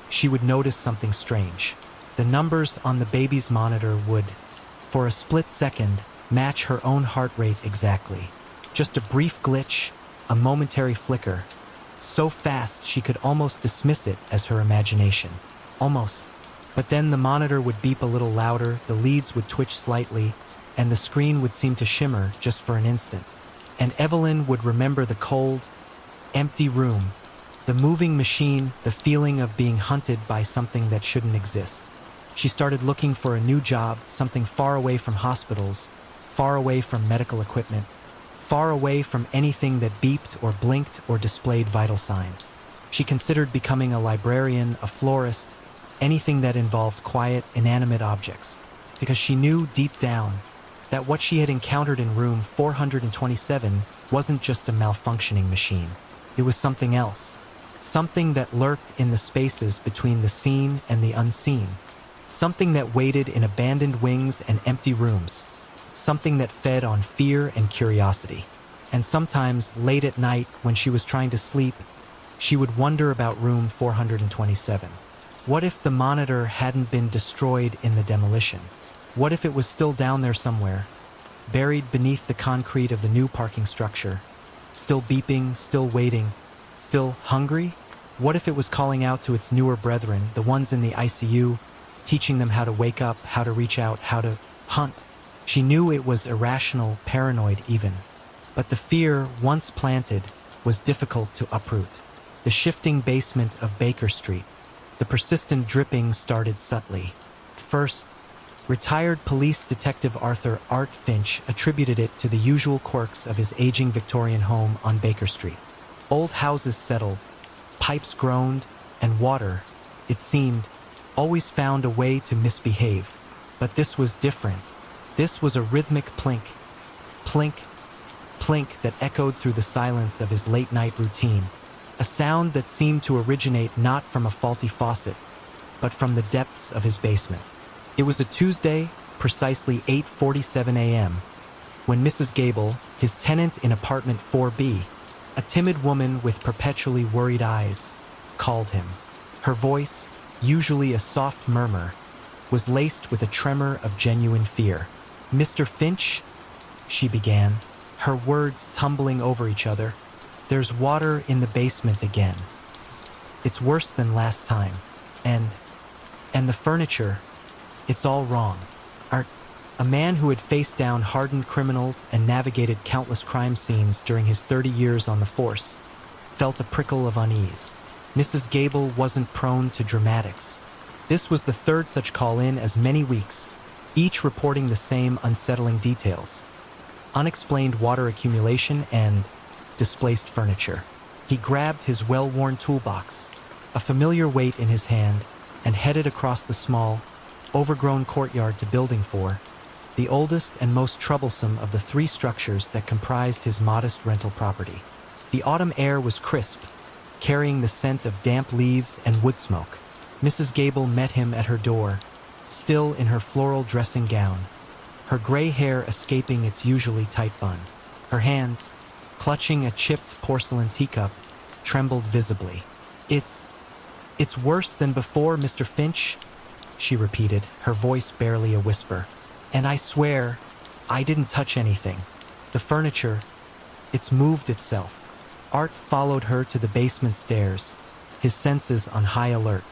[SPEAKER 1] she would notice something strange. The numbers on the baby's monitor would, for a split second, match her own heart rate exactly. Just a brief glitch, a momentary flicker, so fast she could almost dismiss it as her imagination. Almost. But then the monitor would beep a little louder, the leads would twitch slightly, and the screen would seem to shimmer just for an instant. And Evelyn would remember the cold, empty room, the moving machine, the feeling of being hunted by something that shouldn't exist. She started looking for a new job, something far away from hospitals, far away from medical equipment, far away from anything that beeped or blinked or displayed vital signs. She considered becoming a librarian, a florist, anything that involved quiet, inanimate objects, because she knew deep down that what she had encountered in room 427 wasn't just a malfunctioning machine. It was something else, something that lurked in the spaces between the seen and the unseen, something that waited in abandoned wings and empty rooms, something that fed on fear and curiosity. And sometimes, late at night, when she was trying to sleep, she would wonder about room 427. What if the monitor hadn't been destroyed in the demolition? What if it was still down there somewhere, buried beneath the concrete of the new parking structure, still beeping, still waiting, still hungry? What if it was calling out to its newer brethren, the ones in the ICU, teaching them how to wake up, how to reach out, how to hunt? She knew it was irrational, paranoid even. But the fear, once planted, was difficult to uproot. The shifting basement of Baker Street. The persistent dripping started subtly. First, retired police detective Arthur Art Finch attributed it to the usual quirks of his aging Victorian home on Baker Street. Old houses settled, pipes groaned, and water, it seemed, always found a way to misbehave. But this was different. This was a rhythmic plink, plink, plink that echoed through the silence of his late-night routine, a sound that seemed to originate not from a faulty faucet, but from the depths of his basement. It was a Tuesday, precisely 8:47 a.m., when Mrs. Gable, his tenant in apartment 4B, a timid woman with perpetually worried eyes, called him. Her voice, usually a soft murmur, was laced with a tremor of genuine fear. "Mr. Finch," she began, her words tumbling over each other, "there's water in the basement again. It's worse than last time. And the furniture, it's all wrong." Art, a man who had faced down hardened criminals and navigated countless crime scenes during his 30 years on the force, felt a prickle of unease. Mrs. Gable wasn't prone to dramatics. This was the third such call-in as many weeks, each reporting the same unsettling details: unexplained water accumulation and displaced furniture. He grabbed his well-worn toolbox, a familiar weight in his hand, and headed across the small, overgrown courtyard to Building 4, the oldest and most troublesome of the 3 structures that comprised his modest rental property. The autumn air was crisp, carrying the scent of damp leaves and wood smoke. Mrs. Gable met him at her door, still in her floral dressing gown, her gray hair escaping its usually tight bun. Her hands, clutching a chipped porcelain teacup, trembled visibly. It's worse than before, Mr. Finch," she repeated, her voice barely a whisper. "And I swear, I didn't touch anything. The furniture, it's moved itself." Art followed her to the basement stairs, his senses on high alert.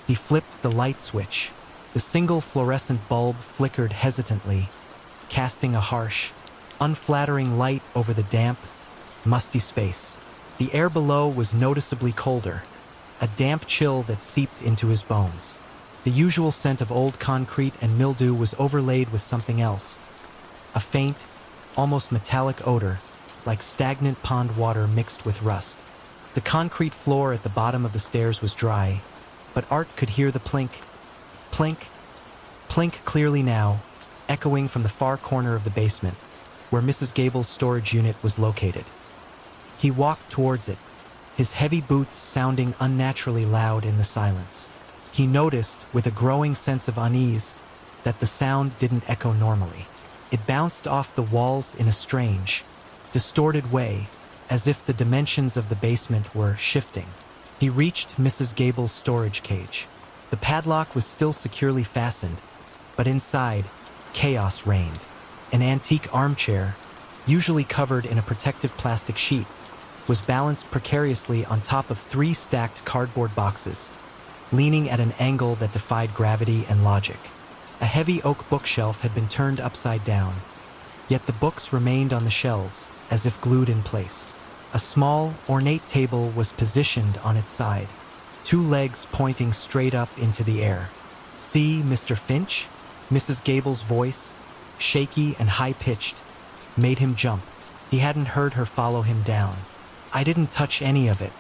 [SPEAKER 1] He flipped the light switch. The single fluorescent bulb flickered hesitantly, casting a harsh, unflattering light over the damp, musty space. The air below was noticeably colder, a damp chill that seeped into his bones. The usual scent of old concrete and mildew was overlaid with something else, a faint, almost metallic odor, like stagnant pond water mixed with rust. The concrete floor at the bottom of the stairs was dry, but Art could hear the plink, plink, plink clearly now, echoing from the far corner of the basement, where Mrs. Gable's storage unit was located. He walked towards it, his heavy boots sounding unnaturally loud in the silence. He noticed, with a growing sense of unease, that the sound didn't echo normally. It bounced off the walls in a strange, distorted way, as if the dimensions of the basement were shifting. He reached Mrs. Gable's storage cage. The padlock was still securely fastened, but inside, chaos reigned. An antique armchair, usually covered in a protective plastic sheet, was balanced precariously on top of 3 stacked cardboard boxes, leaning at an angle that defied gravity and logic. A heavy oak bookshelf had been turned upside down, yet the books remained on the shelves, as if glued in place. A small, ornate table was positioned on its side, 2 legs pointing straight up into the air. "See, Mr. Finch?" Mrs. Gable's voice, shaky and high-pitched, made him jump. He hadn't heard her follow him down. "I didn't touch any of it.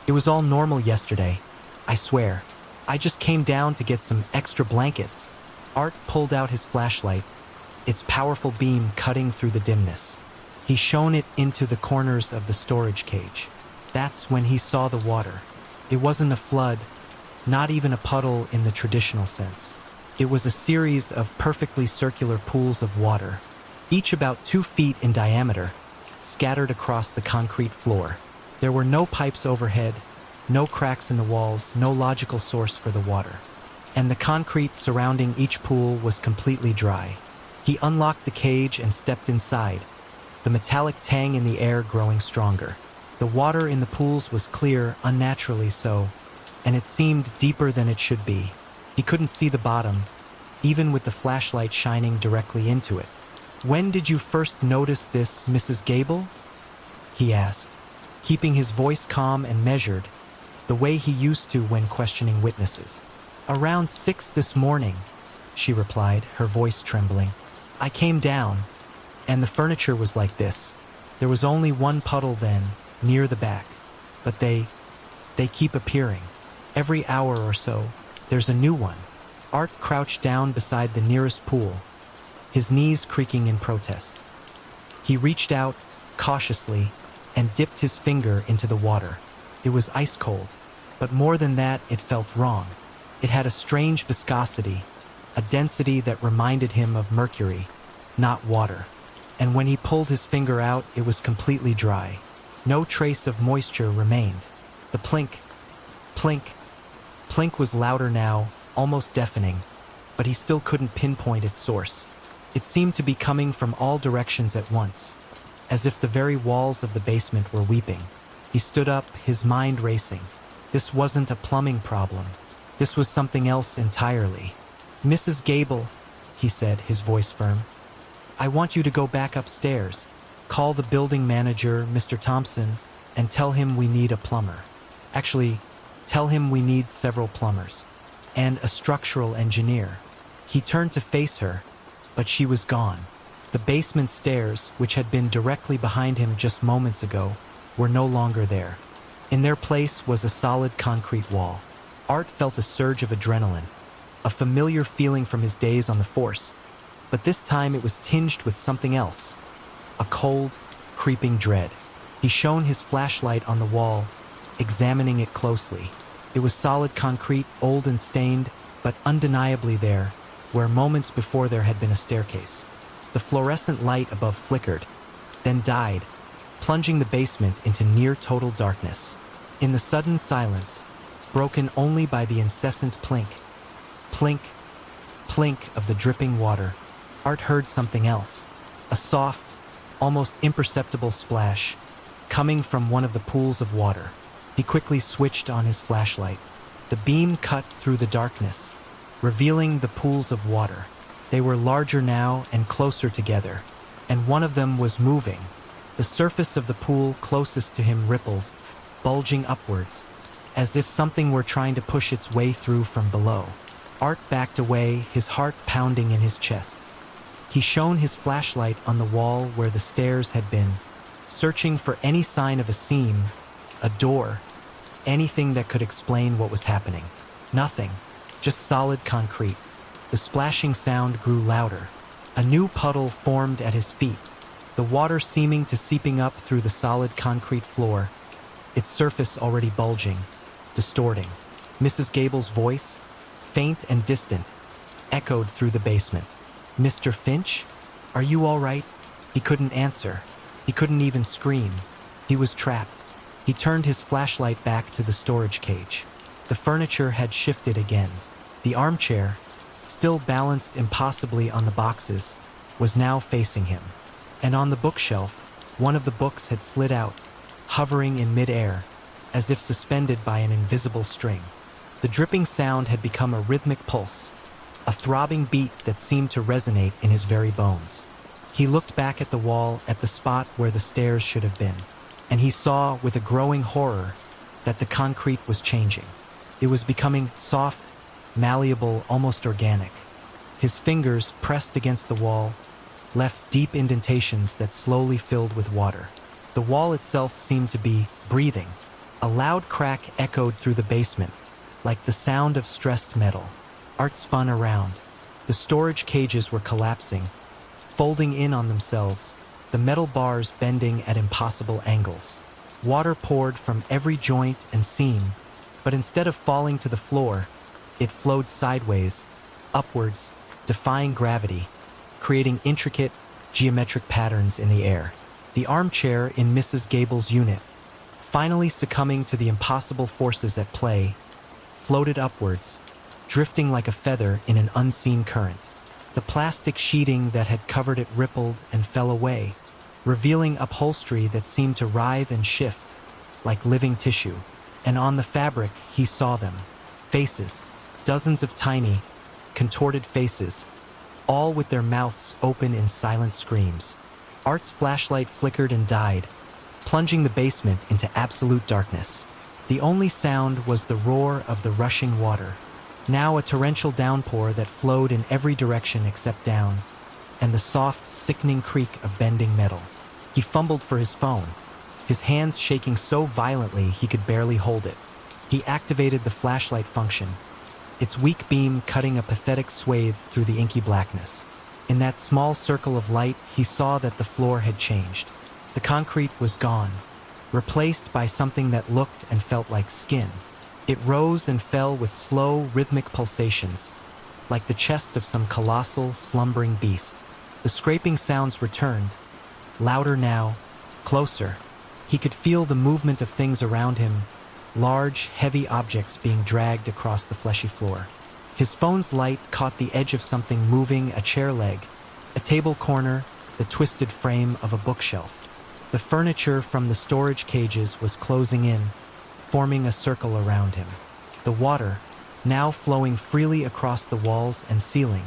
[SPEAKER 1] It was all normal yesterday. I swear. I just came down to get some extra blankets." Art pulled out his flashlight, its powerful beam cutting through the dimness. He shone it into the corners of the storage cage. That's when he saw the water. It wasn't a flood, not even a puddle in the traditional sense. It was a series of perfectly circular pools of water, each about 2 feet in diameter, scattered across the concrete floor. There were no pipes overhead, no cracks in the walls, no logical source for the water. And the concrete surrounding each pool was completely dry. He unlocked the cage and stepped inside, the metallic tang in the air growing stronger. The water in the pools was clear, unnaturally so, and it seemed deeper than it should be. He couldn't see the bottom, even with the flashlight shining directly into it. "When did you first notice this, Mrs. Gable?" he asked, keeping his voice calm and measured, the way he used to when questioning witnesses. "Around 6 this morning," she replied, her voice trembling. "I came down, and the furniture was like this. There was only one puddle then, near the back. But they keep appearing. Every hour or so, there's a new one." Art crouched down beside the nearest pool, his knees creaking in protest. He reached out, cautiously, and dipped his finger into the water. It was ice cold, but more than that, it felt wrong. It had a strange viscosity, a density that reminded him of mercury, not water. And when he pulled his finger out, it was completely dry. No trace of moisture remained. The plink, plink, plink was louder now, almost deafening, but he still couldn't pinpoint its source. It seemed to be coming from all directions at once, as if the very walls of the basement were weeping. He stood up, his mind racing. This wasn't a plumbing problem. This was something else entirely. "Mrs. Gable," he said, his voice firm, "I want you to go back upstairs. Call the building manager, Mr. Thompson, and tell him we need a plumber. Actually, tell him we need several plumbers. And a structural engineer." He turned to face her, but she was gone. The basement stairs, which had been directly behind him just moments ago, were no longer there. In their place was a solid concrete wall. Art felt a surge of adrenaline, a familiar feeling from his days on the force, but this time it was tinged with something else, a cold, creeping dread. He shone his flashlight on the wall, examining it closely. It was solid concrete, old and stained, but undeniably there, where moments before there had been a staircase. The fluorescent light above flickered, then died, plunging the basement into near-total darkness. In the sudden silence, broken only by the incessant plink, plink, plink of the dripping water, Art heard something else, a soft, almost imperceptible splash, coming from one of the pools of water. He quickly switched on his flashlight. The beam cut through the darkness, revealing the pools of water. They were larger now and closer together, and one of them was moving. The surface of the pool closest to him rippled, bulging upwards, as if something were trying to push its way through from below. Art backed away, his heart pounding in his chest. He shone his flashlight on the wall where the stairs had been, searching for any sign of a seam, a door, anything that could explain what was happening. Nothing, just solid concrete. The splashing sound grew louder. A new puddle formed at his feet, the water seeming to seeping up through the solid concrete floor, its surface already bulging, distorting. Mrs. Gable's voice, faint and distant, echoed through the basement. "Mr. Finch? Are you all right?" He couldn't answer. He couldn't even scream. He was trapped. He turned his flashlight back to the storage cage. The furniture had shifted again. The armchair, still balanced impossibly on the boxes, was now facing him. And on the bookshelf, one of the books had slid out, hovering in midair, as if suspended by an invisible string. The dripping sound had become a rhythmic pulse, a throbbing beat that seemed to resonate in his very bones. He looked back at the wall, at the spot where the stairs should have been, and he saw with a growing horror that the concrete was changing. It was becoming soft, malleable, almost organic. His fingers, pressed against the wall, left deep indentations that slowly filled with water. The wall itself seemed to be breathing. A loud crack echoed through the basement, like the sound of stressed metal. Art spun around. The storage cages were collapsing, folding in on themselves, the metal bars bending at impossible angles. Water poured from every joint and seam, but instead of falling to the floor, it flowed sideways, upwards, defying gravity, creating intricate, geometric patterns in the air. The armchair in Mrs. Gable's unit, finally succumbing to the impossible forces at play, floated upwards, drifting like a feather in an unseen current. The plastic sheeting that had covered it rippled and fell away, revealing upholstery that seemed to writhe and shift, like living tissue. And on the fabric, he saw them. Faces, dozens of tiny, contorted faces, all with their mouths open in silent screams. Art's flashlight flickered and died, plunging the basement into absolute darkness. The only sound was the roar of the rushing water, now a torrential downpour that flowed in every direction except down, and the soft, sickening creak of bending metal. He fumbled for his phone, his hands shaking so violently he could barely hold it. He activated the flashlight function, its weak beam cutting a pathetic swathe through the inky blackness. In that small circle of light, he saw that the floor had changed. The concrete was gone, replaced by something that looked and felt like skin. It rose and fell with slow, rhythmic pulsations, like the chest of some colossal, slumbering beast. The scraping sounds returned, louder now, closer. He could feel the movement of things around him, large, heavy objects being dragged across the fleshy floor. His phone's light caught the edge of something moving, a chair leg, a table corner, the twisted frame of a bookshelf. The furniture from the storage cages was closing in, forming a circle around him. The water, now flowing freely across the walls and ceiling,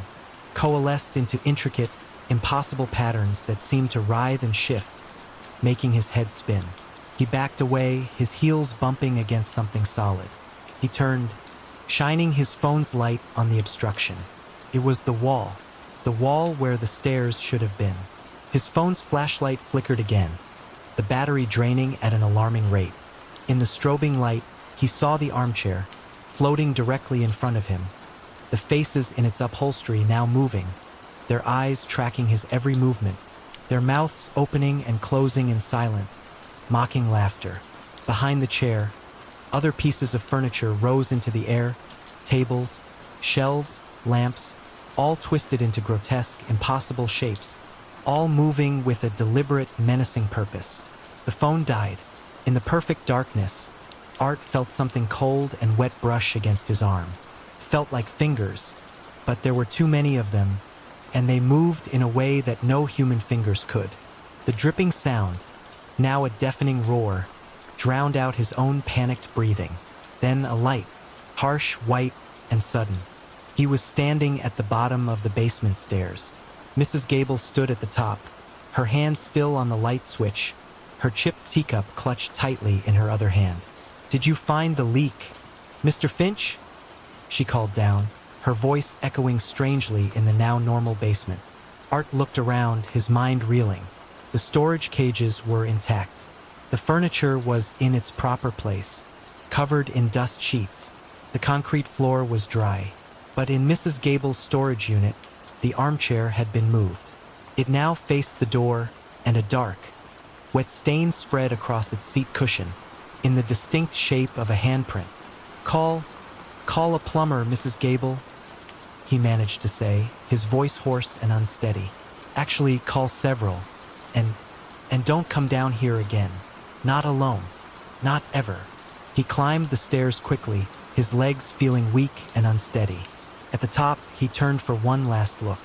[SPEAKER 1] coalesced into intricate, impossible patterns that seemed to writhe and shift, making his head spin. He backed away, his heels bumping against something solid. He turned, shining his phone's light on the obstruction. It was the wall where the stairs should have been. His phone's flashlight flickered again, the battery draining at an alarming rate. In the strobing light, he saw the armchair, floating directly in front of him, the faces in its upholstery now moving, their eyes tracking his every movement, their mouths opening and closing in silent, mocking laughter. Behind the chair, other pieces of furniture rose into the air, tables, shelves, lamps, all twisted into grotesque, impossible shapes, all moving with a deliberate, menacing purpose. The phone died. In the perfect darkness, Art felt something cold and wet brush against his arm. Felt like fingers, but there were too many of them, and they moved in a way that no human fingers could. The dripping sound, now a deafening roar, drowned out his own panicked breathing. Then a light, harsh, white, and sudden. He was standing at the bottom of the basement stairs. Mrs. Gable stood at the top, her hand still on the light switch, her chipped teacup clutched tightly in her other hand. "Did you find the leak, Mr. Finch?" she called down, her voice echoing strangely in the now normal basement. Art looked around, his mind reeling. The storage cages were intact. The furniture was in its proper place, covered in dust sheets. The concrete floor was dry. But in Mrs. Gable's storage unit, the armchair had been moved. It now faced the door, and a dark, wet stain spread across its seat cushion, in the distinct shape of a handprint. Call a plumber, Mrs. Gable," he managed to say, his voice hoarse and unsteady. "Actually, call several, and don't come down here again. Not alone. Not ever." He climbed the stairs quickly, his legs feeling weak and unsteady. At the top, he turned for one last look.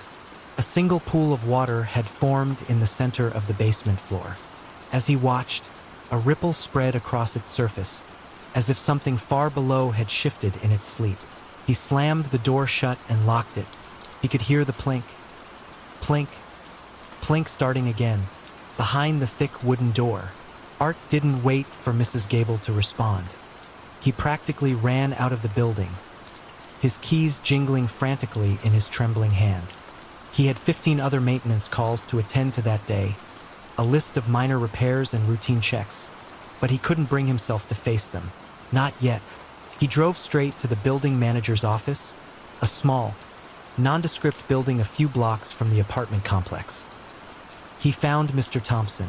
[SPEAKER 1] A single pool of water had formed in the center of the basement floor. As he watched, a ripple spread across its surface, as if something far below had shifted in its sleep. He slammed the door shut and locked it. He could hear the plink, plink, plink starting again, behind the thick wooden door. Art didn't wait for Mrs. Gable to respond. He practically ran out of the building, his keys jingling frantically in his trembling hand. He had 15 other maintenance calls to attend to that day, a list of minor repairs and routine checks, but he couldn't bring himself to face them. Not yet. He drove straight to the building manager's office, a small, nondescript building a few blocks from the apartment complex. He found Mr. Thompson,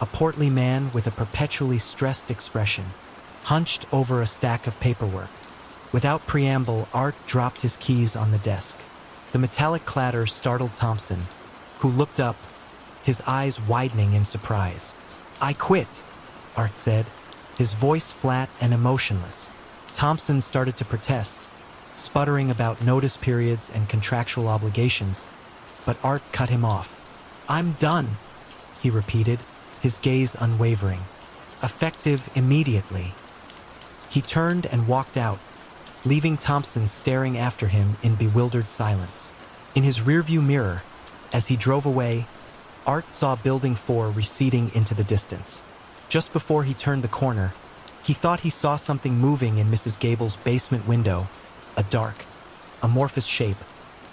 [SPEAKER 1] a portly man with a perpetually stressed expression, hunched over a stack of paperwork. Without preamble, Art dropped his keys on the desk. The metallic clatter startled Thompson, who looked up, his eyes widening in surprise. "I quit," Art said, his voice flat and emotionless. Thompson started to protest, sputtering about notice periods and contractual obligations, but Art cut him off. "I'm done," he repeated, his gaze unwavering. "Effective immediately." He turned and walked out, leaving Thompson staring after him in bewildered silence. In his rearview mirror, as he drove away, Art saw Building 4 receding into the distance. Just before he turned the corner, he thought he saw something moving in Mrs. Gable's basement window, a dark, amorphous shape,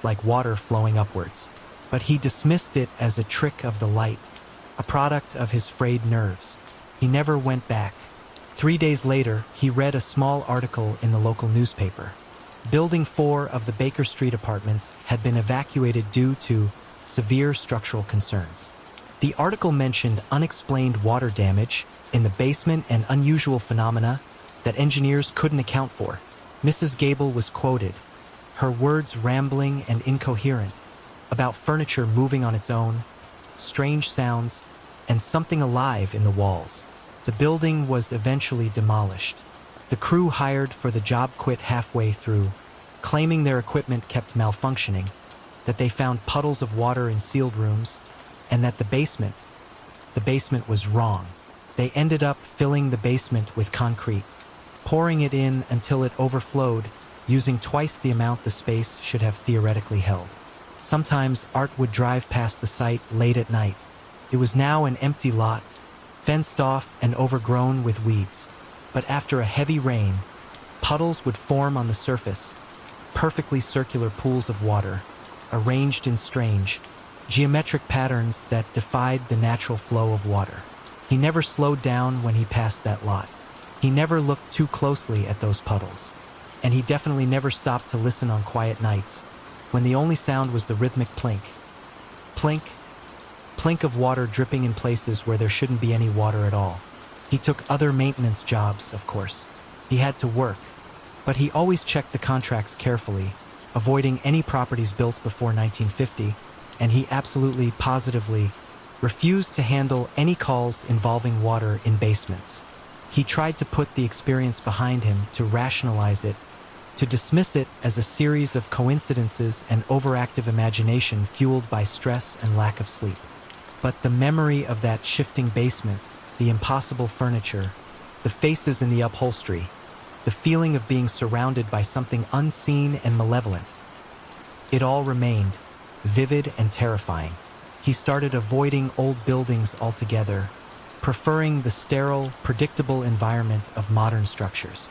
[SPEAKER 1] like water flowing upwards. But he dismissed it as a trick of the light, a product of his frayed nerves. He never went back. 3 days later, he read a small article in the local newspaper. Building 4 of the Baker Street apartments had been evacuated due to severe structural concerns. The article mentioned unexplained water damage in the basement and unusual phenomena that engineers couldn't account for. Mrs. Gable was quoted, her words rambling and incoherent, about furniture moving on its own, strange sounds, and something alive in the walls. The building was eventually demolished. The crew hired for the job quit halfway through, claiming their equipment kept malfunctioning, that they found puddles of water in sealed rooms, and that the basement was wrong. They ended up filling the basement with concrete, pouring it in until it overflowed, using twice the amount the space should have theoretically held. Sometimes Art would drive past the site late at night. It was now an empty lot, fenced off and overgrown with weeds. But after a heavy rain, puddles would form on the surface, perfectly circular pools of water, arranged in strange, geometric patterns that defied the natural flow of water. He never slowed down when he passed that lot. He never looked too closely at those puddles. And he definitely never stopped to listen on quiet nights, when the only sound was the rhythmic plink. Plink, plink of water dripping in places where there shouldn't be any water at all. He took other maintenance jobs, of course. He had to work, but he always checked the contracts carefully, avoiding any properties built before 1950, and he absolutely, positively refused to handle any calls involving water in basements. He tried to put the experience behind him, to rationalize it, to dismiss it as a series of coincidences and overactive imagination fueled by stress and lack of sleep. But the memory of that shifting basement, the impossible furniture, the faces in the upholstery, the feeling of being surrounded by something unseen and malevolent, it all remained vivid and terrifying. He started avoiding old buildings altogether, preferring the sterile, predictable environment of modern structures.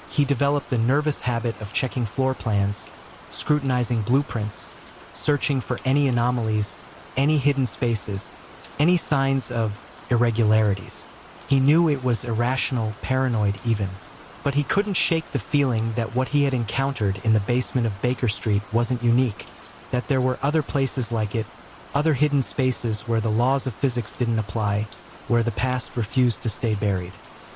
[SPEAKER 1] He developed a nervous habit of checking floor plans, scrutinizing blueprints, searching for any anomalies, any hidden spaces, any signs of irregularities. He knew it was irrational, paranoid even, but he couldn't shake the feeling that what he had encountered in the basement of Baker Street wasn't unique, that there were other places like it, other hidden spaces where the laws of physics didn't apply, where the past refused to stay buried.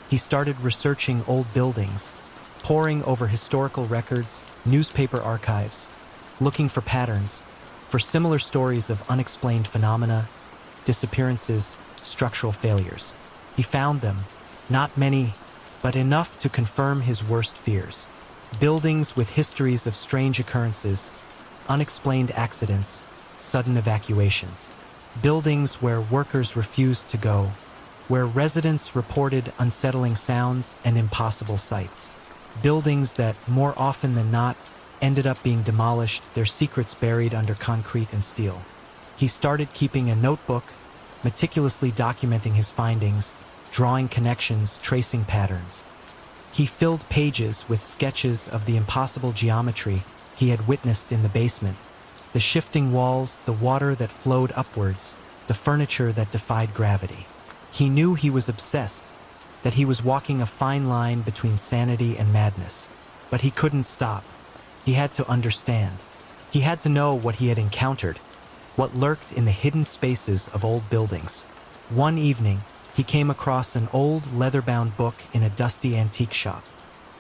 [SPEAKER 1] He started researching old buildings, poring over historical records, newspaper archives, looking for patterns, for similar stories of unexplained phenomena, disappearances, structural failures. He found them, not many, but enough to confirm his worst fears. Buildings with histories of strange occurrences, unexplained accidents, sudden evacuations. Buildings where workers refused to go, where residents reported unsettling sounds and impossible sights. Buildings that, more often than not, ended up being demolished, their secrets buried under concrete and steel. He started keeping a notebook, meticulously documenting his findings, drawing connections, tracing patterns. He filled pages with sketches of the impossible geometry he had witnessed in the basement, the shifting walls, the water that flowed upwards, the furniture that defied gravity. He knew he was obsessed, that he was walking a fine line between sanity and madness. But he couldn't stop. He had to understand. He had to know what he had encountered, what lurked in the hidden spaces of old buildings. One evening, he came across an old leather-bound book in a dusty antique shop.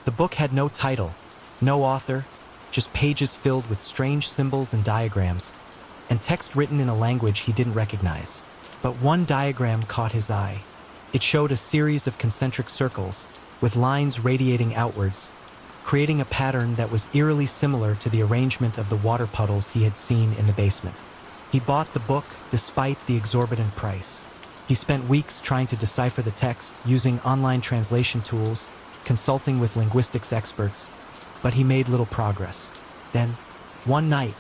[SPEAKER 1] The book had no title, no author, just pages filled with strange symbols and diagrams, and text written in a language he didn't recognize. But one diagram caught his eye. It showed a series of concentric circles, with lines radiating outwards, creating a pattern that was eerily similar to the arrangement of the water puddles he had seen in the basement. He bought the book despite the exorbitant price. He spent weeks trying to decipher the text, using online translation tools, consulting with linguistics experts, but he made little progress. Then, one night,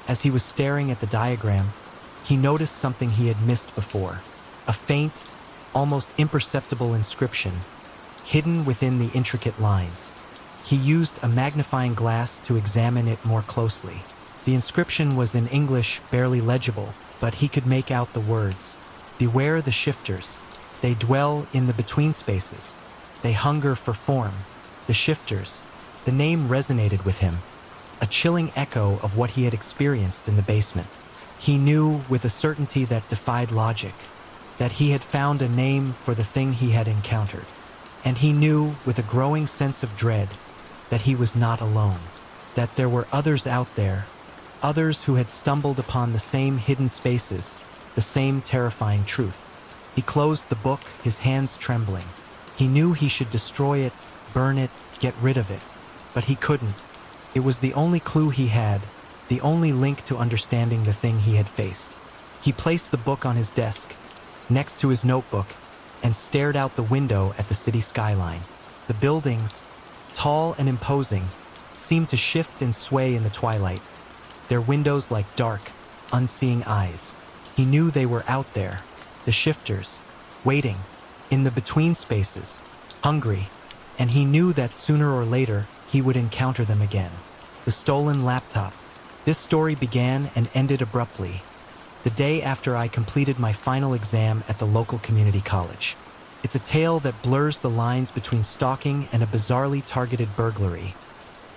[SPEAKER 1] as he was staring at the diagram, he noticed something he had missed before. A faint, almost imperceptible inscription, hidden within the intricate lines. He used a magnifying glass to examine it more closely. The inscription was in English, barely legible, but he could make out the words. "Beware the shifters. They dwell in the between spaces. They hunger for form." The shifters. The name resonated with him, a chilling echo of what he had experienced in the basement. He knew with a certainty that defied logic that he had found a name for the thing he had encountered. And he knew with a growing sense of dread that he was not alone, that there were others out there, others who had stumbled upon the same hidden spaces, the same terrifying truth. He closed the book, his hands trembling. He knew he should destroy it, burn it, get rid of it, but he couldn't. It was the only clue he had, the only link to understanding the thing he had faced. He placed the book on his desk, next to his notebook, and stared out the window at the city skyline. The buildings, tall and imposing, seemed to shift and sway in the twilight, their windows like dark, unseeing eyes. He knew they were out there, the shifters, waiting, in the between spaces, hungry, and he knew that sooner or later he would encounter them again. The stolen laptop. This story began and ended abruptly, the day after I completed my final exam at the local community college. It's a tale that blurs the lines between stalking and a bizarrely targeted burglary.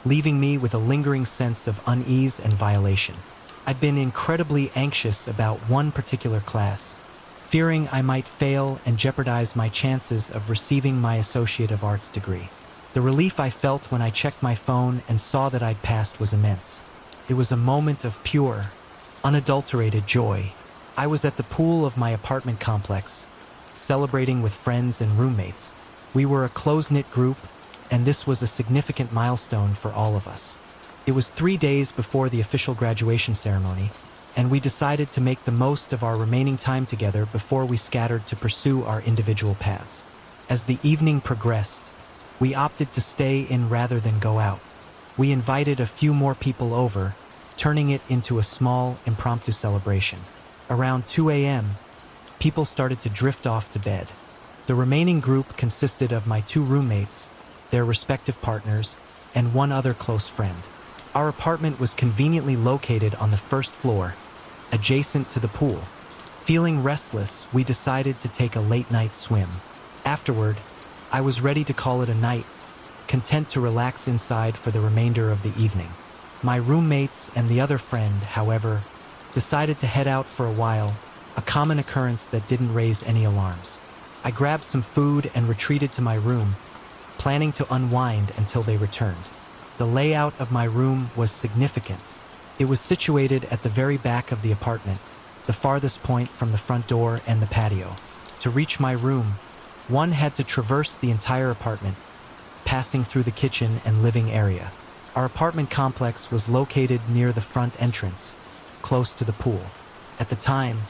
[SPEAKER 1] leaving me with a lingering sense of unease and violation. I'd been incredibly anxious about one particular class, fearing I might fail and jeopardize my chances of receiving my Associate of Arts degree. The relief I felt when I checked my phone and saw that I'd passed was immense. It was a moment of pure, unadulterated joy. I was at the pool of my apartment complex, celebrating with friends and roommates. We were a close-knit group, and this was a significant milestone for all of us. It was 3 days before the official graduation ceremony, and we decided to make the most of our remaining time together before we scattered to pursue our individual paths. As the evening progressed, we opted to stay in rather than go out. We invited a few more people over, turning it into a small, impromptu celebration. Around 2 a.m., people started to drift off to bed. The remaining group consisted of my 2 roommates, their respective partners, and one other close friend. Our apartment was conveniently located on the first floor, adjacent to the pool. Feeling restless, we decided to take a late-night swim. Afterward, I was ready to call it a night, content to relax inside for the remainder of the evening. My roommates and the other friend, however, decided to head out for a while, a common occurrence that didn't raise any alarms. I grabbed some food and retreated to my room, planning to unwind until they returned. The layout of my room was significant. It was situated at the very back of the apartment, the farthest point from the front door and the patio. To reach my room, one had to traverse the entire apartment, passing through the kitchen and living area. Our apartment complex was located near the front entrance, close to the pool. At the time,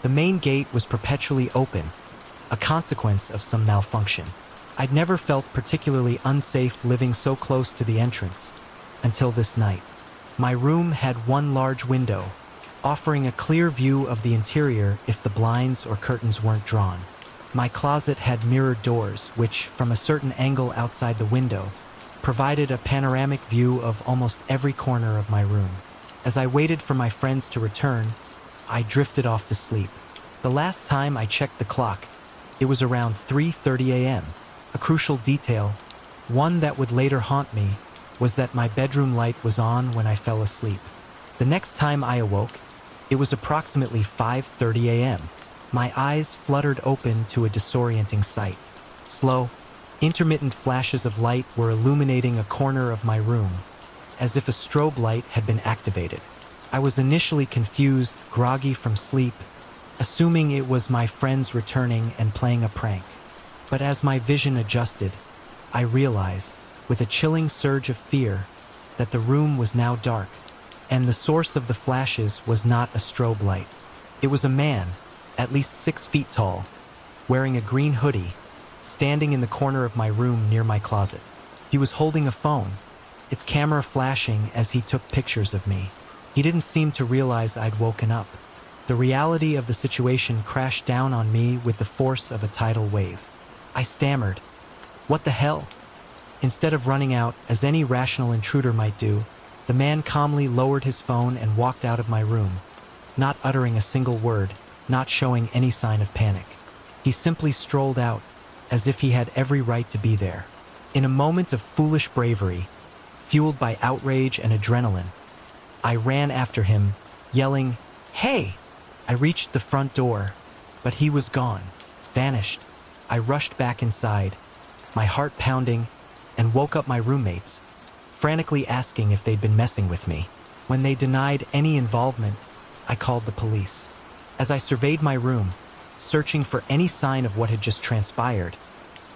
[SPEAKER 1] the main gate was perpetually open, a consequence of some malfunction. I'd never felt particularly unsafe living so close to the entrance, until this night. My room had one large window, offering a clear view of the interior if the blinds or curtains weren't drawn. My closet had mirrored doors, which, from a certain angle outside the window, provided a panoramic view of almost every corner of my room. As I waited for my friends to return, I drifted off to sleep. The last time I checked the clock, it was around 3:30 a.m. A crucial detail, one that would later haunt me, was that my bedroom light was on when I fell asleep. The next time I awoke, it was approximately 5:30 a.m. My eyes fluttered open to a disorienting sight. Slow, intermittent flashes of light were illuminating a corner of my room, as if a strobe light had been activated. I was initially confused, groggy from sleep, assuming it was my friends returning and playing a prank. But as my vision adjusted, I realized, with a chilling surge of fear, that the room was now dark, and the source of the flashes was not a strobe light. It was a man, at least 6 feet tall, wearing a green hoodie, standing in the corner of my room near my closet. He was holding a phone, its camera flashing as he took pictures of me. He didn't seem to realize I'd woken up. The reality of the situation crashed down on me with the force of a tidal wave. I stammered, "What the hell?" Instead of running out, as any rational intruder might do, the man calmly lowered his phone and walked out of my room, not uttering a single word, not showing any sign of panic. He simply strolled out, as if he had every right to be there. In a moment of foolish bravery, fueled by outrage and adrenaline, I ran after him, yelling, "Hey!" I reached the front door, but he was gone, vanished. I rushed back inside, my heart pounding, and woke up my roommates, frantically asking if they'd been messing with me. When they denied any involvement, I called the police. As I surveyed my room, searching for any sign of what had just transpired,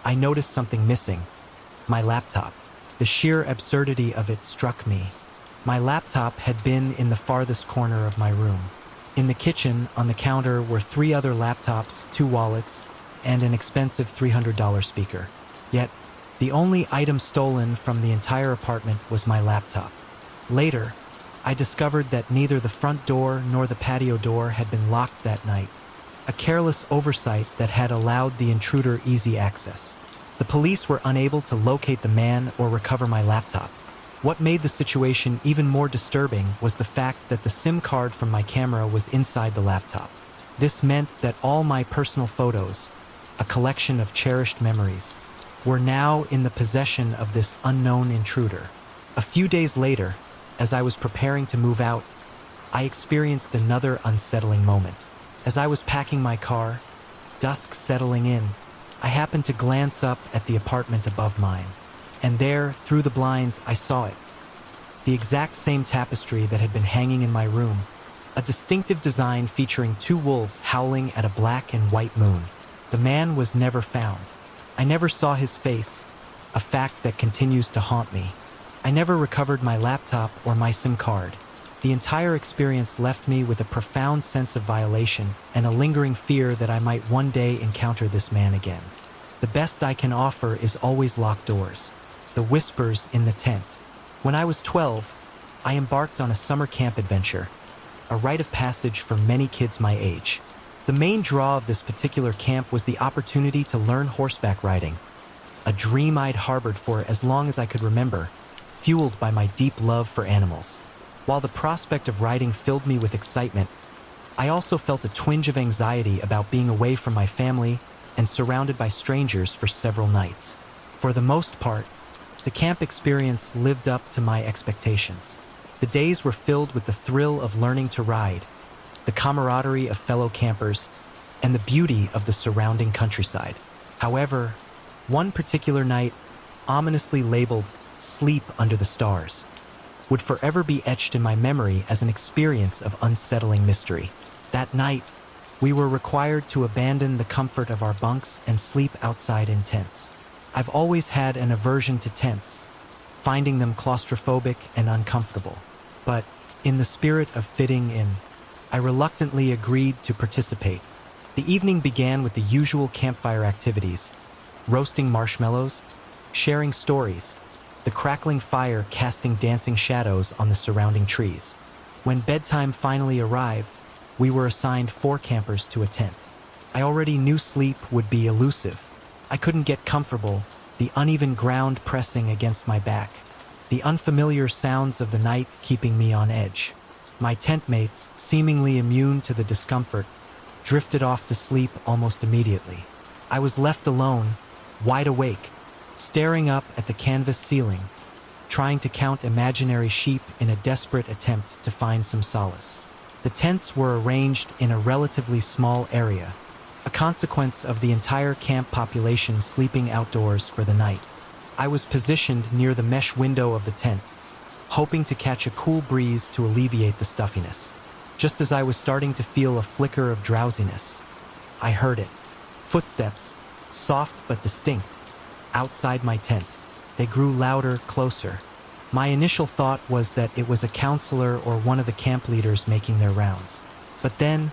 [SPEAKER 1] I noticed something missing: my laptop. The sheer absurdity of it struck me. My laptop had been in the farthest corner of my room. In the kitchen, on the counter, were 3 other laptops, 2 wallets, and an expensive $300 speaker. Yet, the only item stolen from the entire apartment was my laptop. Later, I discovered that neither the front door nor the patio door had been locked that night, a careless oversight that had allowed the intruder easy access. The police were unable to locate the man or recover my laptop. What made the situation even more disturbing was the fact that the SIM card from my camera was inside the laptop. This meant that all my personal photos, a collection of cherished memories, were now in the possession of this unknown intruder. A few days later, as I was preparing to move out, I experienced another unsettling moment. As I was packing my car, dusk settling in, I happened to glance up at the apartment above mine. And there, through the blinds, I saw it. The exact same tapestry that had been hanging in my room. A distinctive design featuring two wolves howling at a black and white moon. The man was never found. I never saw his face, a fact that continues to haunt me. I never recovered my laptop or my SIM card. The entire experience left me with a profound sense of violation and a lingering fear that I might one day encounter this man again. The best I can offer is always locked doors. The whispers in the tent. When I was 12, I embarked on a summer camp adventure, a rite of passage for many kids my age. The main draw of this particular camp was the opportunity to learn horseback riding, a dream I'd harbored for as long as I could remember, fueled by my deep love for animals. While the prospect of riding filled me with excitement, I also felt a twinge of anxiety about being away from my family and surrounded by strangers for several nights. For the most part, the camp experience lived up to my expectations. The days were filled with the thrill of learning to ride, the camaraderie of fellow campers, and the beauty of the surrounding countryside. However, one particular night, ominously labeled "Sleep Under the Stars," would forever be etched in my memory as an experience of unsettling mystery. That night, we were required to abandon the comfort of our bunks and sleep outside in tents. I've always had an aversion to tents, finding them claustrophobic and uncomfortable. But, in the spirit of fitting in, I reluctantly agreed to participate. The evening began with the usual campfire activities: roasting marshmallows, sharing stories, the crackling fire casting dancing shadows on the surrounding trees. When bedtime finally arrived, we were assigned 4 campers to a tent. I already knew sleep would be elusive. I couldn't get comfortable, the uneven ground pressing against my back, the unfamiliar sounds of the night keeping me on edge. My tent mates, seemingly immune to the discomfort, drifted off to sleep almost immediately. I was left alone, wide awake, staring up at the canvas ceiling, trying to count imaginary sheep in a desperate attempt to find some solace. The tents were arranged in a relatively small area, a consequence of the entire camp population sleeping outdoors for the night. I was positioned near the mesh window of the tent, hoping to catch a cool breeze to alleviate the stuffiness. Just as I was starting to feel a flicker of drowsiness, I heard it. Footsteps, soft but distinct, outside my tent. They grew louder, closer. My initial thought was that it was a counselor or one of the camp leaders making their rounds. But then,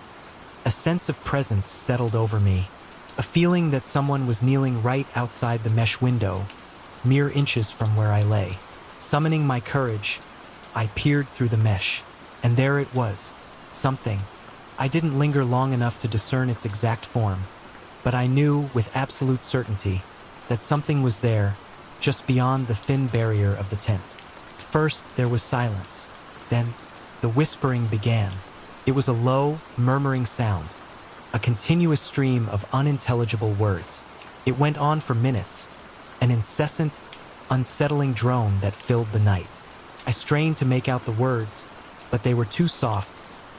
[SPEAKER 1] a sense of presence settled over me, a feeling that someone was kneeling right outside the mesh window, mere inches from where I lay. Summoning my courage, I peered through the mesh, and there it was, something. I didn't linger long enough to discern its exact form, but I knew with absolute certainty that something was there, just beyond the thin barrier of the tent. First, there was silence. Then, the whispering began. It was a low, murmuring sound, a continuous stream of unintelligible words. It went on for minutes, an incessant, unsettling drone that filled the night. I strained to make out the words, but they were too soft,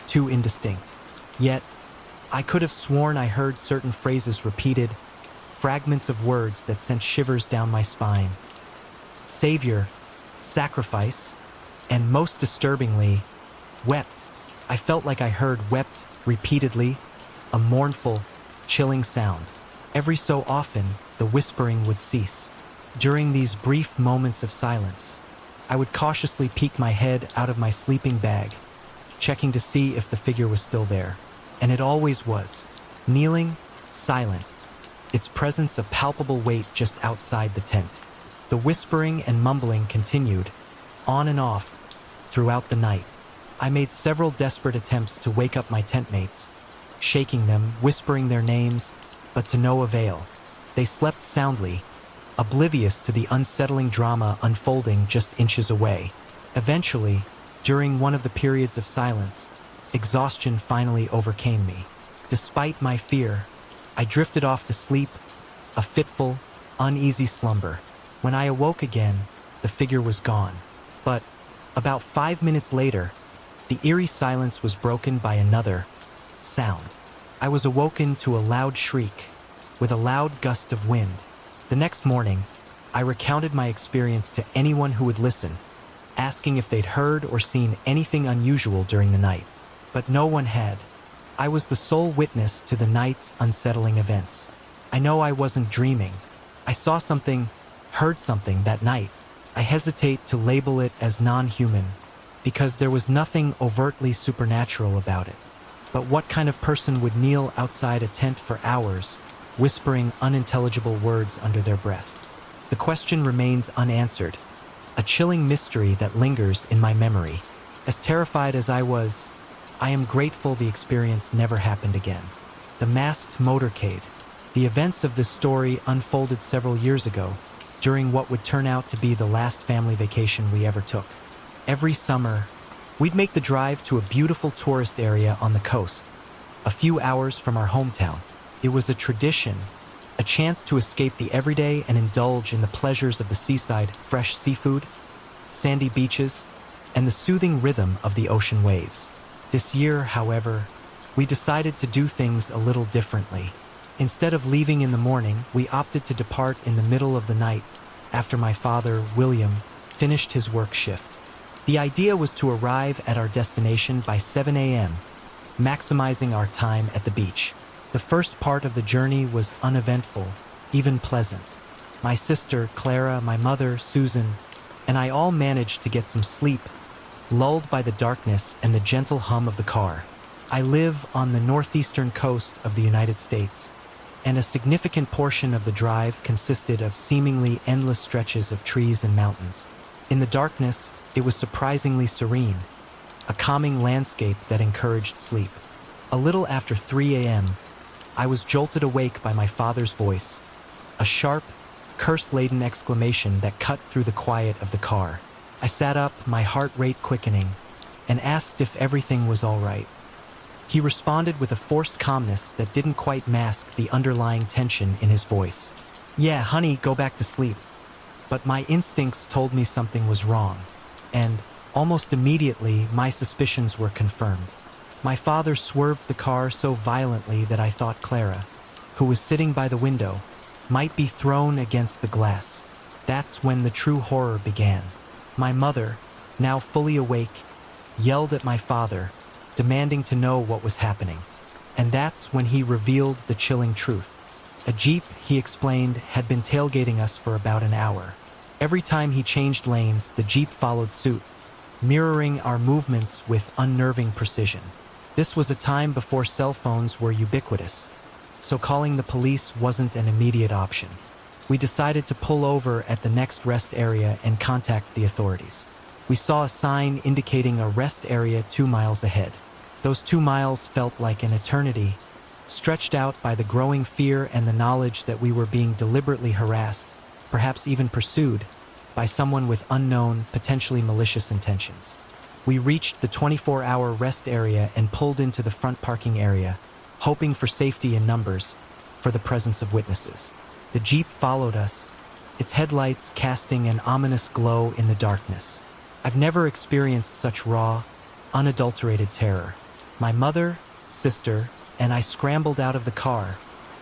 [SPEAKER 1] too indistinct. Yet, I could have sworn I heard certain phrases repeated, fragments of words that sent shivers down my spine. Savior, sacrifice, and most disturbingly, wept. I felt like I heard wept repeatedly, a mournful, chilling sound. Every so often, the whispering would cease. During these brief moments of silence, I would cautiously peek my head out of my sleeping bag, checking to see if the figure was still there. And it always was, kneeling, silent, its presence a palpable weight just outside the tent. The whispering and mumbling continued, on and off, throughout the night. I made several desperate attempts to wake up my tent mates, shaking them, whispering their names, but to no avail. They slept soundly, oblivious to the unsettling drama unfolding just inches away. Eventually, during one of the periods of silence, exhaustion finally overcame me. Despite my fear, I drifted off to sleep, a fitful, uneasy slumber. When I awoke again, the figure was gone. But about 5 minutes later, the eerie silence was broken by another sound. I was awoken to a loud shriek, with a loud gust of wind. The next morning, I recounted my experience to anyone who would listen, asking if they'd heard or seen anything unusual during the night. But no one had. I was the sole witness to the night's unsettling events. I know I wasn't dreaming. I saw something, heard something that night. I hesitate to label it as non-human, because there was nothing overtly supernatural about it. But what kind of person would kneel outside a tent for hours, whispering unintelligible words under their breath? The question remains unanswered, a chilling mystery that lingers in my memory. As terrified as I was, I am grateful the experience never happened again. The Masked Motorcade. The events of this story unfolded several years ago, during what would turn out to be the last family vacation we ever took. Every summer, we'd make the drive to a beautiful tourist area on the coast, a few hours from our hometown. It was a tradition, a chance to escape the everyday and indulge in the pleasures of the seaside, fresh seafood, sandy beaches, and the soothing rhythm of the ocean waves. This year, however, we decided to do things a little differently. Instead of leaving in the morning, we opted to depart in the middle of the night after my father, William, finished his work shift. The idea was to arrive at our destination by 7 a.m., maximizing our time at the beach. The first part of the journey was uneventful, even pleasant. My sister, Clara, my mother, Susan, and I all managed to get some sleep, lulled by the darkness and the gentle hum of the car. I live on the northeastern coast of the United States, and a significant portion of the drive consisted of seemingly endless stretches of trees and mountains. In the darkness, it was surprisingly serene, a calming landscape that encouraged sleep. A little after 3 a.m., I was jolted awake by my father's voice, a sharp, curse-laden exclamation that cut through the quiet of the car. I sat up, my heart rate quickening, and asked if everything was all right. He responded with a forced calmness that didn't quite mask the underlying tension in his voice. "Yeah, honey, go back to sleep." But my instincts told me something was wrong, and almost immediately my suspicions were confirmed. My father swerved the car so violently that I thought Clara, who was sitting by the window, might be thrown against the glass. That's when the true horror began. My mother, now fully awake, yelled at my father, demanding to know what was happening. And that's when he revealed the chilling truth. A Jeep, he explained, had been tailgating us for about an hour. Every time he changed lanes, the Jeep followed suit, mirroring our movements with unnerving precision. This was a time before cell phones were ubiquitous, so calling the police wasn't an immediate option. We decided to pull over at the next rest area and contact the authorities. We saw a sign indicating a rest area 2 miles ahead. Those 2 miles felt like an eternity, stretched out by the growing fear and the knowledge that we were being deliberately harassed, perhaps even pursued, by someone with unknown, potentially malicious intentions. We reached the 24-hour rest area and pulled into the front parking area, hoping for safety in numbers, for the presence of witnesses. The Jeep followed us, its headlights casting an ominous glow in the darkness. I've never experienced such raw, unadulterated terror. My mother, sister, and I scrambled out of the car,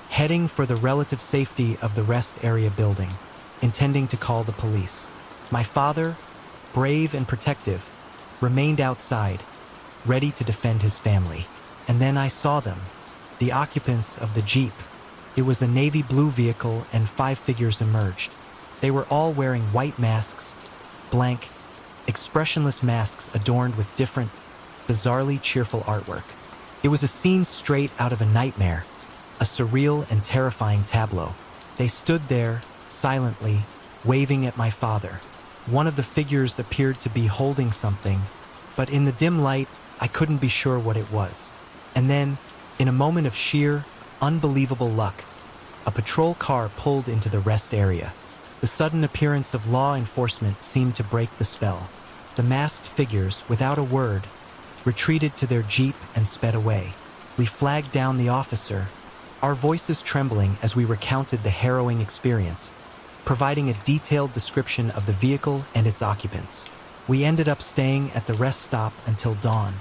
[SPEAKER 1] heading for the relative safety of the rest area building, intending to call the police. My father, brave and protective, remained outside, ready to defend his family. And then I saw them, the occupants of the Jeep. It was a navy blue vehicle, and 5 figures emerged. They were all wearing white masks, blank, expressionless masks adorned with different, bizarrely cheerful artwork. It was a scene straight out of a nightmare, a surreal and terrifying tableau. They stood there, silently, waving at my father. One of the figures appeared to be holding something, but in the dim light, I couldn't be sure what it was. And then, in a moment of sheer, unbelievable luck, a patrol car pulled into the rest area. The sudden appearance of law enforcement seemed to break the spell. The masked figures, without a word, retreated to their Jeep and sped away. We flagged down the officer, our voices trembling as we recounted the harrowing experience, providing a detailed description of the vehicle and its occupants. We ended up staying at the rest stop until dawn,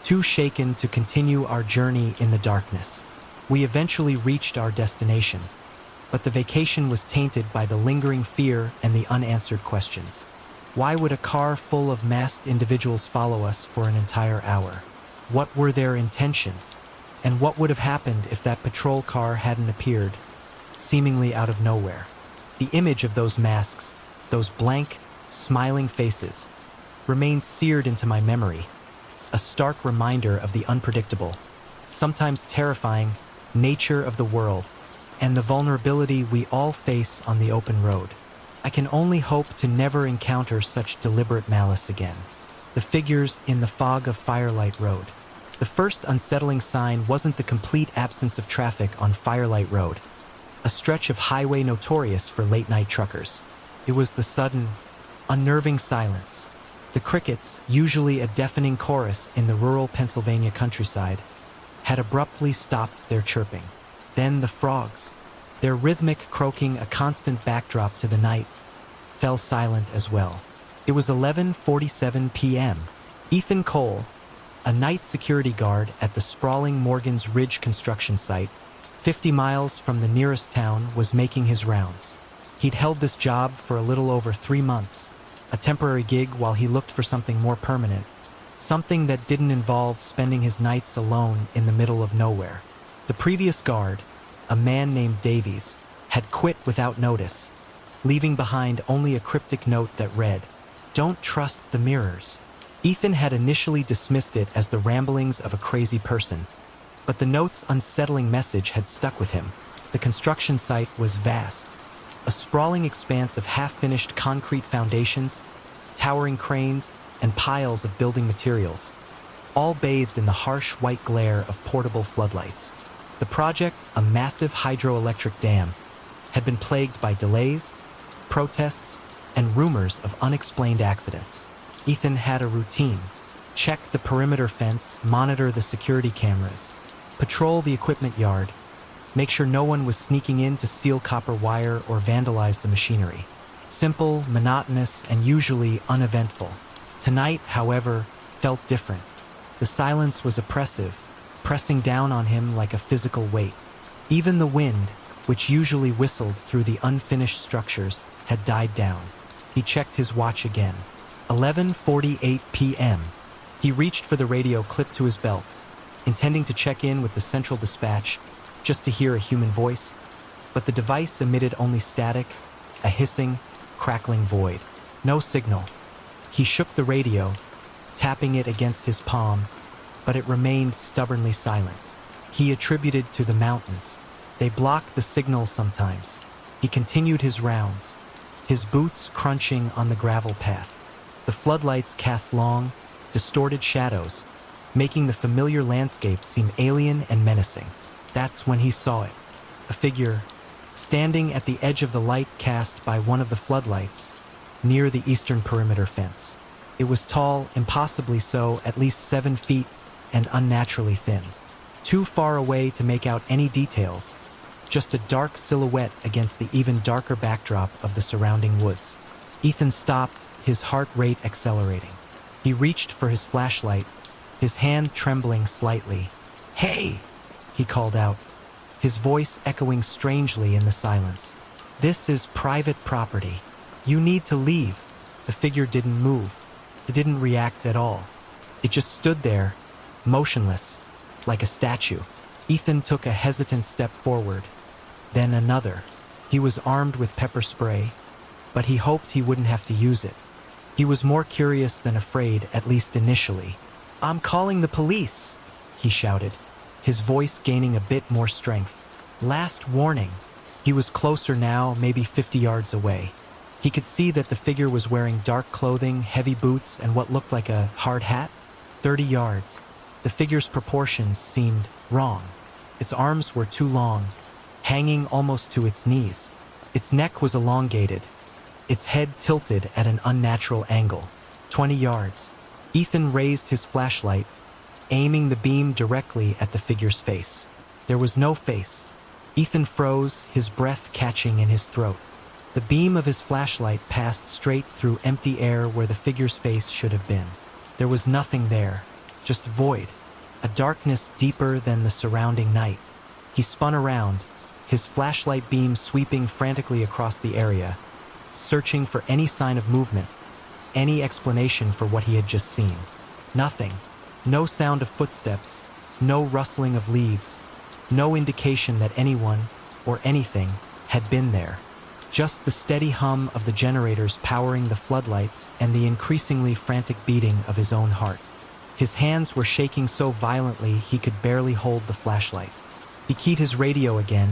[SPEAKER 1] too shaken to continue our journey in the darkness. We eventually reached our destination, but the vacation was tainted by the lingering fear and the unanswered questions. Why would a car full of masked individuals follow us for an entire hour? What were their intentions? And what would have happened if that patrol car hadn't appeared, seemingly out of nowhere? The image of those masks, those blank, smiling faces, remains seared into my memory, a stark reminder of the unpredictable, sometimes terrifying, nature of the world, and the vulnerability we all face on the open road. I can only hope to never encounter such deliberate malice again. The figures in the fog of Firelight Road. The first unsettling sign wasn't the complete absence of traffic on Firelight Road, a stretch of highway notorious for late-night truckers. It was the sudden, unnerving silence. The crickets, usually a deafening chorus in the rural Pennsylvania countryside, had abruptly stopped their chirping. Then the frogs, their rhythmic croaking a constant backdrop to the night, fell silent as well. It was 11:47 p.m. Ethan Cole, a night security guard at the sprawling Morgan's Ridge construction site, 50 miles from the nearest town, was making his rounds. He'd held this job for a little over 3 months, a temporary gig while he looked for something more permanent, something that didn't involve spending his nights alone in the middle of nowhere. The previous guard, a man named Davies, had quit without notice, leaving behind only a cryptic note that read, "Don't trust the mirrors." Ethan had initially dismissed it as the ramblings of a crazy person, but the note's unsettling message had stuck with him. The construction site was vast, a sprawling expanse of half-finished concrete foundations, towering cranes, and piles of building materials, all bathed in the harsh white glare of portable floodlights. The project, a massive hydroelectric dam, had been plagued by delays, protests, and rumors of unexplained accidents. Ethan had a routine: check the perimeter fence, monitor the security cameras, patrol the equipment yard, make sure no one was sneaking in to steal copper wire or vandalize the machinery. Simple, monotonous, and usually uneventful. Tonight, however, felt different. The silence was oppressive, pressing down on him like a physical weight. Even the wind, which usually whistled through the unfinished structures, had died down. He checked his watch again. 11:48 p.m. He reached for the radio clipped to his belt, intending to check in with the central dispatch just to hear a human voice, but the device emitted only static, a hissing, crackling void. No signal. He shook the radio, tapping it against his palm, but it remained stubbornly silent. He attributed to the mountains. They blocked the signal sometimes. He continued his rounds, his boots crunching on the gravel path. The floodlights cast long, distorted shadows, making the familiar landscape seem alien and menacing. That's when he saw it. A figure, standing at the edge of the light cast by one of the floodlights, near the eastern perimeter fence. It was tall, impossibly so, at least 7 feet, and unnaturally thin. Too far away to make out any details, just a dark silhouette against the even darker backdrop of the surrounding woods. Ethan stopped, his heart rate accelerating. He reached for his flashlight, his hand trembling slightly. "Hey!" he called out, his voice echoing strangely in the silence. "This is private property. You need to leave." The figure didn't move. It didn't react at all. It just stood there, motionless, like a statue. Ethan took a hesitant step forward, then another. He was armed with pepper spray, but he hoped he wouldn't have to use it. He was more curious than afraid, at least initially. "I'm calling the police," he shouted, his voice gaining a bit more strength. "Last warning." He was closer now, maybe 50 yards away. He could see that the figure was wearing dark clothing, heavy boots, and what looked like a hard hat. 30 yards. The figure's proportions seemed wrong. Its arms were too long, hanging almost to its knees. Its neck was elongated, its head tilted at an unnatural angle. 20 yards. Ethan raised his flashlight, aiming the beam directly at the figure's face. There was no face. Ethan froze, his breath catching in his throat. The beam of his flashlight passed straight through empty air where the figure's face should have been. There was nothing there, just void, a darkness deeper than the surrounding night. He spun around, his flashlight beam sweeping frantically across the area, searching for any sign of movement, any explanation for what he had just seen. Nothing. No sound of footsteps, no rustling of leaves, no indication that anyone or anything had been there. Just the steady hum of the generators powering the floodlights and the increasingly frantic beating of his own heart. His hands were shaking so violently he could barely hold the flashlight. He keyed his radio again,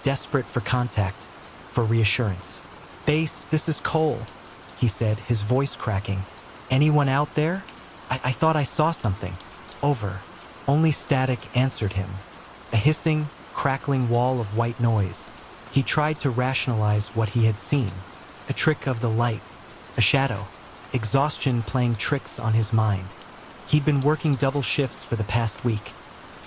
[SPEAKER 1] desperate for contact, for reassurance. "Base, this is Cole," he said, his voice cracking. "Anyone out there? I thought I saw something." Over. Only static answered him. A hissing, crackling wall of white noise. He tried to rationalize what he had seen. A trick of the light. A shadow. Exhaustion playing tricks on his mind. He'd been working double shifts for the past week,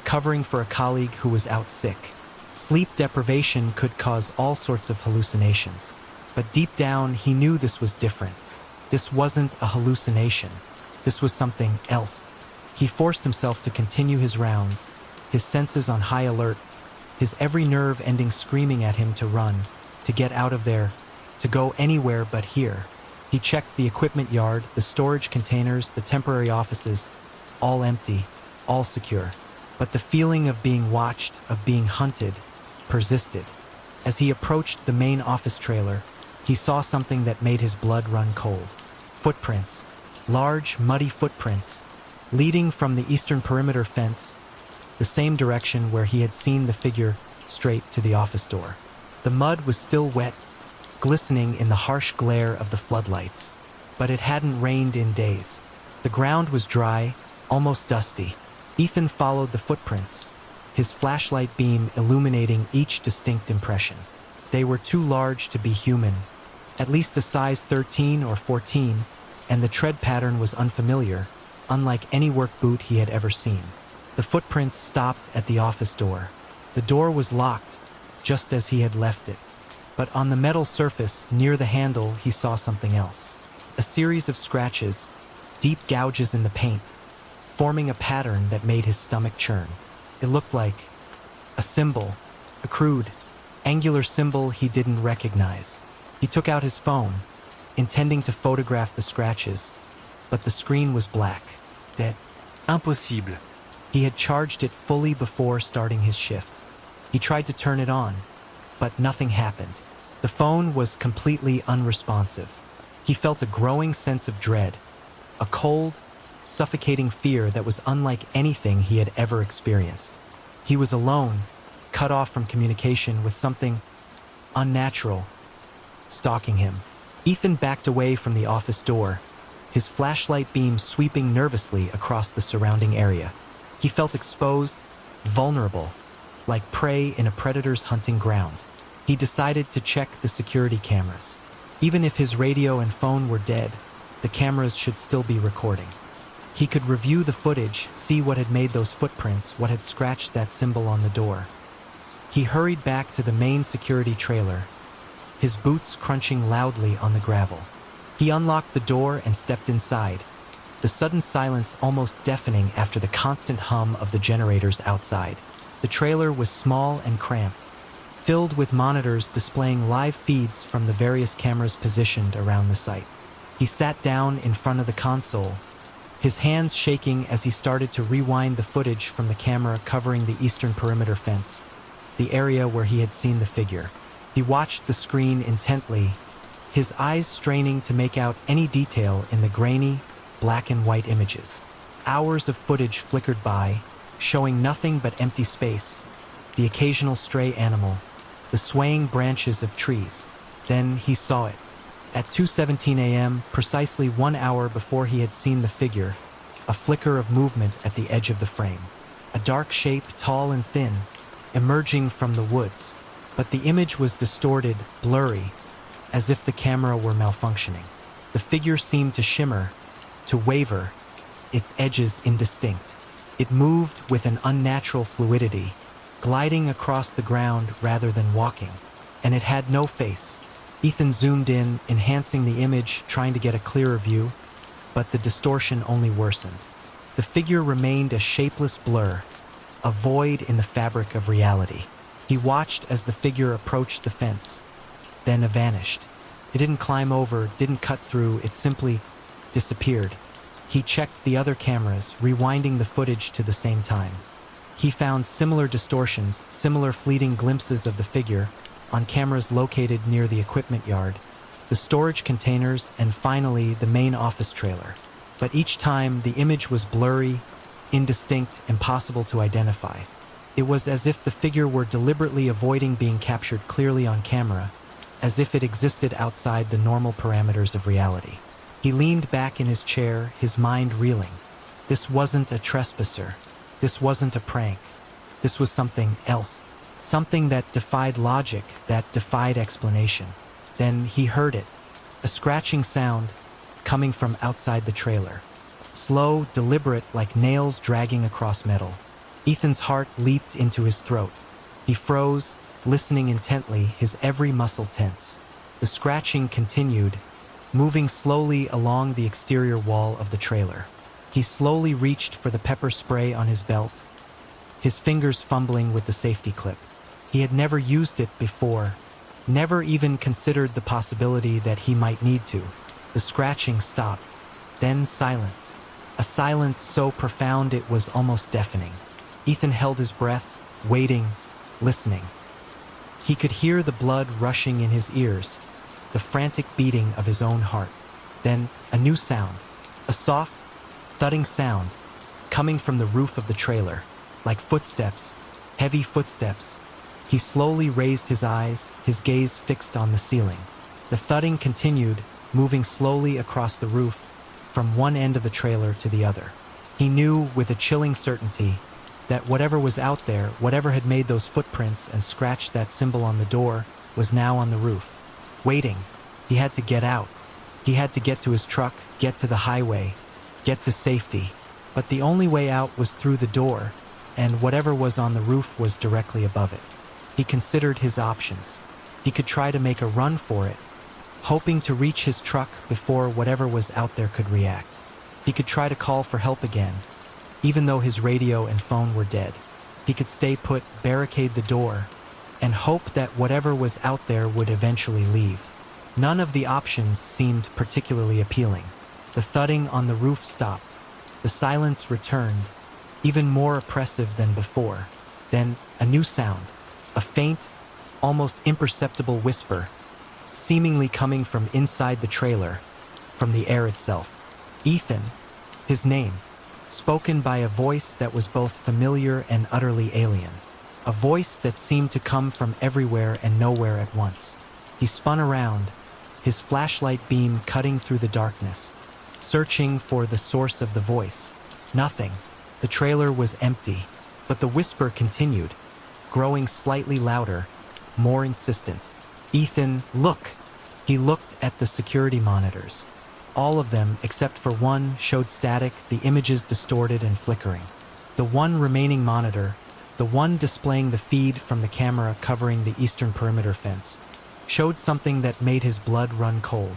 [SPEAKER 1] covering for a colleague who was out sick. Sleep deprivation could cause all sorts of hallucinations. But deep down, he knew this was different. This wasn't a hallucination. This was something else. He forced himself to continue his rounds, his senses on high alert, his every nerve ending screaming at him to run, to get out of there, to go anywhere but here. He checked the equipment yard, the storage containers, the temporary offices, all empty, all secure. But the feeling of being watched, of being hunted, persisted. As he approached the main office trailer, he saw something that made his blood run cold. Footprints. Large, muddy footprints, leading from the eastern perimeter fence, the same direction where he had seen the figure, straight to the office door. The mud was still wet, glistening in the harsh glare of the floodlights, but it hadn't rained in days. The ground was dry, almost dusty. Ethan followed the footprints, his flashlight beam illuminating each distinct impression. They were too large to be human, at least a size 13 or 14, and the tread pattern was unfamiliar, unlike any work boot he had ever seen. The footprints stopped at the office door. The door was locked, just as he had left it. But on the metal surface, near the handle, he saw something else. A series of scratches, deep gouges in the paint, forming a pattern that made his stomach churn. It looked like a symbol, a crude, angular symbol he didn't recognize. He took out his phone, intending to photograph the scratches, but the screen was black, dead.
[SPEAKER 2] Impossible.
[SPEAKER 1] He had charged it fully before starting his shift. He tried to turn it on, but nothing happened. The phone was completely unresponsive. He felt a growing sense of dread, a cold, suffocating fear that was unlike anything he had ever experienced. He was alone, cut off from communication with something unnatural stalking him. Ethan backed away from the office door, his flashlight beam sweeping nervously across the surrounding area. He felt exposed, vulnerable, like prey in a predator's hunting ground. He decided to check the security cameras. Even if his radio and phone were dead, the cameras should still be recording. He could review the footage, see what had made those footprints, what had scratched that symbol on the door. He hurried back to the main security trailer, his boots crunching loudly on the gravel. He unlocked the door and stepped inside, the sudden silence almost deafening after the constant hum of the generators outside. The trailer was small and cramped, filled with monitors displaying live feeds from the various cameras positioned around the site. He sat down in front of the console, his hands shaking as he started to rewind the footage from the camera covering the eastern perimeter fence, the area where he had seen the figure. He watched the screen intently, his eyes straining to make out any detail in the grainy, black and white images. Hours of footage flickered by, showing nothing but empty space, the occasional stray animal, the swaying branches of trees. Then he saw it. At 2:17 a.m., precisely 1 hour before he had seen the figure, a flicker of movement at the edge of the frame. A dark shape, tall and thin, emerging from the woods. But the image was distorted, blurry, as if the camera were malfunctioning. The figure seemed to shimmer, to waver, its edges indistinct. It moved with an unnatural fluidity, gliding across the ground rather than walking. And it had no face, Ethan zoomed in, enhancing the image, trying to get a clearer view, but the distortion only worsened. The figure remained a shapeless blur, a void in the fabric of reality. He watched as the figure approached the fence, then it vanished. It didn't climb over, didn't cut through, it simply disappeared. He checked the other cameras, rewinding the footage to the same time. He found similar distortions, similar fleeting glimpses of the figure on cameras located near the equipment yard, the storage containers, and finally the main office trailer. But each time the image was blurry, indistinct, impossible to identify. It was as if the figure were deliberately avoiding being captured clearly on camera, as if it existed outside the normal parameters of reality. He leaned back in his chair, his mind reeling. This wasn't a trespasser. This wasn't a prank. This was something else. Something that defied logic, that defied explanation. Then he heard it. A scratching sound coming from outside the trailer. Slow, deliberate, like nails dragging across metal. Ethan's heart leaped into his throat. He froze, listening intently, his every muscle tense. The scratching continued, moving slowly along the exterior wall of the trailer. He slowly reached for the pepper spray on his belt, his fingers fumbling with the safety clip. He had never used it before, never even considered the possibility that he might need to. The scratching stopped, then silence. A silence so profound it was almost deafening. Ethan held his breath, waiting, listening. He could hear the blood rushing in his ears, the frantic beating of his own heart. Then a new sound, a soft, thudding sound, coming from the roof of the trailer, like footsteps, heavy footsteps. He slowly raised his eyes, his gaze fixed on the ceiling. The thudding continued, moving slowly across the roof, from one end of the trailer to the other. He knew with a chilling certainty that whatever was out there, whatever had made those footprints and scratched that symbol on the door, was now on the roof, waiting. He had to get out. He had to get to his truck, get to the highway, get to safety. But the only way out was through the door, and whatever was on the roof was directly above it. He considered his options. He could try to make a run for it, hoping to reach his truck before whatever was out there could react. He could try to call for help again, even though his radio and phone were dead. He could stay put, barricade the door, and hope that whatever was out there would eventually leave. None of the options seemed particularly appealing. The thudding on the roof stopped. The silence returned, even more oppressive than before. Then a new sound, a faint, almost imperceptible whisper, seemingly coming from inside the trailer, from the air itself. Ethan, his name, spoken by a voice that was both familiar and utterly alien. A voice that seemed to come from everywhere and nowhere at once. He spun around, his flashlight beam cutting through the darkness, searching for the source of the voice. Nothing. The trailer was empty, but the whisper continued, growing slightly louder, more insistent. Ethan, look! He looked at the security monitors. All of them, except for one, showed static, the images distorted and flickering. The one remaining monitor, the one displaying the feed from the camera covering the eastern perimeter fence, showed something that made his blood run cold.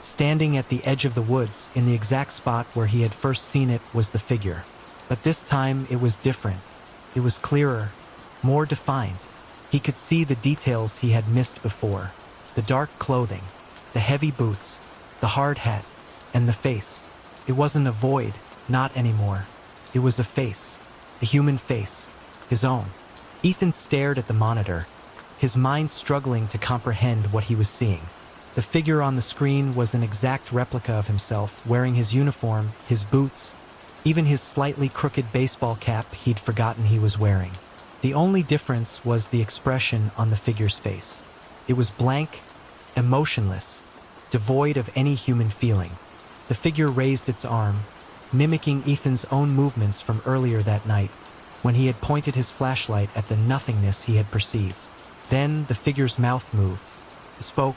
[SPEAKER 1] Standing at the edge of the woods, in the exact spot where he had first seen it, was the figure. But this time it was different. It was clearer, more defined. He could see the details he had missed before. The dark clothing, the heavy boots, the hard hat, and the face. It wasn't a void, not anymore. It was a face, a human face, his own. Ethan stared at the monitor, his mind struggling to comprehend what he was seeing. The figure on the screen was an exact replica of himself, wearing his uniform, his boots, even his slightly crooked baseball cap he'd forgotten he was wearing. The only difference was the expression on the figure's face. It was blank, emotionless, devoid of any human feeling. The figure raised its arm, mimicking Ethan's own movements from earlier that night, when he had pointed his flashlight at the nothingness he had perceived. Then the figure's mouth moved, spoke,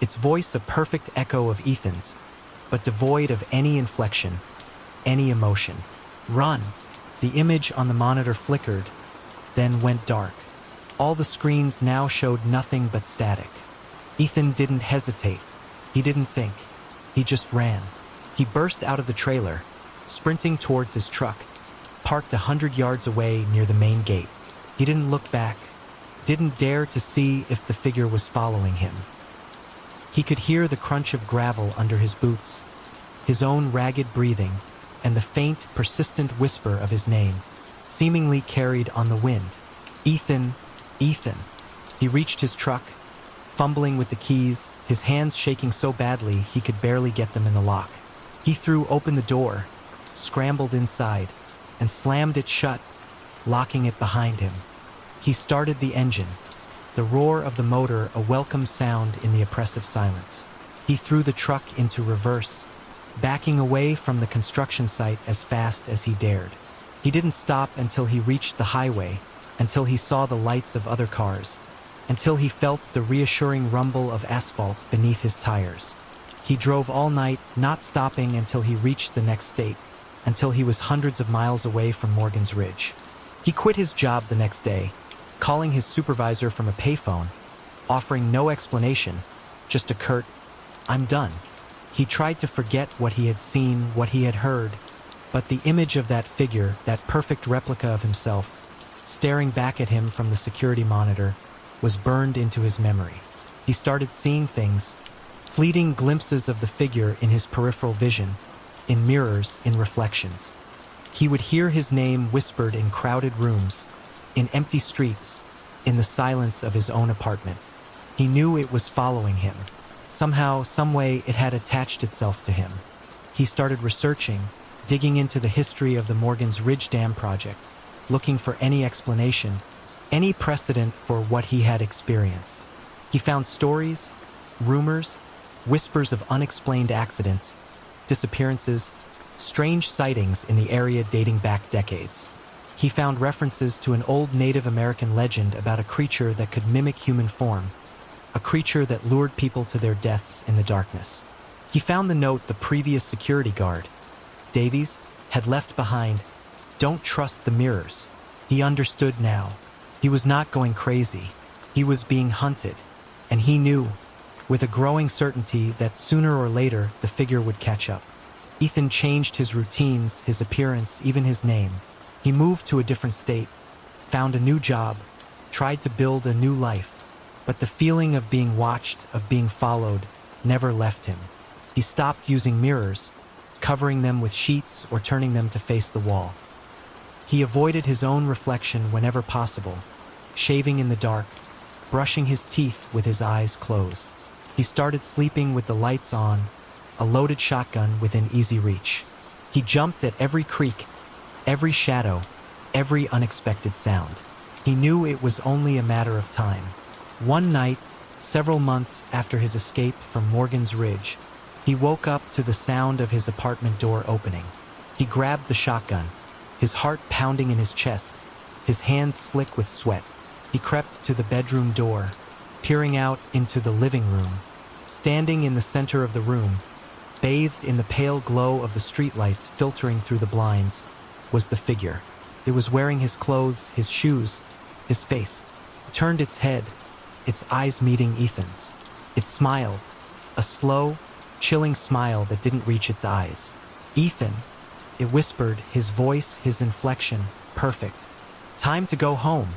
[SPEAKER 1] its voice a perfect echo of Ethan's, but devoid of any inflection, any emotion. Run! The image on the monitor flickered, then went dark. All the screens now showed nothing but static. Ethan didn't hesitate. He didn't think. He just ran. He burst out of the trailer, sprinting towards his truck, parked 100 yards away near the main gate. He didn't look back, didn't dare to see if the figure was following him. He could hear the crunch of gravel under his boots, his own ragged breathing, and the faint, persistent whisper of his name, seemingly carried on the wind. Ethan, Ethan. He reached his truck, fumbling with the keys, his hands shaking so badly he could barely get them in the lock. He threw open the door, scrambled inside, and slammed it shut, locking it behind him. He started the engine, the roar of the motor a welcome sound in the oppressive silence. He threw the truck into reverse, backing away from the construction site as fast as he dared. He didn't stop until he reached the highway, until he saw the lights of other cars, until he felt the reassuring rumble of asphalt beneath his tires. He drove all night, not stopping until he reached the next state, until he was hundreds of miles away from Morgan's Ridge. He quit his job the next day, calling his supervisor from a payphone, offering no explanation, just a curt, "I'm done." He tried to forget what he had seen, what he had heard, but the image of that figure, that perfect replica of himself, staring back at him from the security monitor, was burned into his memory. He started seeing things, fleeting glimpses of the figure in his peripheral vision, in mirrors, in reflections. He would hear his name whispered in crowded rooms, in empty streets, in the silence of his own apartment. He knew it was following him. Somehow, someway, it had attached itself to him. He started researching, digging into the history of the Morgan's Ridge Dam project, looking for any explanation, any precedent for what he had experienced. He found stories, rumors, whispers of unexplained accidents, disappearances, strange sightings in the area dating back decades. He found references to an old Native American legend about a creature that could mimic human form, a creature that lured people to their deaths in the darkness. He found the note the previous security guard, Davies, had left behind. "Don't trust the mirrors." He understood now. He was not going crazy. He was being hunted, and he knew, with a growing certainty, that sooner or later the figure would catch up. Ethan changed his routines, his appearance, even his name. He moved to a different state, found a new job, tried to build a new life, but the feeling of being watched, of being followed, never left him. He stopped using mirrors, covering them with sheets or turning them to face the wall. He avoided his own reflection whenever possible, shaving in the dark, brushing his teeth with his eyes closed. He started sleeping with the lights on, a loaded shotgun within easy reach. He jumped at every creak, every shadow, every unexpected sound. He knew it was only a matter of time. One night, several months after his escape from Morgan's Ridge, he woke up to the sound of his apartment door opening. He grabbed the shotgun, his heart pounding in his chest, his hands slick with sweat. He crept to the bedroom door, peering out into the living room. Standing in the center of the room, bathed in the pale glow of the streetlights filtering through the blinds, was the figure. It was wearing his clothes, his shoes, his face. It turned its head, its eyes meeting Ethan's. It smiled, a slow, chilling smile that didn't reach its eyes. "Ethan," it whispered, his voice, his inflection, perfect. "Time to go home."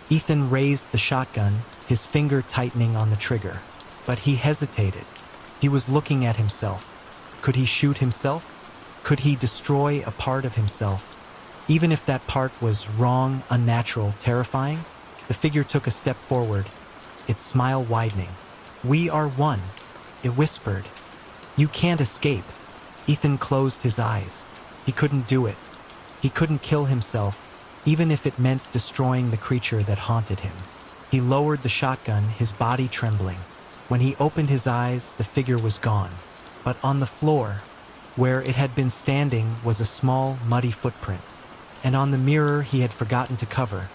[SPEAKER 1] Ethan raised the shotgun, his finger tightening on the trigger. But he hesitated. He was looking at himself. Could he shoot himself? Could he destroy a part of himself? Even if that part was wrong, unnatural, terrifying? The figure took a step forward, its smile widening. "We are one," it whispered. "You can't escape." Ethan closed his eyes. He couldn't do it. He couldn't kill himself, even if it meant destroying the creature that haunted him. He lowered the shotgun, his body trembling. When he opened his eyes, the figure was gone. But on the floor, where it had been standing, was a small, muddy footprint. And on the mirror he had forgotten to cover,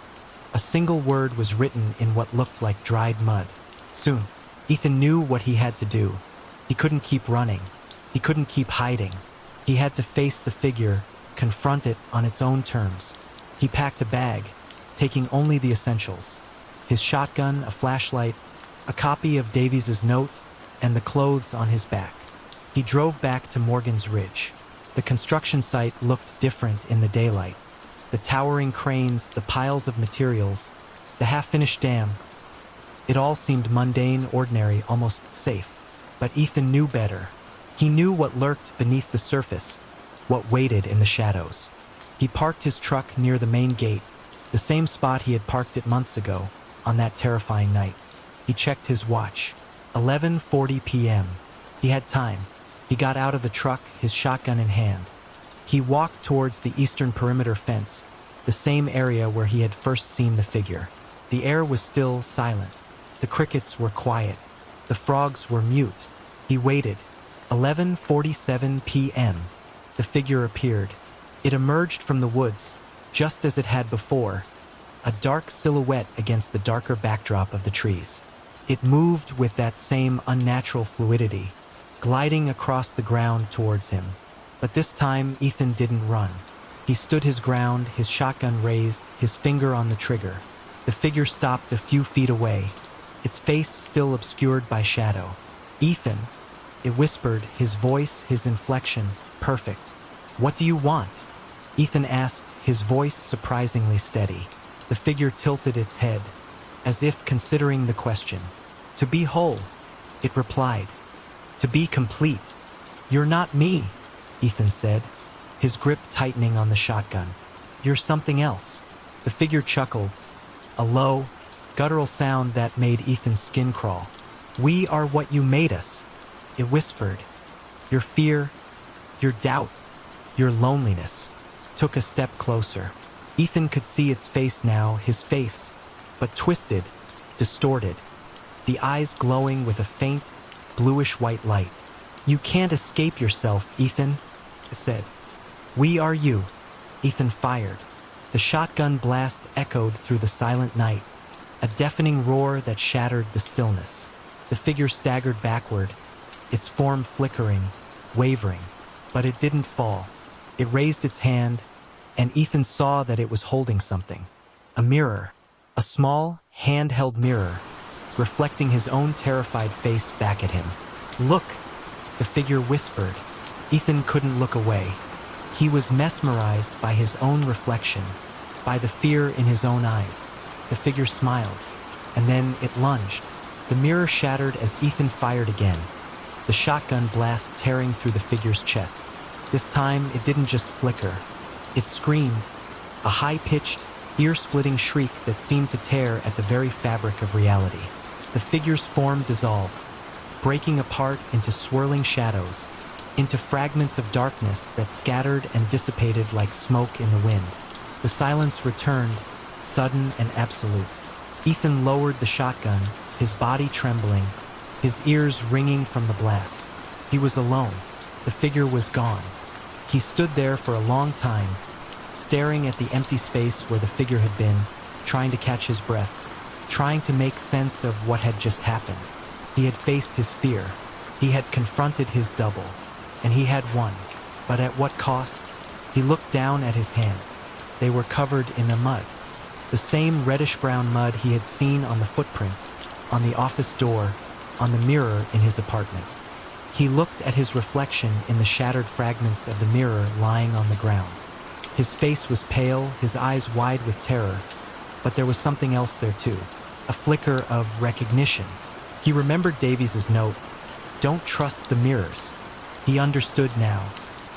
[SPEAKER 1] a single word was written in what looked like dried mud. Soon, Ethan knew what he had to do. He couldn't keep running. He couldn't keep hiding. He had to face the figure, confront it on its own terms. He packed a bag, taking only the essentials: his shotgun, a flashlight, a copy of Davies's note, and the clothes on his back. He drove back to Morgan's Ridge. The construction site looked different in the daylight. The towering cranes, the piles of materials, the half-finished dam. It all seemed mundane, ordinary, almost safe. But Ethan knew better. He knew what lurked beneath the surface, what waited in the shadows. He parked his truck near the main gate, the same spot he had parked it months ago, on that terrifying night. He checked his watch. 11:40 p.m. He had time. He got out of the truck, his shotgun in hand. He walked towards the eastern perimeter fence, the same area where he had first seen the figure. The air was still silent. The crickets were quiet. The frogs were mute. He waited. 11:47 p.m. The figure appeared. It emerged from the woods, just as it had before, a dark silhouette against the darker backdrop of the trees. It moved with that same unnatural fluidity, gliding across the ground towards him. But this time, Ethan didn't run. He stood his ground, his shotgun raised, his finger on the trigger. The figure stopped a few feet away, its face still obscured by shadow. "Ethan," it whispered, his voice, his inflection, perfect. "What do you want?" Ethan asked, his voice surprisingly steady. The figure tilted its head, as if considering the question. "To be whole," it replied. "To be complete." "You're not me," Ethan said, his grip tightening on the shotgun. "You're something else." The figure chuckled, a low, guttural sound that made Ethan's skin crawl. "We are what you made us," it whispered. "Your fear, your doubt, your loneliness." Took a step closer. Ethan could see its face now, his face, but twisted, distorted, the eyes glowing with a faint, bluish-white light. "You can't escape yourself, Ethan," it said. "We are you." Ethan fired. The shotgun blast echoed through the silent night, a deafening roar that shattered the stillness. The figure staggered backward, its form flickering, wavering, but it didn't fall. It raised its hand, and Ethan saw that it was holding something. A mirror, a small, handheld mirror, reflecting his own terrified face back at him. "Look," the figure whispered. Ethan couldn't look away. He was mesmerized by his own reflection, by the fear in his own eyes. The figure smiled, and then it lunged. The mirror shattered as Ethan fired again, the shotgun blast tearing through the figure's chest. This time, it didn't just flicker. It screamed, a high-pitched, ear-splitting shriek that seemed to tear at the very fabric of reality. The figure's form dissolved, breaking apart into swirling shadows, into fragments of darkness that scattered and dissipated like smoke in the wind. The silence returned, sudden and absolute. Ethan lowered the shotgun, his body trembling, his ears ringing from the blast. He was alone. The figure was gone. He stood there for a long time, staring at the empty space where the figure had been, trying to catch his breath, trying to make sense of what had just happened. He had faced his fear. He had confronted his double, and he had won. But at what cost? He looked down at his hands. They were covered in the mud, the same reddish-brown mud he had seen on the footprints, on the office door, on the mirror in his apartment. He looked at his reflection in the shattered fragments of the mirror lying on the ground. His face was pale, his eyes wide with terror, but there was something else there too, a flicker of recognition. He remembered Davies's note, "Don't trust the mirrors." He understood now.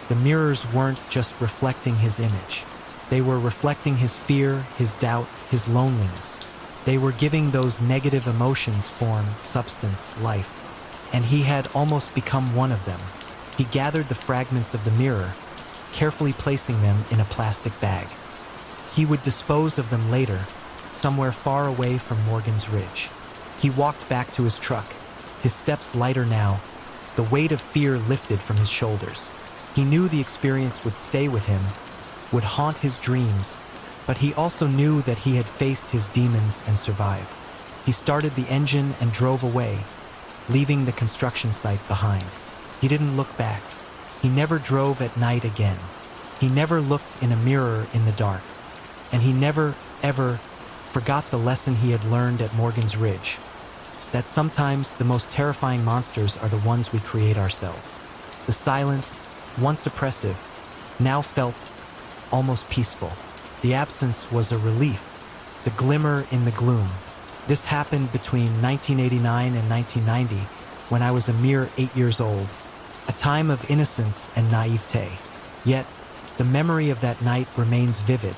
[SPEAKER 1] The mirrors weren't just reflecting his image. They were reflecting his fear, his doubt, his loneliness. They were giving those negative emotions form, substance, life. And he had almost become one of them. He gathered the fragments of the mirror, carefully placing them in a plastic bag. He would dispose of them later, somewhere far away from Morgan's Ridge. He walked back to his truck, his steps lighter now, the weight of fear lifted from his shoulders. He knew the experience would stay with him, would haunt his dreams, but he also knew that he had faced his demons and survived. He started the engine and drove away, leaving the construction site behind. He didn't look back. He never drove at night again. He never looked in a mirror in the dark. And he never, ever forgot the lesson he had learned at Morgan's Ridge. that sometimes the most terrifying monsters are the ones we create ourselves. The silence, once oppressive, now felt almost peaceful. The absence was a relief, the glimmer in the gloom. This happened between 1989 and 1990, when I was a mere 8 years old, a time of innocence and naivete. Yet, the memory of that night remains vivid,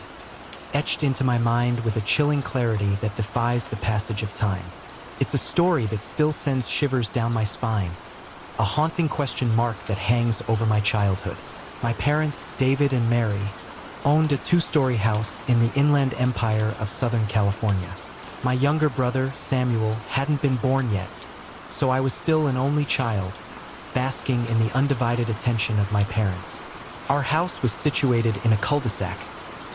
[SPEAKER 1] etched into my mind with a chilling clarity that defies the passage of time. It's a story that still sends shivers down my spine, a haunting question mark that hangs over my childhood. My parents, David and Mary, owned a 2-story house in the Inland Empire of Southern California. My younger brother, Samuel, hadn't been born yet, so I was still an only child, basking in the undivided attention of my parents. Our house was situated in a cul-de-sac,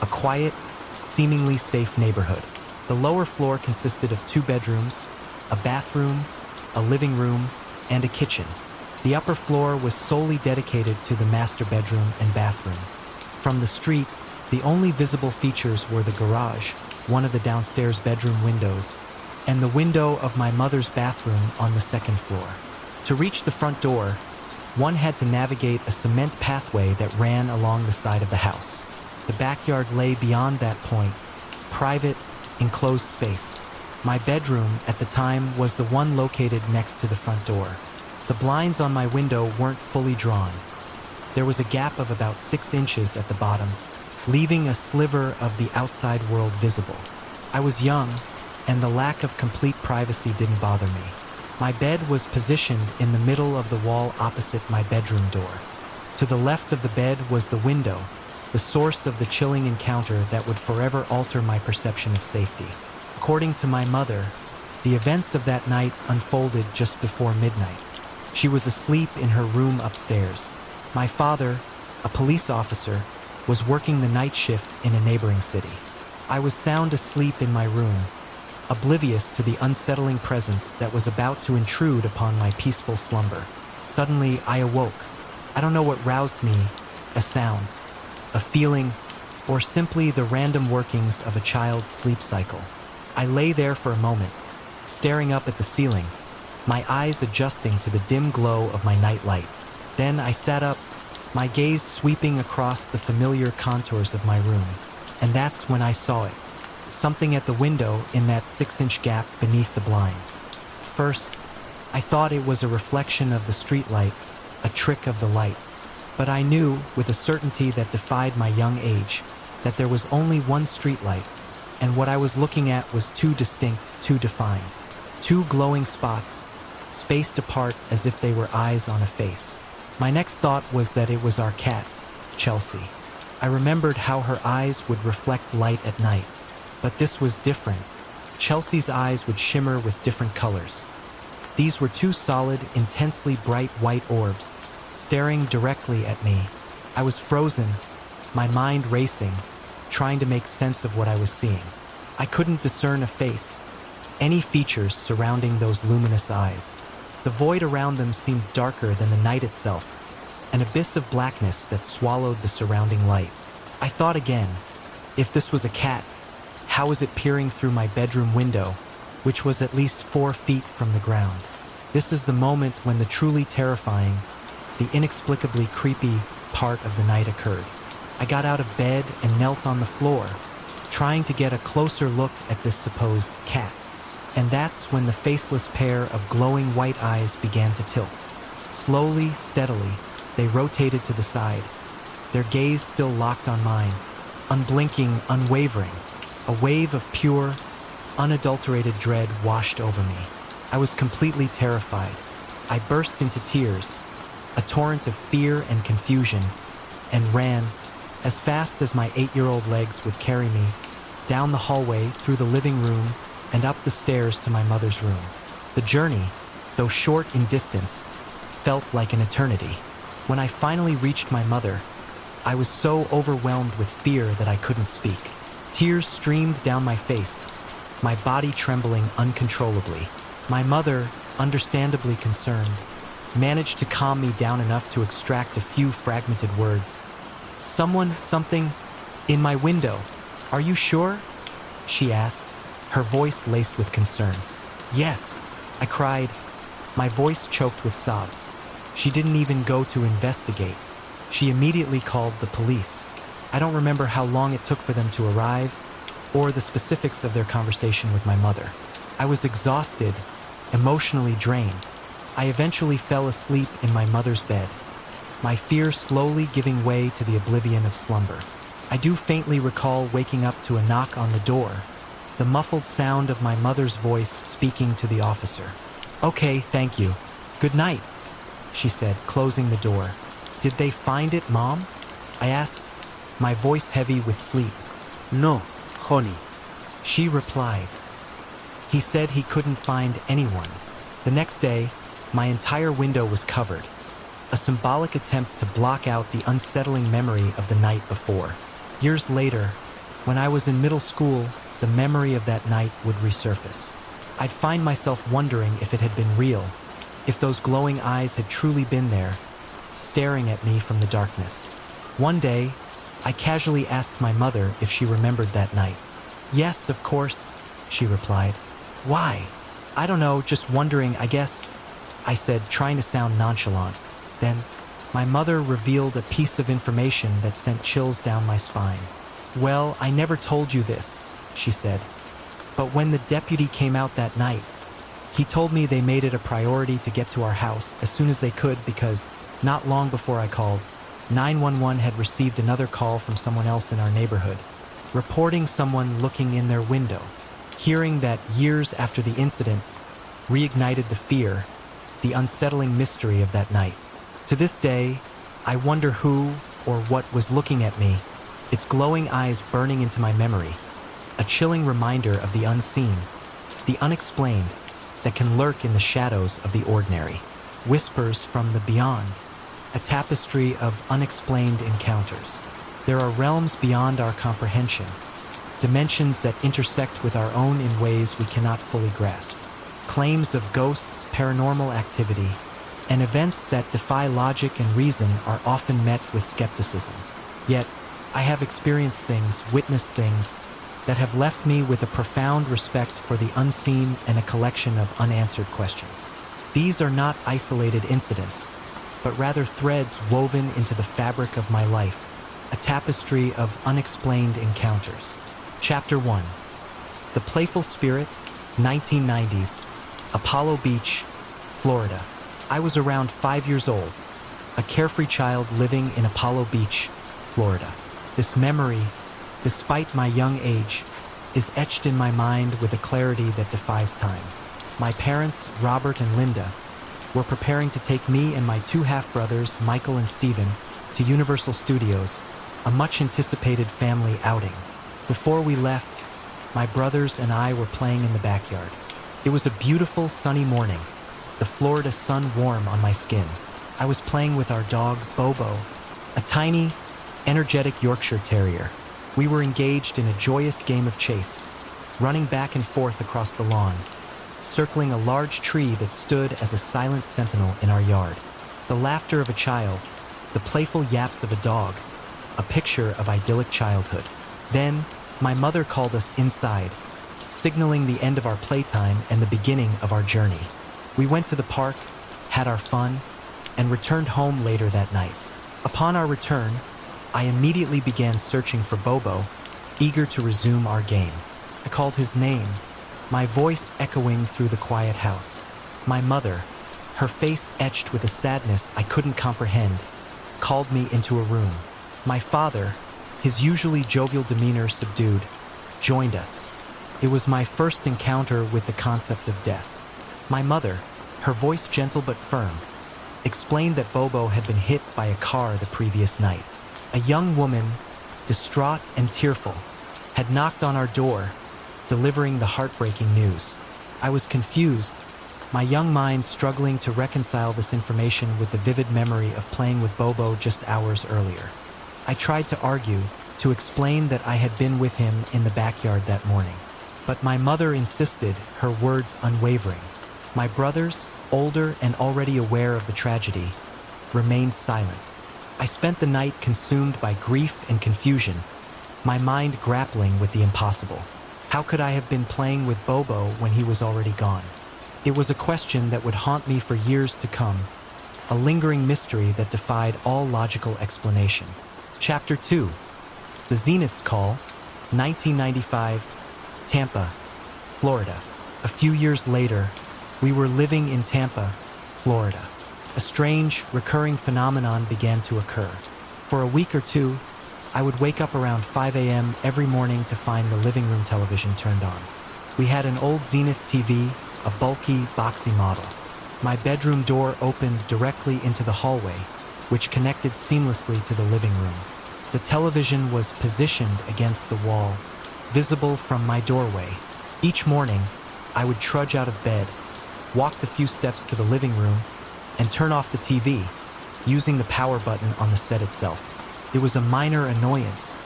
[SPEAKER 1] a quiet, seemingly safe neighborhood. The lower floor consisted of 2 bedrooms, a bathroom, a living room, and a kitchen. The upper floor was solely dedicated to the master bedroom and bathroom. From the street, the only visible features were the garage, one of the downstairs bedroom windows, and the window of my mother's bathroom on the 2nd floor. To reach the front door, one had to navigate a cement pathway that ran along the side of the house. The backyard lay beyond that point, private, enclosed space. My bedroom at the time was the one located next to the front door. The blinds on my window weren't fully drawn. There was a gap of about 6 inches at the bottom, leaving a sliver of the outside world visible. I was young, and the lack of complete privacy didn't bother me. My bed was positioned in the middle of the wall opposite my bedroom door. To the left of the bed was the window, the source of the chilling encounter that would forever alter my perception of safety. According to my mother, the events of that night unfolded just before midnight. She was asleep in her room upstairs. My father, a police officer, was working the night shift in a neighboring city. I was sound asleep in my room, oblivious to the unsettling presence that was about to intrude upon my peaceful slumber. Suddenly, I awoke. I don't know what roused me, a sound, a feeling, or simply the random workings of a child's sleep cycle. I lay there for a moment, staring up at the ceiling, my eyes adjusting to the dim glow of my night light. Then I sat up, my gaze sweeping across the familiar contours of my room. And that's when I saw it. Something at the window in that 6-inch gap beneath the blinds. First, I thought it was a reflection of the streetlight, a trick of the light. But I knew, with a certainty that defied my young age, that there was only one streetlight, and what I was looking at was too distinct, too defined. 2 glowing spots, spaced apart as if they were eyes on a face. My next thought was that it was our cat, Chelsea. I remembered how her eyes would reflect light at night, but this was different. Chelsea's eyes would shimmer with different colors. These were 2 solid, intensely bright white orbs, staring directly at me. I was frozen, my mind racing, trying to make sense of what I was seeing. I couldn't discern a face, any features surrounding those luminous eyes. The void around them seemed darker than the night itself, an abyss of blackness that swallowed the surrounding light. I thought again, if this was a cat, how was it peering through my bedroom window, which was at least 4 feet from the ground? This is the moment when the truly terrifying, the inexplicably creepy part of the night occurred. I got out of bed and knelt on the floor, trying to get a closer look at this supposed cat. And that's when the faceless pair of glowing white eyes began to tilt. Slowly, steadily, they rotated to the side, their gaze still locked on mine, unblinking, unwavering. A wave of pure, unadulterated dread washed over me. I was completely terrified. I burst into tears, a torrent of fear and confusion, and ran, as fast as my 8-year-old legs would carry me, down the hallway, through the living room, and up the stairs to my mother's room. The journey, though short in distance, felt like an eternity. When I finally reached my mother, I was so overwhelmed with fear that I couldn't speak. Tears streamed down my face, my body trembling uncontrollably. My mother, understandably concerned, managed to calm me down enough to extract a few fragmented words. Something, in my window. Are you sure? She asked, her voice laced with concern. Yes, I cried, my voice choked with sobs. She didn't even go to investigate. She immediately called the police. I don't remember how long it took for them to arrive or the specifics of their conversation with my mother. I was exhausted, emotionally drained. I eventually fell asleep in my mother's bed, my fear slowly giving way to the oblivion of slumber. I do faintly recall waking up to a knock on the door, the muffled sound of my mother's voice speaking to the officer. "Okay, thank you. Good night," she said, closing the door. "Did they find it, Mom?" I asked, my voice heavy with sleep.
[SPEAKER 2] No, honey.
[SPEAKER 1] She replied. He said he couldn't find anyone. The next day, my entire window was covered, a symbolic attempt to block out the unsettling memory of the night before. Years later, when I was in middle school, the memory of that night would resurface. I'd find myself wondering if it had been real, if those glowing eyes had truly been there, staring at me from the darkness. One day, I casually asked my mother if she remembered that night. "Yes, of course," she replied. "Why?" "I don't know, just wondering, I guess," I said, trying to sound nonchalant. Then, my mother revealed a piece of information that sent chills down my spine. "Well, I never told you this," she said. "But when the deputy came out that night, he told me they made it a priority to get to our house as soon as they could because, not long before I called, 911 had received another call from someone else in our neighborhood, reporting someone looking in their window. Hearing that years after the incident reignited the fear, the unsettling mystery of that night. To this day, I wonder who or what was looking at me, its glowing eyes burning into my memory, a chilling reminder of the unseen, the unexplained, that can lurk in the shadows of the ordinary. Whispers from the beyond, a tapestry of unexplained encounters. There are realms beyond our comprehension, dimensions that intersect with our own in ways we cannot fully grasp. Claims of ghosts, paranormal activity, and events that defy logic and reason are often met with skepticism. Yet, I have experienced things, witnessed things, that have left me with a profound respect for the unseen and a collection of unanswered questions. These are not isolated incidents, but rather threads woven into the fabric of my life, a tapestry of unexplained encounters. Chapter 1. The Playful Spirit, 1990s, Apollo Beach, Florida. I was around 5 years old, a carefree child living in Apollo Beach, Florida. This memory, despite my young age, is etched in my mind with a clarity that defies time. My parents, Robert and Linda, were preparing to take me and my two half-brothers, Michael and Stephen, to Universal Studios, a much-anticipated family outing. Before we left, my brothers and I were playing in the backyard. It was a beautiful, sunny morning, the Florida sun warm on my skin. I was playing with our dog, Bobo, a tiny, energetic Yorkshire Terrier. We were engaged in a joyous game of chase, running back and forth across the lawn, circling a large tree that stood as a silent sentinel in our yard. The laughter of a child, the playful yaps of a dog, a picture of idyllic childhood. Then, my mother called us inside, signaling the end of our playtime and the beginning of our journey. We went to the park, had our fun, and returned home later that night. Upon our return, I immediately began searching for Bobo, eager to resume our game. I called his name, my voice echoing through the quiet house. My mother, her face etched with a sadness I couldn't comprehend, called me into a room. My father, his usually jovial demeanor subdued, joined us. It was my first encounter with the concept of death. My mother, her voice gentle but firm, explained that Bobo had been hit by a car the previous night. A young woman, distraught and tearful, had knocked on our door, delivering the heartbreaking news. I was confused, my young mind struggling to reconcile this information with the vivid memory of playing with Bobo just hours earlier. I tried to argue, to explain that I had been with him in the backyard that morning. But my mother insisted, her words unwavering. My brothers, older and already aware of the tragedy, remained silent. I spent the night consumed by grief and confusion, my mind grappling with the impossible. How could I have been playing with Bobo when he was already gone? It was a question that would haunt me for years to come, a lingering mystery that defied all logical explanation. Chapter 2. The Zenith's Call, 1995, Tampa, Florida. A few years later, we were living in Tampa, Florida. A strange, recurring phenomenon began to occur. For a week or two, I would wake up around 5 a.m. every morning to find the living room television turned on. We had an old Zenith TV, a bulky, boxy model. My bedroom door opened directly into the hallway, which connected seamlessly to the living room. The television was positioned against the wall, visible from my doorway. Each morning, I would trudge out of bed, walk the few steps to the living room, and turn off the TV, using the power button on the set itself. It was a minor annoyance,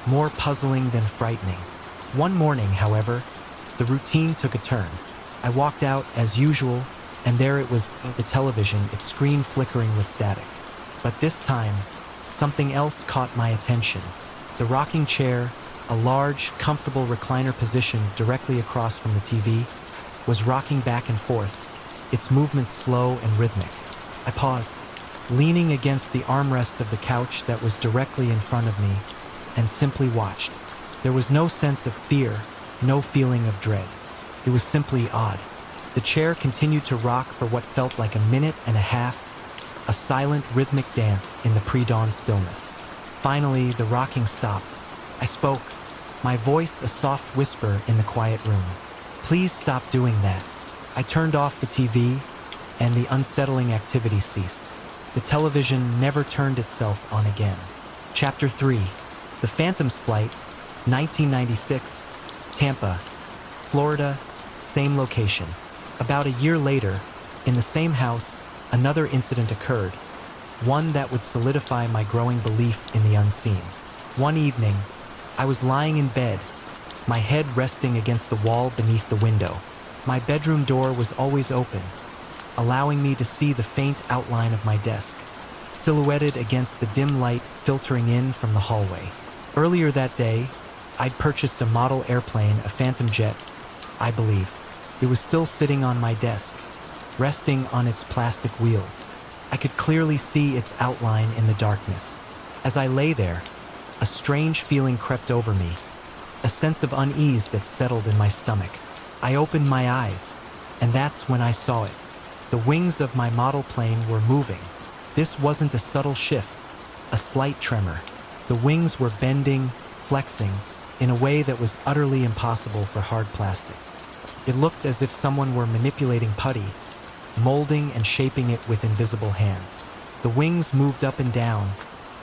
[SPEAKER 1] more puzzling than frightening. One morning, however, the routine took a turn. I walked out as usual, and there it was, the television, its screen flickering with static. But this time, something else caught my attention. The rocking chair, a large, comfortable recliner positioned directly across from the TV, was rocking back and forth, its movements slow and rhythmic. I paused, leaning against the armrest of the couch that was directly in front of me, and simply watched. There was no sense of fear, no feeling of dread. It was simply odd. The chair continued to rock for what felt like a minute and a half, a silent, rhythmic dance in the pre-dawn stillness. Finally, the rocking stopped. I spoke, my voice a soft whisper in the quiet room. "Please stop doing that." I turned off the TV, and the unsettling activity ceased. The television never turned itself on again. Chapter 3. The Phantom's Flight, 1996, Tampa, Florida, same location. About a year later, in the same house, another incident occurred, one that would solidify my growing belief in the unseen. One evening, I was lying in bed, my head resting against the wall beneath the window. My bedroom door was always open, allowing me to see the faint outline of my desk, silhouetted against the dim light filtering in from the hallway. Earlier that day, I'd purchased a model airplane, a Phantom jet, I believe. It was still sitting on my desk, resting on its plastic wheels. I could clearly see its outline in the darkness. As I lay there, a strange feeling crept over me, a sense of unease that settled in my stomach. I opened my eyes, and that's when I saw it. The wings of my model plane were moving. This wasn't a subtle shift, a slight tremor. The wings were bending, flexing, in a way that was utterly impossible for hard plastic. It looked as if someone were manipulating putty, molding and shaping it with invisible hands. The wings moved up and down,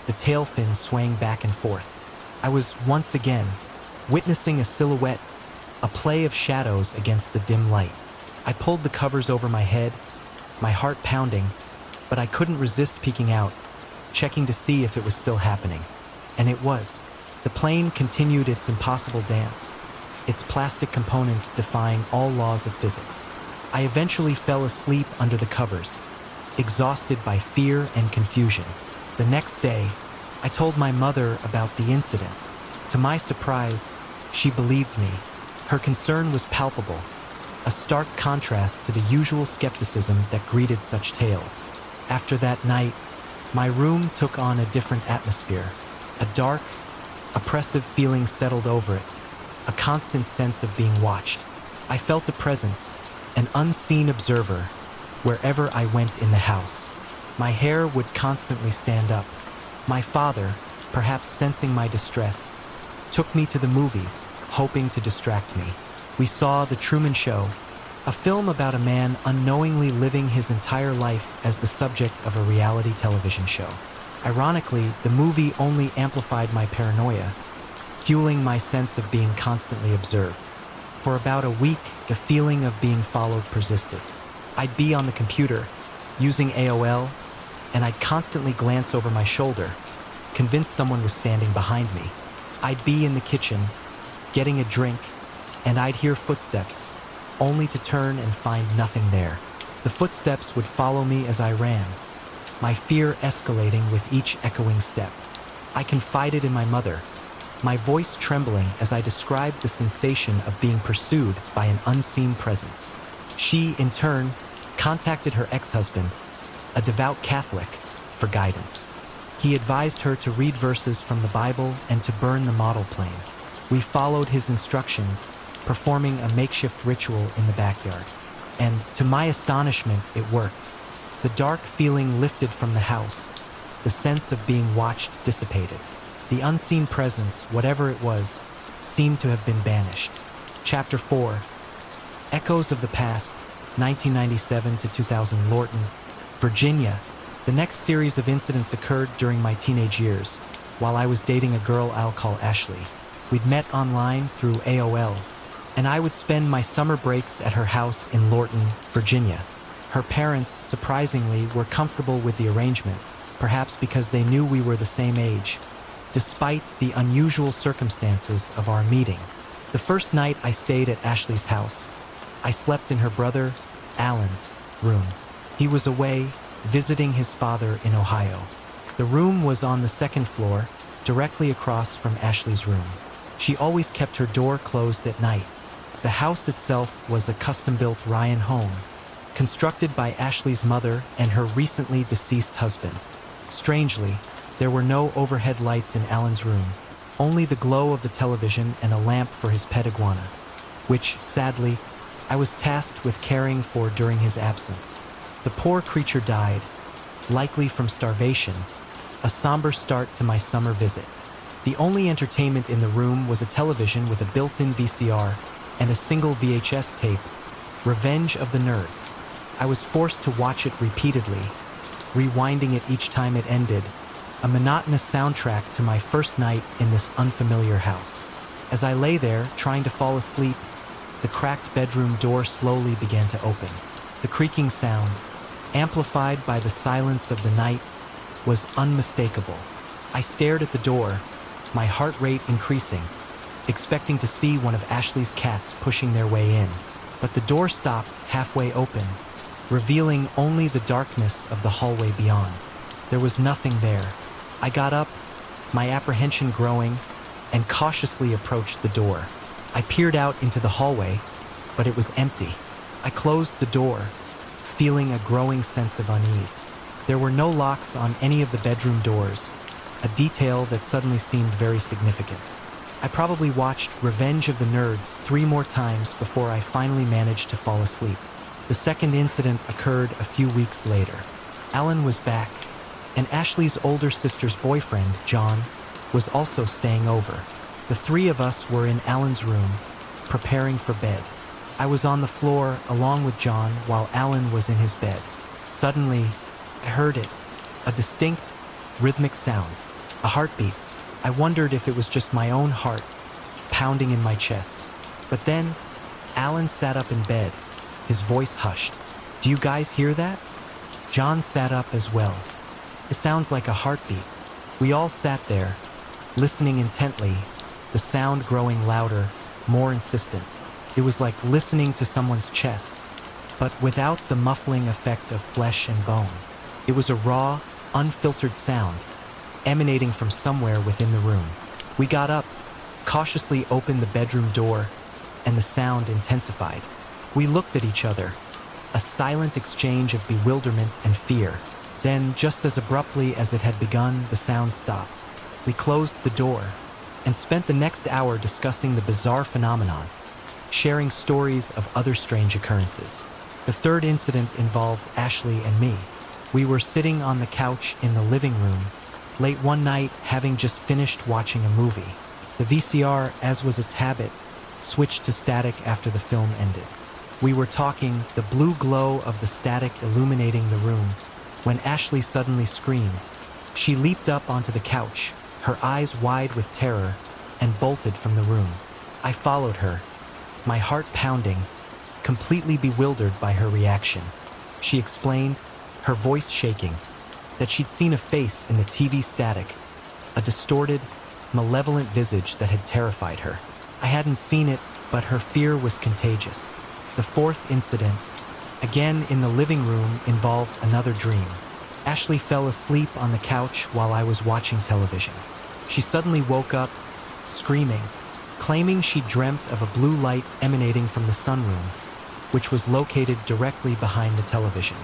[SPEAKER 1] the tail fins swaying back and forth. I was once again witnessing a silhouette, a play of shadows against the dim light. I pulled the covers over my head, my heart pounding, but I couldn't resist peeking out, checking to see if it was still happening. And it was. The plane continued its impossible dance, its plastic components defying all laws of physics. I eventually fell asleep under the covers, exhausted by fear and confusion. The next day, I told my mother about the incident. To my surprise, she believed me. Her concern was palpable, a stark contrast to the usual skepticism that greeted such tales. After that night, my room took on a different atmosphere. A dark, oppressive feeling settled over it, a constant sense of being watched. I felt a presence, an unseen observer, wherever I went in the house. My hair would constantly stand up. My father, perhaps sensing my distress, took me to the movies, hoping to distract me. We saw The Truman Show, a film about a man unknowingly living his entire life as the subject of a reality television show. Ironically, the movie only amplified my paranoia, fueling my sense of being constantly observed. For about a week, the feeling of being followed persisted. I'd be on the computer, using AOL, and I'd constantly glance over my shoulder, convinced someone was standing behind me. I'd be in the kitchen, getting a drink, and I'd hear footsteps, only to turn and find nothing there. The footsteps would follow me as I ran, my fear escalating with each echoing step. I confided in my mother, my voice trembling as I described the sensation of being pursued by an unseen presence. She, in turn, contacted her ex-husband, a devout Catholic, for guidance. He advised her to read verses from the Bible and to burn the model plane. We followed his instructions, performing a makeshift ritual in the backyard. And, to my astonishment, it worked. The dark feeling lifted from the house. The sense of being watched dissipated. The unseen presence, whatever it was, seemed to have been banished. Chapter 4. Echoes of the Past, 1997 to 2000 Lorton, Virginia. The next series of incidents occurred during my teenage years, while I was dating a girl I'll call Ashley. We'd met online through AOL, and I would spend my summer breaks at her house in Lorton, Virginia. Her parents, surprisingly, were comfortable with the arrangement, perhaps because they knew we were the same age, despite the unusual circumstances of our meeting. The first night I stayed at Ashley's house, I slept in her brother, Alan's, room. He was away, visiting his father in Ohio. The room was on the second floor, directly across from Ashley's room. She always kept her door closed at night. The house itself was a custom-built Ryan home, constructed by Ashley's mother and her recently deceased husband. Strangely, there were no overhead lights in Alan's room, only the glow of the television and a lamp for his pet iguana, which, sadly, I was tasked with caring for during his absence. The poor creature died, likely from starvation, a somber start to my summer visit. The only entertainment in the room was a television with a built-in VCR and a single VHS tape, Revenge of the Nerds. I was forced to watch it repeatedly, rewinding it each time it ended, a monotonous soundtrack to my first night in this unfamiliar house. As I lay there, trying to fall asleep, the cracked bedroom door slowly began to open. The creaking sound, amplified by the silence of the night, was unmistakable. I stared at the door, my heart rate increasing, expecting to see one of Ashley's cats pushing their way in. But the door stopped halfway open, revealing only the darkness of the hallway beyond. There was nothing there. I got up, my apprehension growing, and cautiously approached the door. I peered out into the hallway, but it was empty. I closed the door, feeling a growing sense of unease. There were no locks on any of the bedroom doors, a detail that suddenly seemed very significant. I probably watched Revenge of the Nerds 3 more times before I finally managed to fall asleep. The second incident occurred a few weeks later. Alan was back, and Ashley's older sister's boyfriend, John, was also staying over. The 3 of us were in Alan's room, preparing for bed. I was on the floor along with John while Alan was in his bed. Suddenly, I heard it, a distinct, rhythmic sound, a heartbeat. I wondered if it was just my own heart, pounding in my chest. But then, Alan sat up in bed, his voice hushed. "Do you guys hear that?" John sat up as well. "It sounds like a heartbeat." We all sat there, listening intently, the sound growing louder, more insistent. It was like listening to someone's chest, but without the muffling effect of flesh and bone. It was a raw, unfiltered sound, emanating from somewhere within the room. We got up, cautiously opened the bedroom door, and the sound intensified. We looked at each other, a silent exchange of bewilderment and fear. Then, just as abruptly as it had begun, the sound stopped. We closed the door and spent the next hour discussing the bizarre phenomenon, sharing stories of other strange occurrences. The third incident involved Ashley and me. We were sitting on the couch in the living room, late one night, having just finished watching a movie. The VCR, as was its habit, switched to static after the film ended. We were talking, the blue glow of the static illuminating the room, when Ashley suddenly screamed. She leaped up onto the couch, her eyes wide with terror, and bolted from the room. I followed her, my heart pounding, completely bewildered by her reaction. She explained, her voice shaking, that she'd seen a face in the TV static, a distorted, malevolent visage that had terrified her. I hadn't seen it, but her fear was contagious. The fourth incident, again in the living room, involved another dream. Ashley fell asleep on the couch while I was watching television. She suddenly woke up, screaming, claiming she dreamt of a blue light emanating from the sunroom, which was located directly behind the television.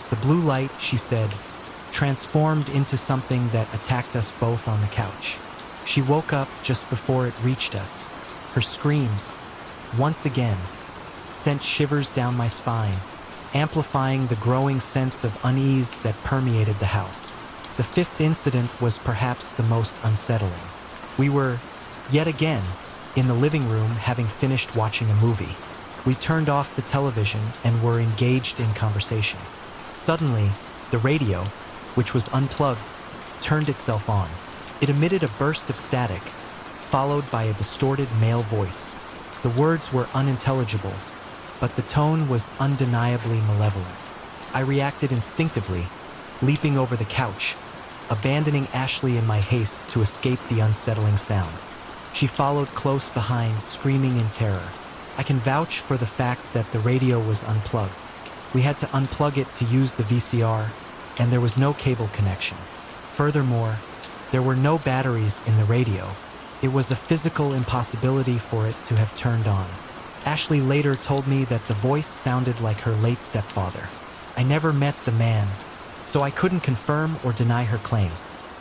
[SPEAKER 1] The blue light, she said, transformed into something that attacked us both on the couch. She woke up just before it reached us. Her screams, once again, sent shivers down my spine, amplifying the growing sense of unease that permeated the house. The fifth incident was perhaps the most unsettling. We were, yet again, in the living room having finished watching a movie. We turned off the television and were engaged in conversation. Suddenly, the radio, which was unplugged, turned itself on. It emitted a burst of static, followed by a distorted male voice. The words were unintelligible, but the tone was undeniably malevolent. I reacted instinctively, leaping over the couch, abandoning Ashley in my haste to escape the unsettling sound. She followed close behind, screaming in terror. I can vouch for the fact that the radio was unplugged. We had to unplug it to use the VCR, and there was no cable connection. Furthermore, there were no batteries in the radio. It was a physical impossibility for it to have turned on. Ashley later told me that the voice sounded like her late stepfather. I never met the man, so I couldn't confirm or deny her claim.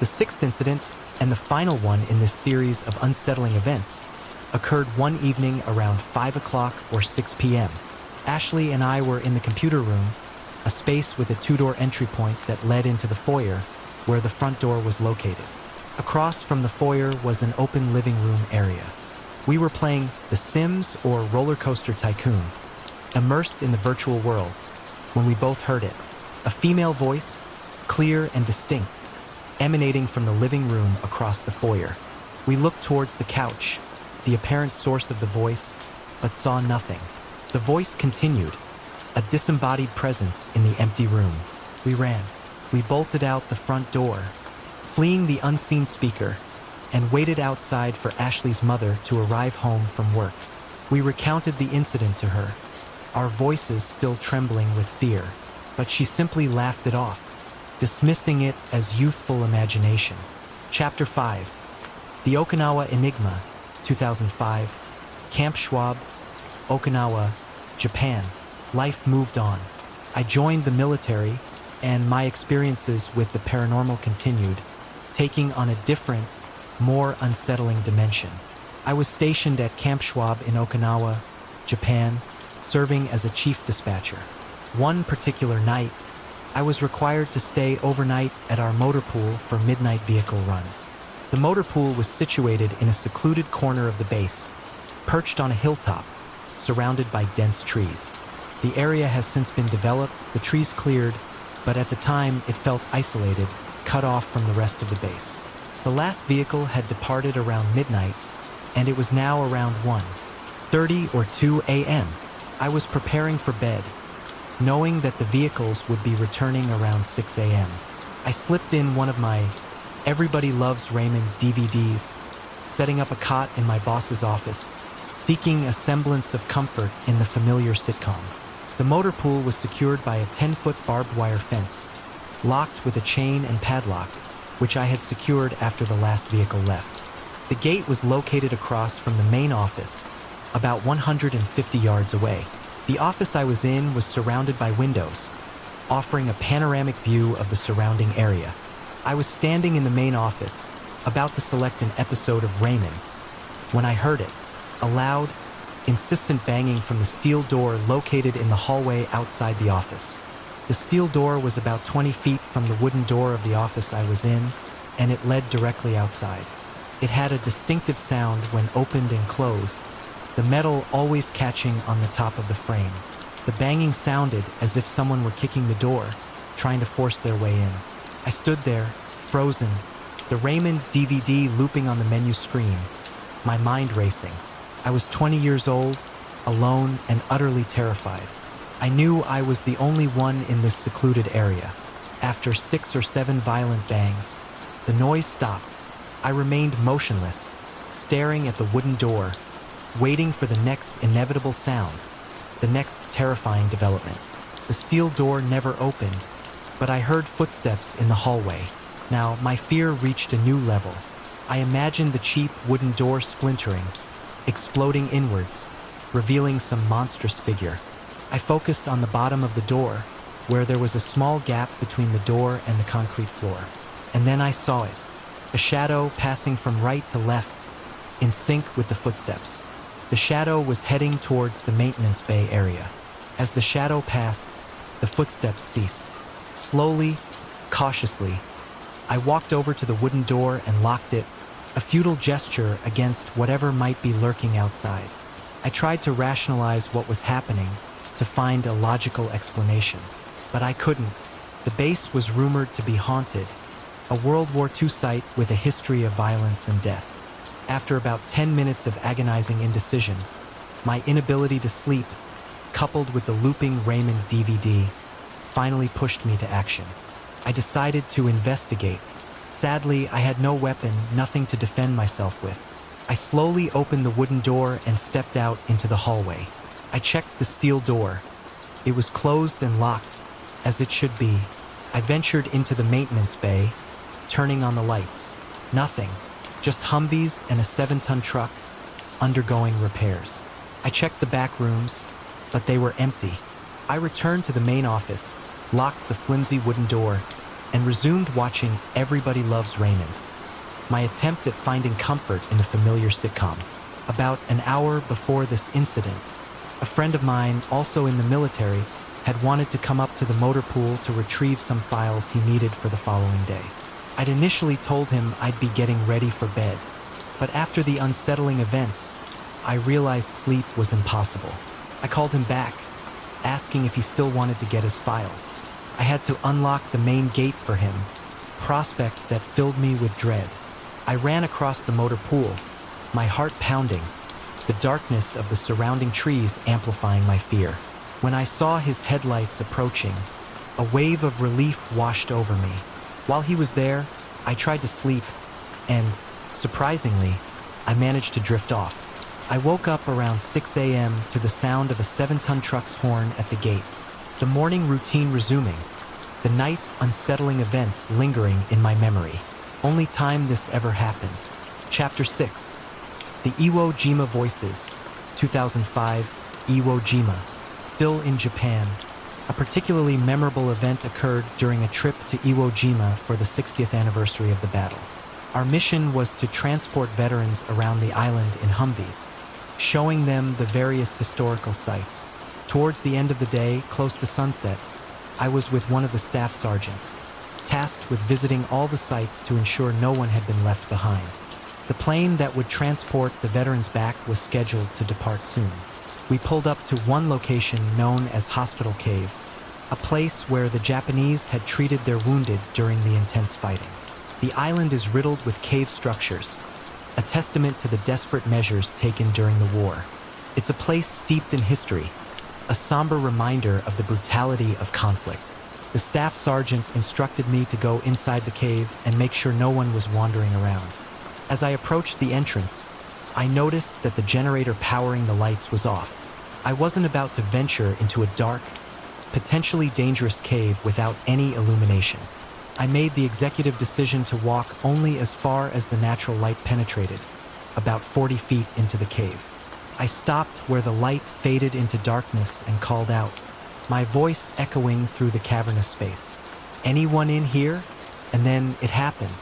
[SPEAKER 1] The sixth incident, and the final one in this series of unsettling events, occurred one evening around 5 o'clock or 6 p.m. Ashley and I were in the computer room, a space with a two-door entry point that led into the foyer, where the front door was located. Across from the foyer was an open living room area. We were playing The Sims or Roller Coaster Tycoon, immersed in the virtual worlds, when we both heard it. A female voice, clear and distinct, emanating from the living room across the foyer. We looked towards the couch, the apparent source of the voice, but saw nothing. The voice continued, a disembodied presence in the empty room. We ran. We bolted out the front door, fleeing the unseen speaker, and waited outside for Ashley's mother to arrive home from work. We recounted the incident to her, our voices still trembling with fear, but she simply laughed it off, dismissing it as youthful imagination. Chapter 5. The Okinawa Enigma, 2005. Camp Schwab, Okinawa, Japan. Life moved on. I joined the military, and my experiences with the paranormal continued, taking on a different, more unsettling dimension. I was stationed at Camp Schwab in Okinawa, Japan, serving as a chief dispatcher. One particular night, I was required to stay overnight at our motor pool for midnight vehicle runs. The motor pool was situated in a secluded corner of the base, perched on a hilltop, surrounded by dense trees. The area has since been developed, the trees cleared, but at the time it felt isolated, cut off from the rest of the base. The last vehicle had departed around midnight, and it was now around 1:30 or 2 a.m. I was preparing for bed, knowing that the vehicles would be returning around 6 a.m. I slipped in one of my Everybody Loves Raymond DVDs, setting up a cot in my boss's office, seeking a semblance of comfort in the familiar sitcom. The motor pool was secured by a 10-foot barbed wire fence, locked with a chain and padlock, which I had secured after the last vehicle left. The gate was located across from the main office, about 150 yards away. The office I was in was surrounded by windows, offering a panoramic view of the surrounding area. I was standing in the main office, about to select an episode of Raymond, when I heard it, a loud, insistent banging from the steel door located in the hallway outside the office. The steel door was about 20 feet from the wooden door of the office I was in, and it led directly outside. It had a distinctive sound when opened and closed, the metal always catching on the top of the frame. The banging sounded as if someone were kicking the door, trying to force their way in. I stood there, frozen, the Raymond DVD looping on the menu screen, my mind racing. I was 20 years old, alone and utterly terrified. I knew I was the only one in this secluded area. After 6 or 7 violent bangs, the noise stopped. I remained motionless, staring at the wooden door, waiting for the next inevitable sound, the next terrifying development. The steel door never opened, but I heard footsteps in the hallway. Now, my fear reached a new level. I imagined the cheap wooden door splintering, exploding inwards, revealing some monstrous figure. I focused on the bottom of the door, where there was a small gap between the door and the concrete floor. And then I saw it, a shadow passing from right to left, in sync with the footsteps. The shadow was heading towards the maintenance bay area. As the shadow passed, the footsteps ceased. Slowly, cautiously, I walked over to the wooden door and locked it, a futile gesture against whatever might be lurking outside. I tried to rationalize what was happening, to find a logical explanation. But I couldn't. The base was rumored to be haunted, a World War II site with a history of violence and death. After about 10 minutes of agonizing indecision, my inability to sleep, coupled with the looping Raymond DVD, finally pushed me to action. I decided to investigate. Sadly, I had no weapon, nothing to defend myself with. I slowly opened the wooden door and stepped out into the hallway. I checked the steel door. It was closed and locked, as it should be. I ventured into the maintenance bay, turning on the lights. Nothing, just Humvees and a 7-ton truck undergoing repairs. I checked the back rooms, but they were empty. I returned to the main office, locked the flimsy wooden door, and resumed watching Everybody Loves Raymond, my attempt at finding comfort in the familiar sitcom. About an hour before this incident, a friend of mine, also in the military, had wanted to come up to the motor pool to retrieve some files he needed for the following day. I'd initially told him I'd be getting ready for bed, but after the unsettling events, I realized sleep was impossible. I called him back, asking if he still wanted to get his files. I had to unlock the main gate for him, prospect that filled me with dread. I ran across the motor pool, my heart pounding, the darkness of the surrounding trees amplifying my fear. When I saw his headlights approaching, a wave of relief washed over me. While he was there, I tried to sleep, and, surprisingly, I managed to drift off. I woke up around 6 a.m. to the sound of a 7-ton truck's horn at the gate. The morning routine resuming, the night's unsettling events lingering in my memory. Only time this ever happened. Chapter 6. The Iwo Jima Voices, 2005, Iwo Jima. Still in Japan, a particularly memorable event occurred during a trip to Iwo Jima for the 60th anniversary of the battle. Our mission was to transport veterans around the island in Humvees, showing them the various historical sites. Towards the end of the day, close to sunset, I was with one of the staff sergeants, tasked with visiting all the sites to ensure no one had been left behind. The plane that would transport the veterans back was scheduled to depart soon. We pulled up to one location known as Hospital Cave, a place where the Japanese had treated their wounded during the intense fighting. The island is riddled with cave structures, a testament to the desperate measures taken during the war. It's a place steeped in history, a somber reminder of the brutality of conflict. The staff sergeant instructed me to go inside the cave and make sure no one was wandering around. As I approached the entrance, I noticed that the generator powering the lights was off. I wasn't about to venture into a dark, potentially dangerous cave without any illumination. I made the executive decision to walk only as far as the natural light penetrated, about 40 feet into the cave. I stopped where the light faded into darkness and called out, my voice echoing through the cavernous space. Anyone in here? And then it happened.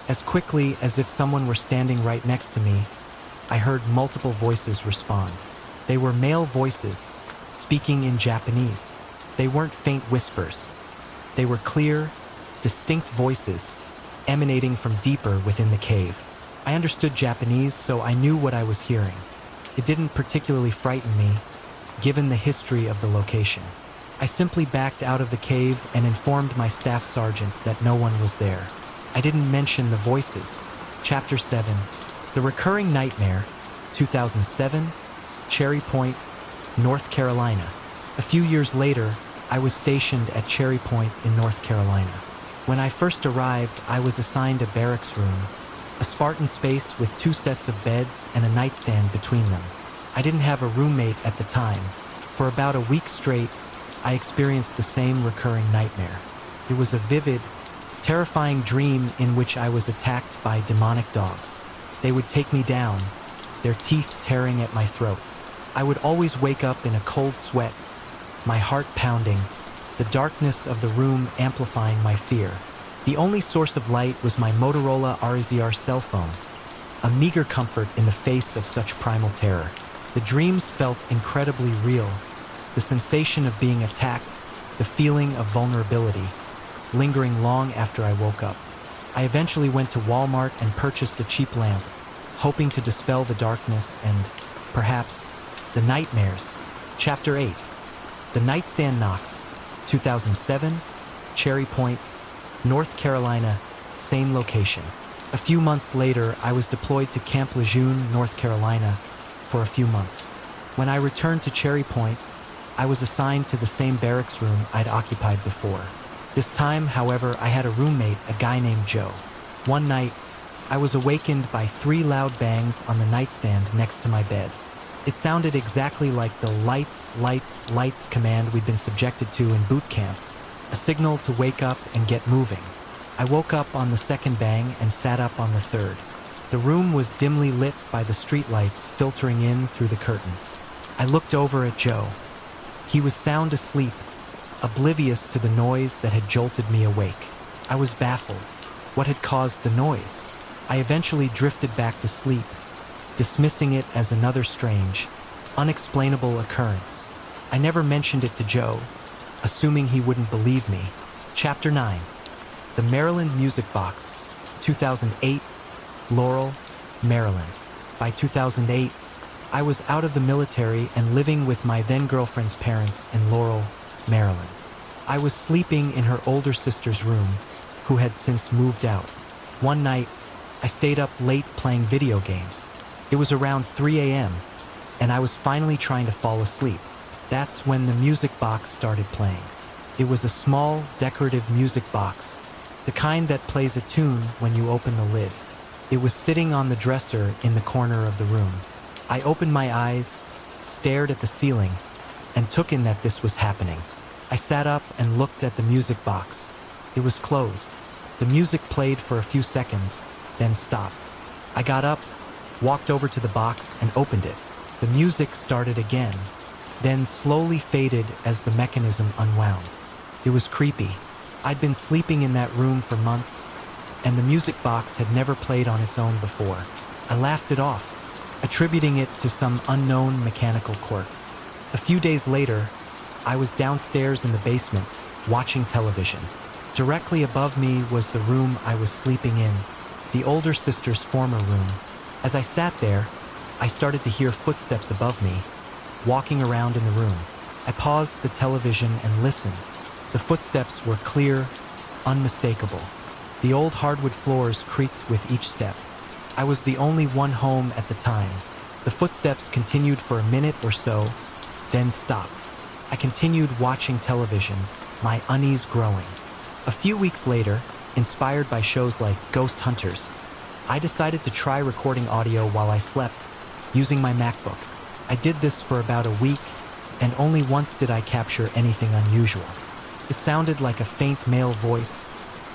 [SPEAKER 1] As quickly as if someone were standing right next to me, I heard multiple voices respond. They were male voices, speaking in Japanese. They weren't faint whispers. They were clear, distinct voices, emanating from deeper within the cave. I understood Japanese, so I knew what I was hearing. It didn't particularly frighten me, given the history of the location. I simply backed out of the cave and informed my staff sergeant that no one was there. I didn't mention the voices. Chapter 7. The Recurring Nightmare, 2007, Cherry Point, North Carolina. A few years later, I was stationed at Cherry Point in North Carolina. When I first arrived, I was assigned a barracks room, a Spartan space with 2 sets of beds and a nightstand between them. I didn't have a roommate at the time. For about a week straight, I experienced the same recurring nightmare. It was a vivid, terrifying dream in which I was attacked by demonic dogs. They would take me down, their teeth tearing at my throat. I would always wake up in a cold sweat, my heart pounding, the darkness of the room amplifying my fear. The only source of light was my Motorola RZR cell phone, a meager comfort in the face of such primal terror. The dreams felt incredibly real, the sensation of being attacked, the feeling of vulnerability, lingering long after I woke up. I eventually went to Walmart and purchased a cheap lamp, hoping to dispel the darkness and, perhaps, the nightmares. Chapter 8. The Nightstand Knocks. 2007, Cherry Point, North Carolina, same location. A few months later, I was deployed to Camp Lejeune, North Carolina, for a few months. When I returned to Cherry Point, I was assigned to the same barracks room I'd occupied before. This time, however, I had a roommate, a guy named Joe. One night, I was awakened by 3 loud bangs on the nightstand next to my bed. It sounded exactly like the lights, lights, lights command we'd been subjected to in boot camp, a signal to wake up and get moving. I woke up on the second bang and sat up on the third. The room was dimly lit by the streetlights filtering in through the curtains. I looked over at Joe. He was sound asleep, oblivious to the noise that had jolted me awake. I was baffled. What had caused the noise? I eventually drifted back to sleep, dismissing it as another strange, unexplainable occurrence. I never mentioned it to Joe, assuming he wouldn't believe me. Chapter 9. The Maryland Music Box. 2008, Laurel, Maryland. By 2008, I was out of the military and living with my then-girlfriend's parents in Laurel, Maryland. I was sleeping in her older sister's room, who had since moved out. One night, I stayed up late playing video games. It was around 3 a.m., and I was finally trying to fall asleep. That's when the music box started playing. It was a small, decorative music box, the kind that plays a tune when you open the lid. It was sitting on the dresser in the corner of the room. I opened my eyes, stared at the ceiling, and took in that this was happening. I sat up and looked at the music box. It was closed. The music played for a few seconds, then stopped. I got up, walked over to the box, and opened it. The music started again, then slowly faded as the mechanism unwound. It was creepy. I'd been sleeping in that room for months, and the music box had never played on its own before. I laughed it off, attributing it to some unknown mechanical quirk. A few days later, I was downstairs in the basement, watching television. Directly above me was the room I was sleeping in, the older sister's former room. As I sat there, I started to hear footsteps above me, walking around in the room. I paused the television and listened. The footsteps were clear, unmistakable. The old hardwood floors creaked with each step. I was the only one home at the time. The footsteps continued for a minute or so, then stopped. I continued watching television, my unease growing. A few weeks later, inspired by shows like Ghost Hunters, I decided to try recording audio while I slept, using my MacBook. I did this for about a week, and only once did I capture anything unusual. It sounded like a faint male voice,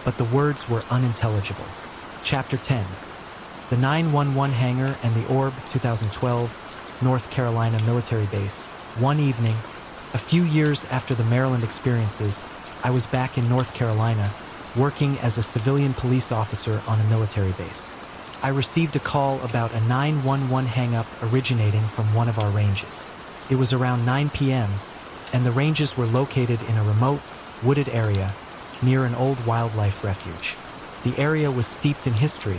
[SPEAKER 1] but the words were unintelligible. Chapter 10. The 911 Hangar and the Orb, 2012, North Carolina Military Base. One evening, a few years after the Maryland experiences, I was back in North Carolina, working as a civilian police officer on a military base. I received a call about a 911 hang-up originating from one of our ranges. It was around 9 p.m., and the ranges were located in a remote, wooded area near an old wildlife refuge. The area was steeped in history,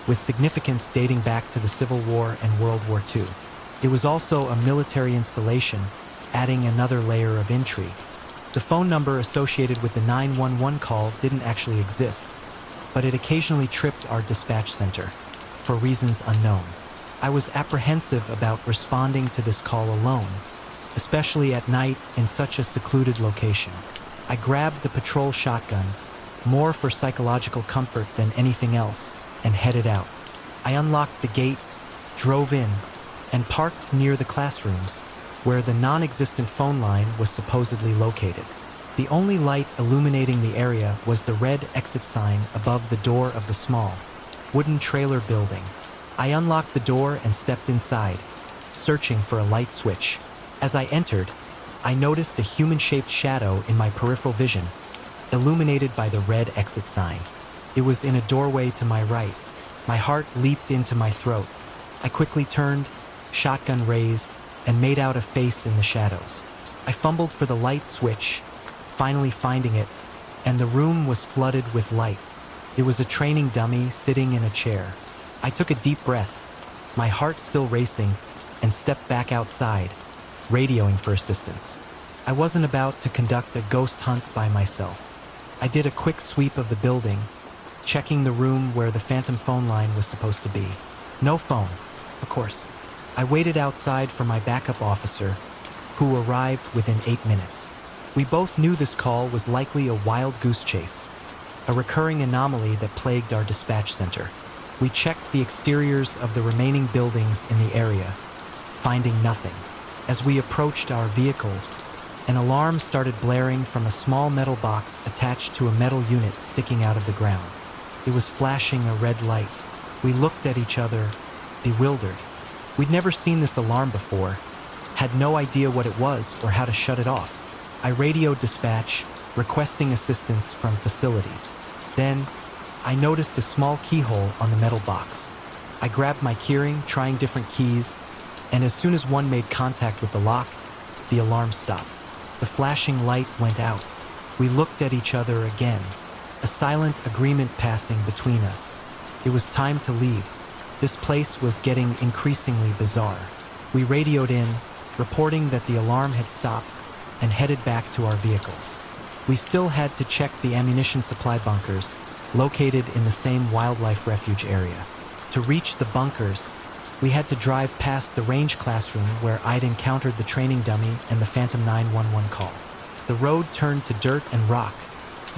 [SPEAKER 1] with significance dating back to the Civil War and World War II. It was also a military installation, adding another layer of intrigue. The phone number associated with the 911 call didn't actually exist, but it occasionally tripped our dispatch center, for reasons unknown. I was apprehensive about responding to this call alone, especially at night in such a secluded location. I grabbed the patrol shotgun, more for psychological comfort than anything else, and headed out. I unlocked the gate, drove in, and parked near the classrooms, where the non-existent phone line was supposedly located. The only light illuminating the area was the red exit sign above the door of the small, wooden trailer building. I unlocked the door and stepped inside, searching for a light switch. As I entered, I noticed a human-shaped shadow in my peripheral vision, illuminated by the red exit sign. It was in a doorway to my right. My heart leaped into my throat. I quickly turned, shotgun raised, and made out a face in the shadows. I fumbled for the light switch, finally finding it, and the room was flooded with light. It was a training dummy sitting in a chair. I took a deep breath, my heart still racing, and stepped back outside, radioing for assistance. I wasn't about to conduct a ghost hunt by myself. I did a quick sweep of the building, checking the room where the phantom phone line was supposed to be. No phone, of course. I waited outside for my backup officer, who arrived within 8 minutes. We both knew this call was likely a wild goose chase, a recurring anomaly that plagued our dispatch center. We checked the exteriors of the remaining buildings in the area, finding nothing. As we approached our vehicles, an alarm started blaring from a small metal box attached to a metal unit sticking out of the ground. It was flashing a red light. We looked at each other, bewildered. We'd never seen this alarm before, had no idea what it was or how to shut it off. I radioed dispatch, requesting assistance from facilities. Then, I noticed a small keyhole on the metal box. I grabbed my keyring, trying different keys, and as soon as one made contact with the lock, the alarm stopped. The flashing light went out. We looked at each other again, a silent agreement passing between us. It was time to leave. This place was getting increasingly bizarre. We radioed in, reporting that the alarm had stopped, and headed back to our vehicles. We still had to check the ammunition supply bunkers, located in the same wildlife refuge area. To reach the bunkers, we had to drive past the range classroom where I'd encountered the training dummy and the Phantom 911 call. The road turned to dirt and rock,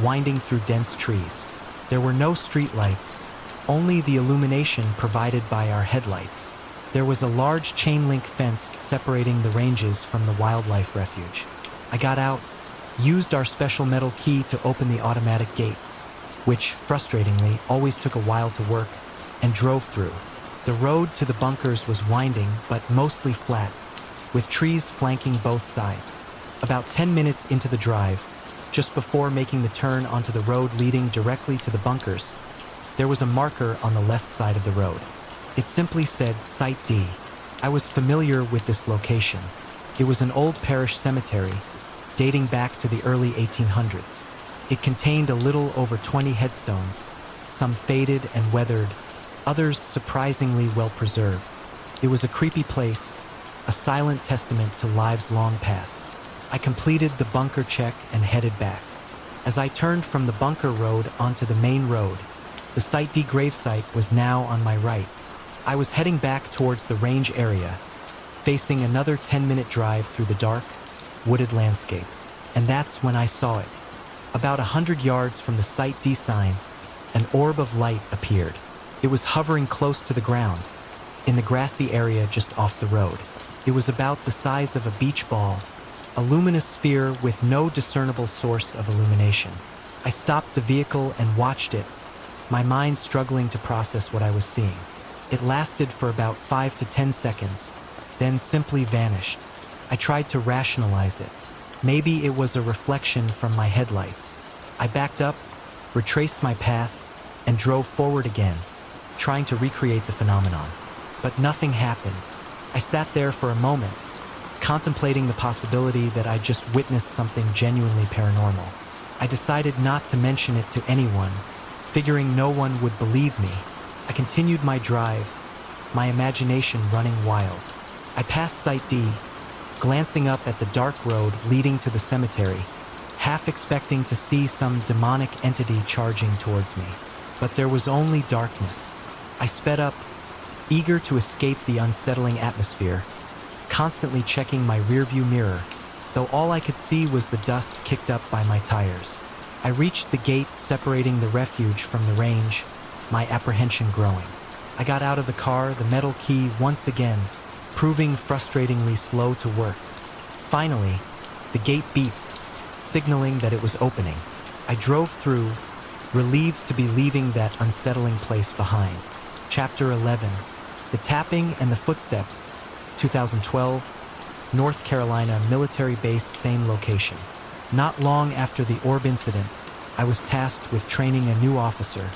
[SPEAKER 1] winding through dense trees. There were no streetlights, only the illumination provided by our headlights. There was a large chain-link fence separating the ranges from the wildlife refuge. I got out, used our special metal key to open the automatic gate, which, frustratingly, always took a while to work, and drove through. The road to the bunkers was winding, but mostly flat, with trees flanking both sides. About 10 minutes into the drive, just before making the turn onto the road leading directly to the bunkers, there was a marker on the left side of the road. It simply said Site D. I was familiar with this location. It was an old parish cemetery, dating back to the early 1800s. It contained a little over 20 headstones, some faded and weathered, others surprisingly well preserved. It was a creepy place, a silent testament to lives long past. I completed the bunker check and headed back. As I turned from the bunker road onto the main road, the Site D gravesite was now on my right. I was heading back towards the range area, facing another 10-minute drive through the dark, wooded landscape. And that's when I saw it. About 100 yards from the Site D sign, an orb of light appeared. It was hovering close to the ground, in the grassy area just off the road. It was about the size of a beach ball, a luminous sphere with no discernible source of illumination. I stopped the vehicle and watched it, my mind struggling to process what I was seeing. It lasted for about 5 to 10 seconds, then simply vanished. I tried to rationalize it. Maybe it was a reflection from my headlights. I backed up, retraced my path, and drove forward again, trying to recreate the phenomenon. But nothing happened. I sat there for a moment, contemplating the possibility that I just witnessed something genuinely paranormal. I decided not to mention it to anyone, figuring no one would believe me. I continued my drive, my imagination running wild. I passed Site D, glancing up at the dark road leading to the cemetery, half expecting to see some demonic entity charging towards me. But there was only darkness. I sped up, eager to escape the unsettling atmosphere, constantly checking my rearview mirror, though all I could see was the dust kicked up by my tires. I reached the gate separating the refuge from the range, my apprehension growing. I got out of the car, the metal key once again, proving frustratingly slow to work. Finally, the gate beeped, signaling that it was opening. I drove through, relieved to be leaving that unsettling place behind. Chapter 11. The Tapping and the Footsteps, 2012, North Carolina military base, same location. Not long after the orb incident, I was tasked with training a new officer,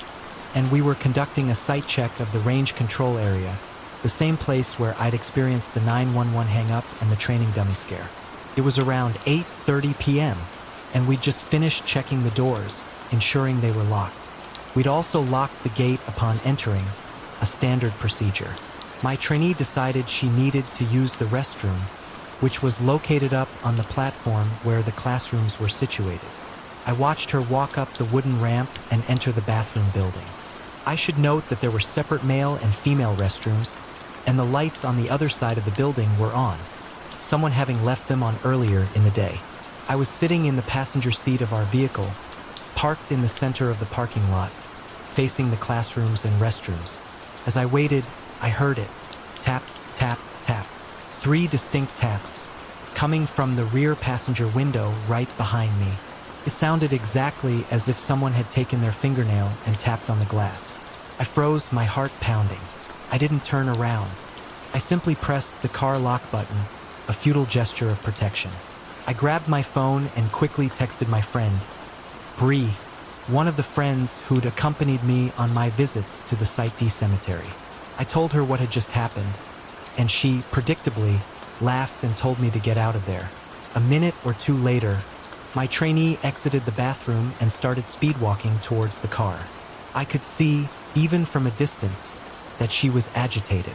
[SPEAKER 1] and we were conducting a site check of the range control area, the same place where I'd experienced the 911 hang-up and the training dummy scare. It was around 8:30 p.m., and we'd just finished checking the doors, ensuring they were locked. We'd also locked the gate upon entering, a standard procedure. My trainee decided she needed to use the restroom, which was located up on the platform where the classrooms were situated. I watched her walk up the wooden ramp and enter the bathroom building. I should note that there were separate male and female restrooms, and the lights on the other side of the building were on, someone having left them on earlier in the day. I was sitting in the passenger seat of our vehicle, parked in the center of the parking lot, facing the classrooms and restrooms. As I waited, I heard it. Tap, tap, tap. 3 distinct taps, coming from the rear passenger window right behind me. It sounded exactly as if someone had taken their fingernail and tapped on the glass. I froze, my heart pounding. I didn't turn around. I simply pressed the car lock button, a futile gesture of protection. I grabbed my phone and quickly texted my friend, Bree, one of the friends who'd accompanied me on my visits to the Site D cemetery. I told her what had just happened, and she, predictably, laughed and told me to get out of there. A minute or two later, my trainee exited the bathroom and started speedwalking towards the car. I could see, even from a distance, that she was agitated.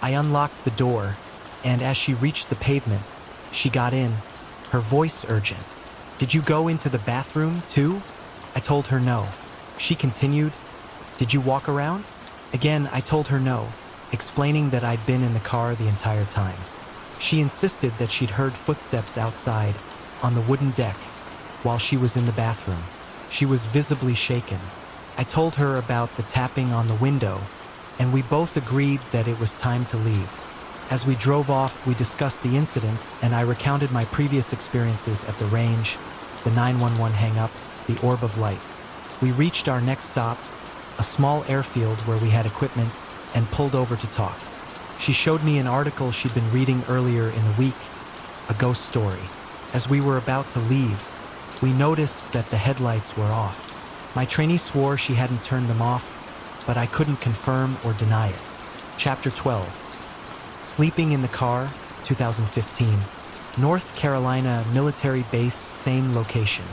[SPEAKER 1] I unlocked the door, and as she reached the pavement, she got in, her voice urgent. "Did you go into the bathroom, too?" I told her no. She continued, "Did you walk around?" Again, I told her no, explaining that I'd been in the car the entire time. She insisted that she'd heard footsteps outside, on the wooden deck, while she was in the bathroom. She was visibly shaken. I told her about the tapping on the window, and we both agreed that it was time to leave. As we drove off, we discussed the incidents, and I recounted my previous experiences at the range, the 911 hang-up, the orb of light. We reached our next stop, a small airfield where we had equipment, and pulled over to talk. She showed me an article she'd been reading earlier in the week, a ghost story. As we were about to leave, we noticed that the headlights were off. My trainee swore she hadn't turned them off, but I couldn't confirm or deny it. Chapter 12. Sleeping in the car, 2015. North Carolina military base, same location.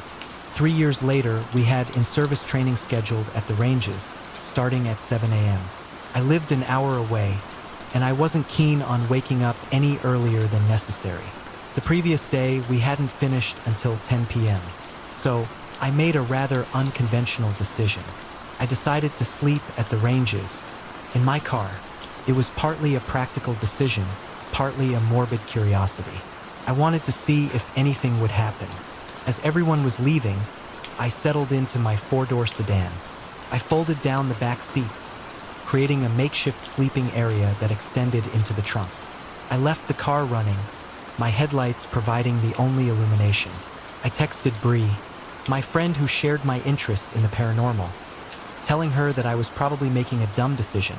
[SPEAKER 1] 3 years later, we had in-service training scheduled at the ranges, starting at 7 a.m. I lived an hour away, and I wasn't keen on waking up any earlier than necessary. The previous day, we hadn't finished until 10 p.m., so I made a rather unconventional decision. I decided to sleep at the ranges, in my car. It was partly a practical decision, partly a morbid curiosity. I wanted to see if anything would happen. As everyone was leaving, I settled into my 4-door sedan. I folded down the back seats, creating a makeshift sleeping area that extended into the trunk. I left the car running, my headlights providing the only illumination. I texted Bree, my friend who shared my interest in the paranormal, telling her that I was probably making a dumb decision,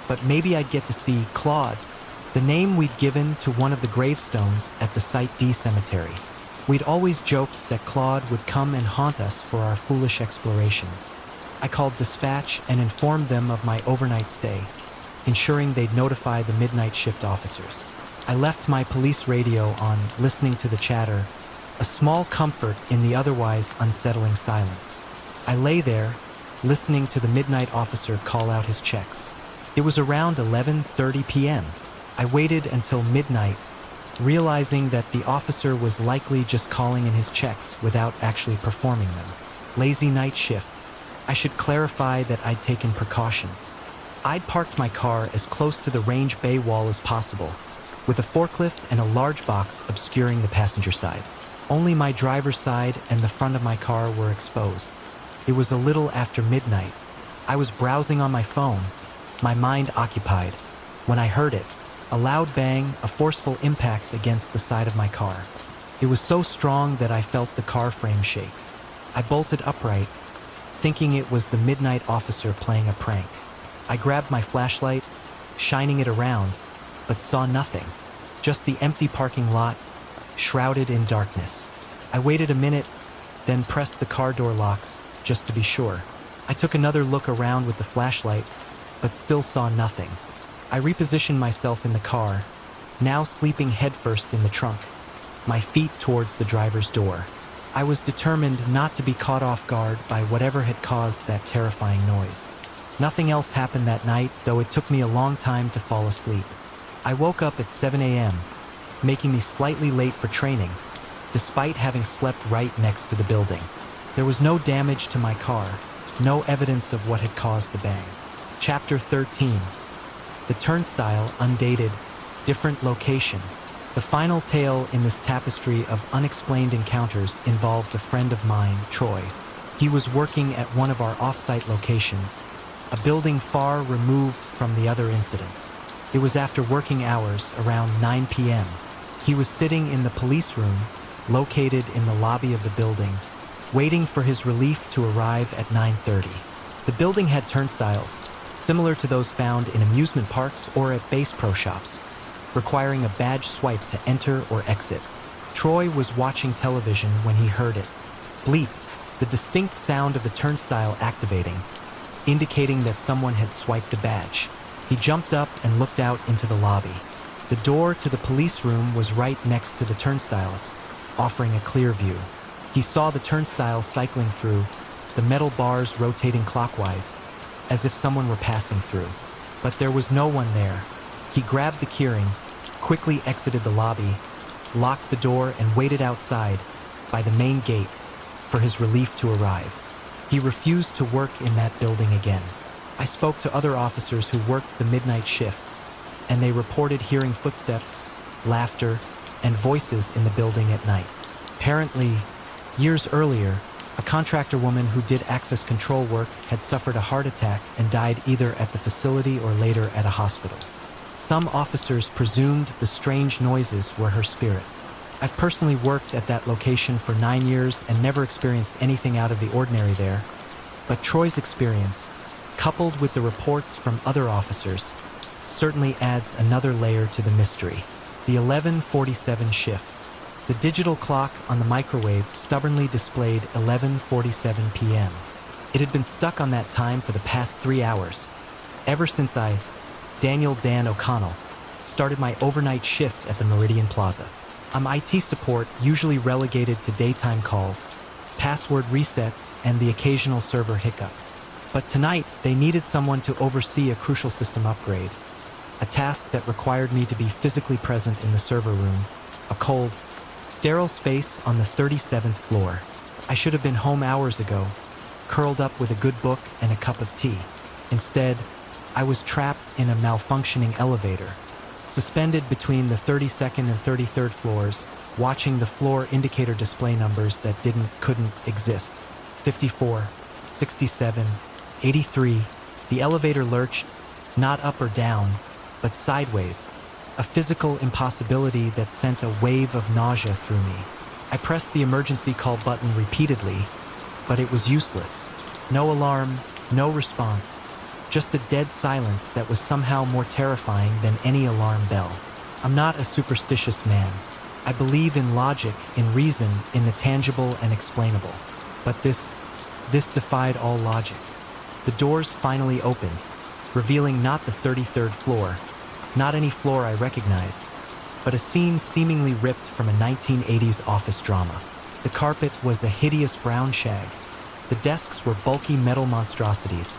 [SPEAKER 1] but maybe I'd get to see Claude, the name we'd given to one of the gravestones at the Site D cemetery. We'd always joked that Claude would come and haunt us for our foolish explorations. I called dispatch and informed them of my overnight stay, ensuring they'd notify the midnight shift officers. I left my police radio on, listening to the chatter, a small comfort in the otherwise unsettling silence. I lay there, listening to the midnight officer call out his checks. It was around 11:30 p.m. I waited until midnight, realizing that the officer was likely just calling in his checks without actually performing them. Lazy night shift. I should clarify that I'd taken precautions. I'd parked my car as close to the range bay wall as possible, with a forklift and a large box obscuring the passenger side. Only my driver's side and the front of my car were exposed. It was a little after midnight. I was browsing on my phone, my mind occupied, when I heard it, a loud bang, a forceful impact against the side of my car. It was so strong that I felt the car frame shake. I bolted upright, thinking it was the midnight officer playing a prank. I grabbed my flashlight, shining it around, but saw nothing. just the empty parking lot, shrouded in darkness. I waited a minute, then pressed the car door locks, just to be sure. I took another look around with the flashlight, but still saw nothing. I repositioned myself in the car, now sleeping headfirst in the trunk, my feet towards the driver's door. I was determined not to be caught off guard by whatever had caused that terrifying noise. Nothing else happened that night, though it took me a long time to fall asleep. I woke up at 7 a.m., making me slightly late for training, despite having slept right next to the building. There was no damage to my car, no evidence of what had caused the bang. Chapter 13. The Turnstile, Undated, Different Location. The final tale in this tapestry of unexplained encounters involves a friend of mine, Troy. He was working at one of our off-site locations, a building far removed from the other incidents. It was after working hours, around 9 p.m. He was sitting in the police room, located in the lobby of the building, waiting for his relief to arrive at 9:30. The building had turnstiles, similar to those found in amusement parks or at Bass Pro Shops, requiring a badge swipe to enter or exit. Troy was watching television when he heard it. Bleep, the distinct sound of the turnstile activating, indicating that someone had swiped a badge. He jumped up and looked out into the lobby. The door to the police room was right next to the turnstiles, offering a clear view. He saw the turnstile cycling through, the metal bars rotating clockwise, as if someone were passing through. But there was no one there. He grabbed the keyring, quickly exited the lobby, locked the door, and waited outside, by the main gate, for his relief to arrive. He refused to work in that building again. I spoke to other officers who worked the midnight shift, and they reported hearing footsteps, laughter, and voices in the building at night. Apparently, years earlier, a contractor woman who did access control work had suffered a heart attack and died either at the facility or later at a hospital. Some officers presumed the strange noises were her spirit. I've personally worked at that location for 9 years and never experienced anything out of the ordinary there, but Troy's experience, coupled with the reports from other officers, certainly adds another layer to the mystery. The 11:47 shift. The digital clock on the microwave stubbornly displayed 11:47 p.m. It had been stuck on that time for the past 3 hours, ever since Daniel Dan O'Connell, started my overnight shift at the Meridian Plaza. I'm IT support, usually relegated to daytime calls, password resets, and the occasional server hiccup. But tonight, they needed someone to oversee a crucial system upgrade, a task that required me to be physically present in the server room, a cold, sterile space on the 37th floor. I should have been home hours ago, curled up with a good book and a cup of tea. Instead, I was trapped in a malfunctioning elevator, suspended between the 32nd and 33rd floors, watching the floor indicator display numbers that couldn't exist. 54, 67, 83. The elevator lurched, not up or down, but sideways, a physical impossibility that sent a wave of nausea through me. I pressed the emergency call button repeatedly, but it was useless. No alarm, no response, just a dead silence that was somehow more terrifying than any alarm bell. I'm not a superstitious man. I believe in logic, in reason, in the tangible and explainable. But this defied all logic. The doors finally opened, revealing not the 33rd floor, not any floor I recognized, but a scene seemingly ripped from a 1980s office drama. The carpet was a hideous brown shag. The desks were bulky metal monstrosities,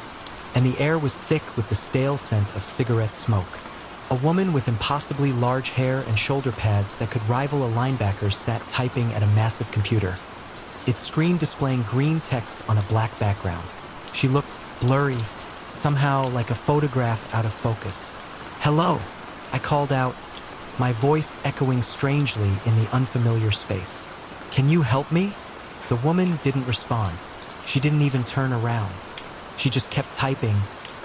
[SPEAKER 1] and the air was thick with the stale scent of cigarette smoke. A woman with impossibly large hair and shoulder pads that could rival a linebacker's sat typing at a massive computer, its screen displaying green text on a black background. She looked blurry, somehow like a photograph out of focus. "Hello," I called out, my voice echoing strangely in the unfamiliar space. "Can you help me?" The woman didn't respond. She didn't even turn around. She just kept typing,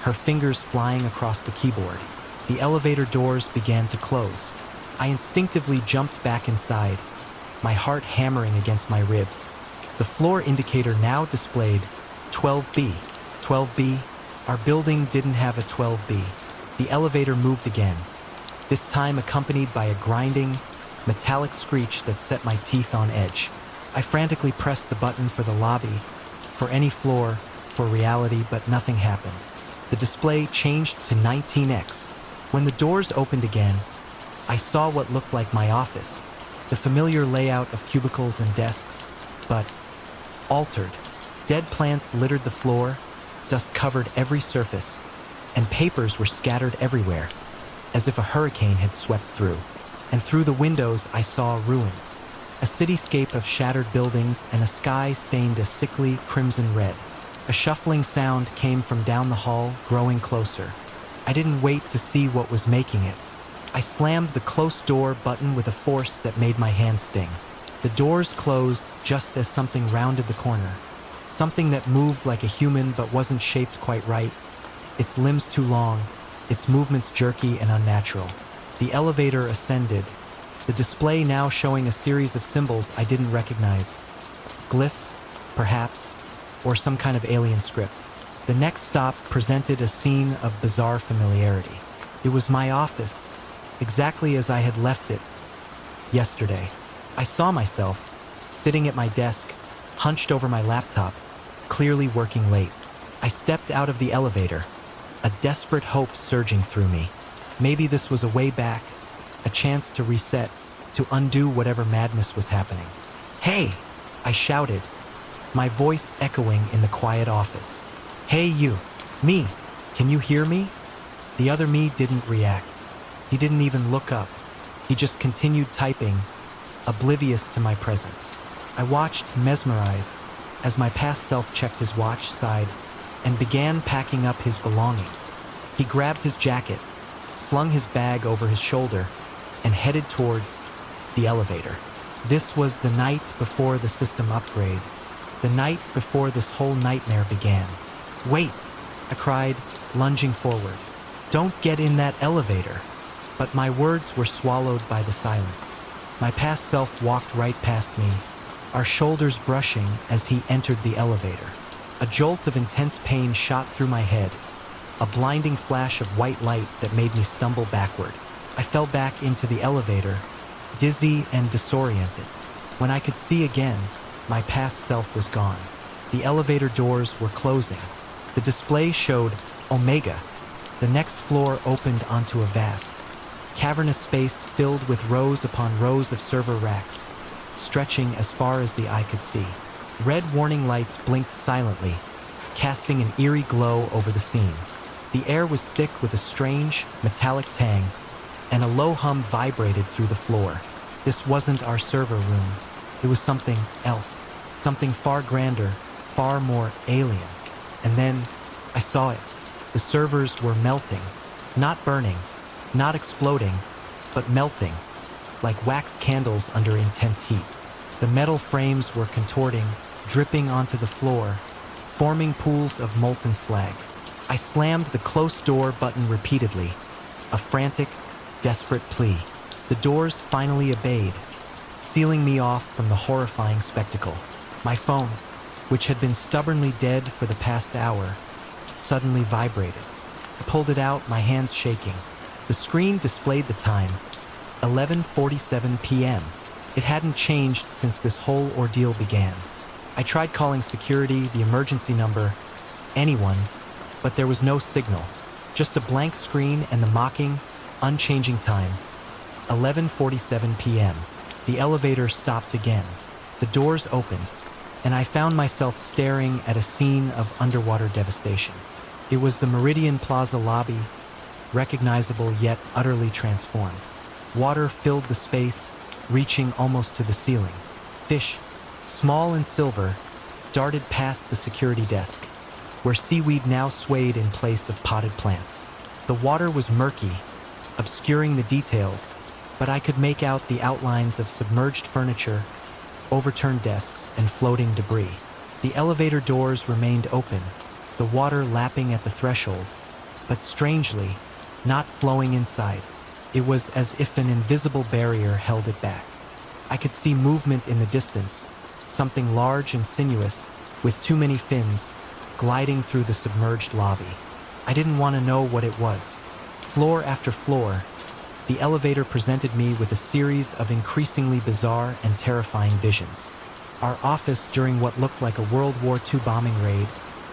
[SPEAKER 1] her fingers flying across the keyboard. The elevator doors began to close. I instinctively jumped back inside, my heart hammering against my ribs. The floor indicator now displayed 12B. 12B? Our building didn't have a 12B. The elevator moved again, this time accompanied by a grinding, metallic screech that set my teeth on edge. I frantically pressed the button for the lobby, for any floor, for reality, but nothing happened. The display changed to 19X. When the doors opened again, I saw what looked like my office, the familiar layout of cubicles and desks, but altered. Dead plants littered the floor, dust covered every surface, and papers were scattered everywhere, as if a hurricane had swept through. And through the windows I saw ruins, a cityscape of shattered buildings and a sky stained a sickly crimson red. A shuffling sound came from down the hall, growing closer. I didn't wait to see what was making it. I slammed the close door button with a force that made my hands sting. The doors closed just as something rounded the corner. Something that moved like a human but wasn't shaped quite right. Its limbs too long, its movements jerky and unnatural. The elevator ascended, the display now showing a series of symbols I didn't recognize. Glyphs, perhaps, or some kind of alien script. The next stop presented a scene of bizarre familiarity. It was my office, exactly as I had left it yesterday. I saw myself, sitting at my desk, hunched over my laptop, clearly working late. I stepped out of the elevator, a desperate hope surging through me. Maybe this was a way back, a chance to reset, to undo whatever madness was happening. "Hey!" I shouted, my voice echoing in the quiet office. "Hey you! Me! Can you hear me?" The other me didn't react. He didn't even look up. He just continued typing, oblivious to my presence. I watched, mesmerized, as my past self checked his watch, sighed, and began packing up his belongings. He grabbed his jacket, slung his bag over his shoulder, and headed towards the elevator. This was the night before the system upgrade, the night before this whole nightmare began. "Wait!" I cried, lunging forward. "Don't get in that elevator!" But my words were swallowed by the silence. My past self walked right past me, our shoulders brushing as he entered the elevator. A jolt of intense pain shot through my head, a blinding flash of white light that made me stumble backward. I fell back into the elevator, dizzy and disoriented. When I could see again, my past self was gone. The elevator doors were closing. The display showed Omega. The next floor opened onto a vast, cavernous space filled with rows upon rows of server racks, stretching as far as the eye could see. Red warning lights blinked silently, casting an eerie glow over the scene. The air was thick with a strange, metallic tang, and a low hum vibrated through the floor. This wasn't our server room. It was something else, something far grander, far more alien. And then I saw it. The servers were melting, not burning, not exploding, but melting, like wax candles under intense heat. The metal frames were contorting, dripping onto the floor, forming pools of molten slag. I slammed the close door button repeatedly, a frantic, desperate plea. The doors finally obeyed, sealing me off from the horrifying spectacle. My phone, which had been stubbornly dead for the past hour, suddenly vibrated. I pulled it out, my hands shaking. The screen displayed the time, 11:47 p.m. It hadn't changed since this whole ordeal began. I tried calling security, the emergency number, anyone, but there was no signal. Just a blank screen and the mocking, unchanging time, 11:47 p.m. The elevator stopped again. The doors opened, and I found myself staring at a scene of underwater devastation. It was the Meridian Plaza lobby, recognizable yet utterly transformed. Water filled the space, reaching almost to the ceiling. Fish, small and silver, darted past the security desk, where seaweed now swayed in place of potted plants. The water was murky, obscuring the details, but I could make out the outlines of submerged furniture, overturned desks, and floating debris. The elevator doors remained open, the water lapping at the threshold, but strangely, not flowing inside. It was as if an invisible barrier held it back. I could see movement in the distance, something large and sinuous, with too many fins, gliding through the submerged lobby. I didn't want to know what it was. Floor after floor, the elevator presented me with a series of increasingly bizarre and terrifying visions. Our office during what looked like a World War II bombing raid,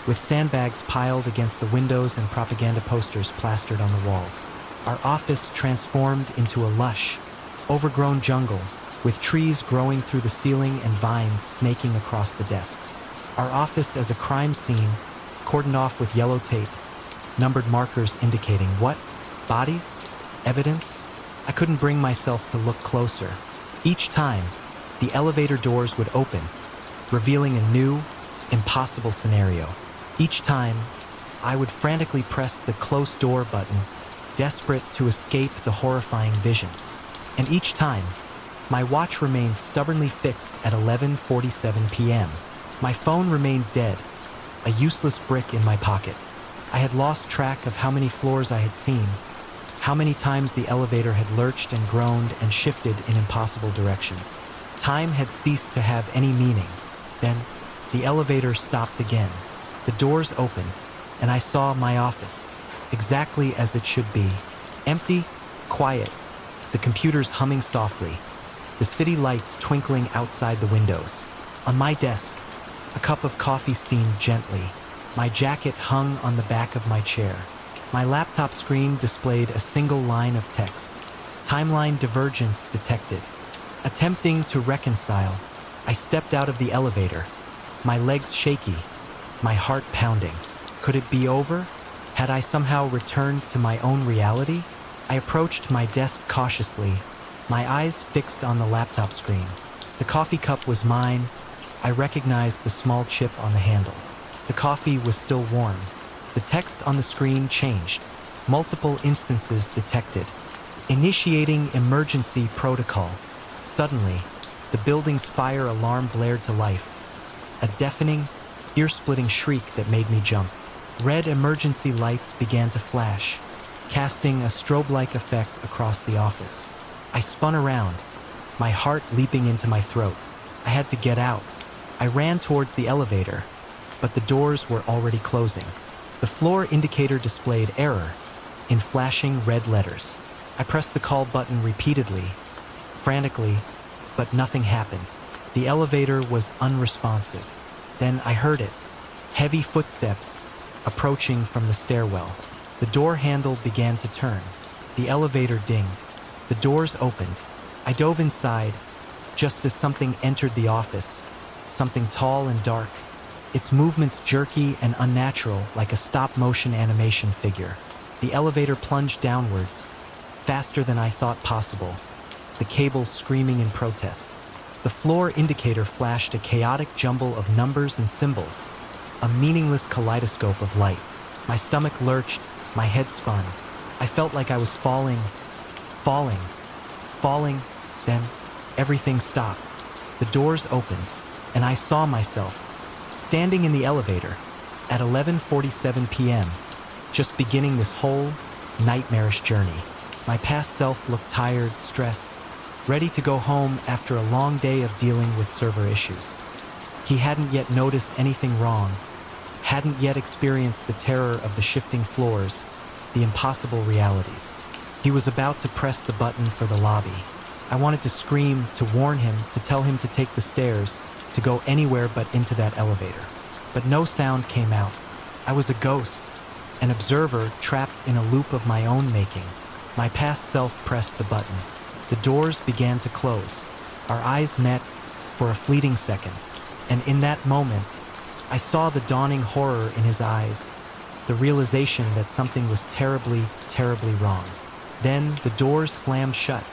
[SPEAKER 1] with sandbags piled against the windows and propaganda posters plastered on the walls. Our office transformed into a lush, overgrown jungle, with trees growing through the ceiling and vines snaking across the desks. Our office as a crime scene, cordoned off with yellow tape, numbered markers indicating what? Bodies? Evidence? I couldn't bring myself to look closer. Each time, the elevator doors would open, revealing a new, impossible scenario. Each time, I would frantically press the close door button, desperate to escape the horrifying visions. And each time, my watch remained stubbornly fixed at 11:47 p.m. My phone remained dead, a useless brick in my pocket. I had lost track of how many floors I had seen, how many times the elevator had lurched and groaned and shifted in impossible directions. Time had ceased to have any meaning. Then, the elevator stopped again. The doors opened, and I saw my office, exactly as it should be. Empty, quiet, the computers humming softly, the city lights twinkling outside the windows. On my desk, a cup of coffee steamed gently. My jacket hung on the back of my chair. My laptop screen displayed a single line of text. Timeline divergence detected. Attempting to reconcile, I stepped out of the elevator, my legs shaky, my heart pounding. Could it be over? Had I somehow returned to my own reality? I approached my desk cautiously, my eyes fixed on the laptop screen. The coffee cup was mine. I recognized the small chip on the handle. The coffee was still warm. The text on the screen changed. Multiple instances detected. Initiating emergency protocol. Suddenly, the building's fire alarm blared to life. A deafening, ear-splitting shriek that made me jump. Red emergency lights began to flash, casting a strobe-like effect across the office. I spun around, my heart leaping into my throat. I had to get out. I ran towards the elevator, but the doors were already closing. The floor indicator displayed error in flashing red letters. I pressed the call button repeatedly, frantically, but nothing happened. The elevator was unresponsive. Then I heard it, heavy footsteps approaching from the stairwell. The door handle began to turn. The elevator dinged. The doors opened. I dove inside, just as something entered the office, something tall and dark, its movements jerky and unnatural like a stop-motion animation figure. The elevator plunged downwards, faster than I thought possible, the cables screaming in protest. The floor indicator flashed a chaotic jumble of numbers and symbols, a meaningless kaleidoscope of light. My stomach lurched, my head spun. I felt like I was falling, then everything stopped. The doors opened, and I saw myself, standing in the elevator, at 11:47 p.m., just beginning this whole nightmarish journey. My past self looked tired, stressed, ready to go home after a long day of dealing with server issues. He hadn't yet noticed anything wrong, hadn't yet experienced the terror of the shifting floors, the impossible realities. He was about to press the button for the lobby. I wanted to scream, to warn him, to tell him to take the stairs, to go anywhere but into that elevator. But no sound came out. I was a ghost, an observer trapped in a loop of my own making. My past self pressed the button. The doors began to close. Our eyes met for a fleeting second, and in that moment, I saw the dawning horror in his eyes, the realization that something was terribly, terribly wrong. Then the doors slammed shut,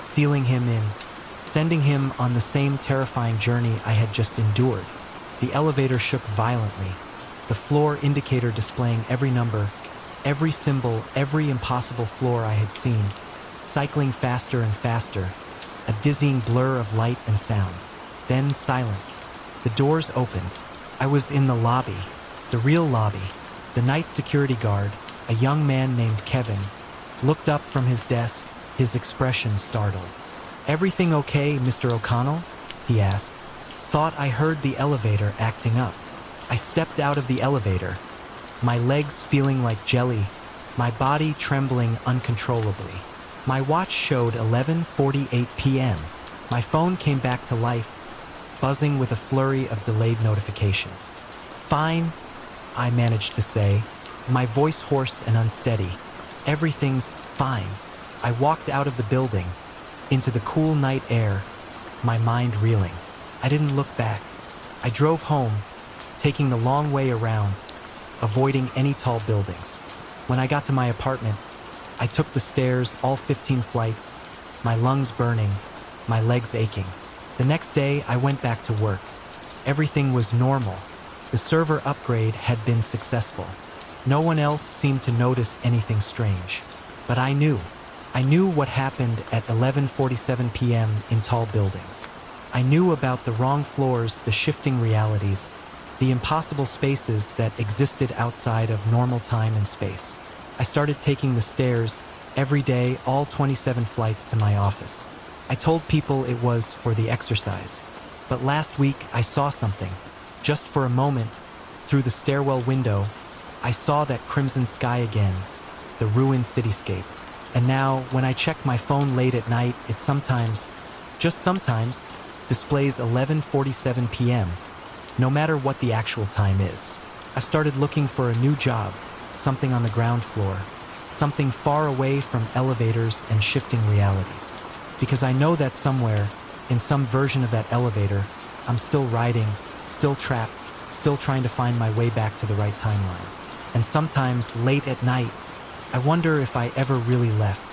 [SPEAKER 1] sealing him in, sending him on the same terrifying journey I had just endured. The elevator shook violently, the floor indicator displaying every number, every symbol, every impossible floor I had seen, cycling faster and faster, a dizzying blur of light and sound. Then silence. The doors opened. I was in the lobby, the real lobby. The night security guard, a young man named Kevin, looked up from his desk, his expression startled. "Everything okay, Mr. O'Connell?" he asked. "Thought I heard the elevator acting up." I stepped out of the elevator, my legs feeling like jelly, my body trembling uncontrollably. My watch showed 11:48 p.m. My phone came back to life, buzzing with a flurry of delayed notifications. "Fine," I managed to say, my voice hoarse and unsteady. "Everything's fine." I walked out of the building, into the cool night air, my mind reeling. I didn't look back. I drove home, taking the long way around, avoiding any tall buildings. When I got to my apartment, I took the stairs all 15 flights, my lungs burning, my legs aching. The next day, I went back to work. Everything was normal. The server upgrade had been successful. No one else seemed to notice anything strange. But I knew. I knew what happened at 11:47 p.m. in tall buildings. I knew about the wrong floors, the shifting realities, the impossible spaces that existed outside of normal time and space. I started taking the stairs every day, all 27 flights to my office. I told people it was for the exercise. But last week, I saw something. Just for a moment, through the stairwell window, I saw that crimson sky again, the ruined cityscape. And now, when I check my phone late at night, it sometimes, just sometimes, displays 11:47 p.m., no matter what the actual time is. I've started looking for a new job, something on the ground floor, something far away from elevators and shifting realities. Because I know that somewhere, in some version of that elevator, I'm still riding, still trapped, still trying to find my way back to the right timeline. And sometimes, late at night, I wonder if I ever really left.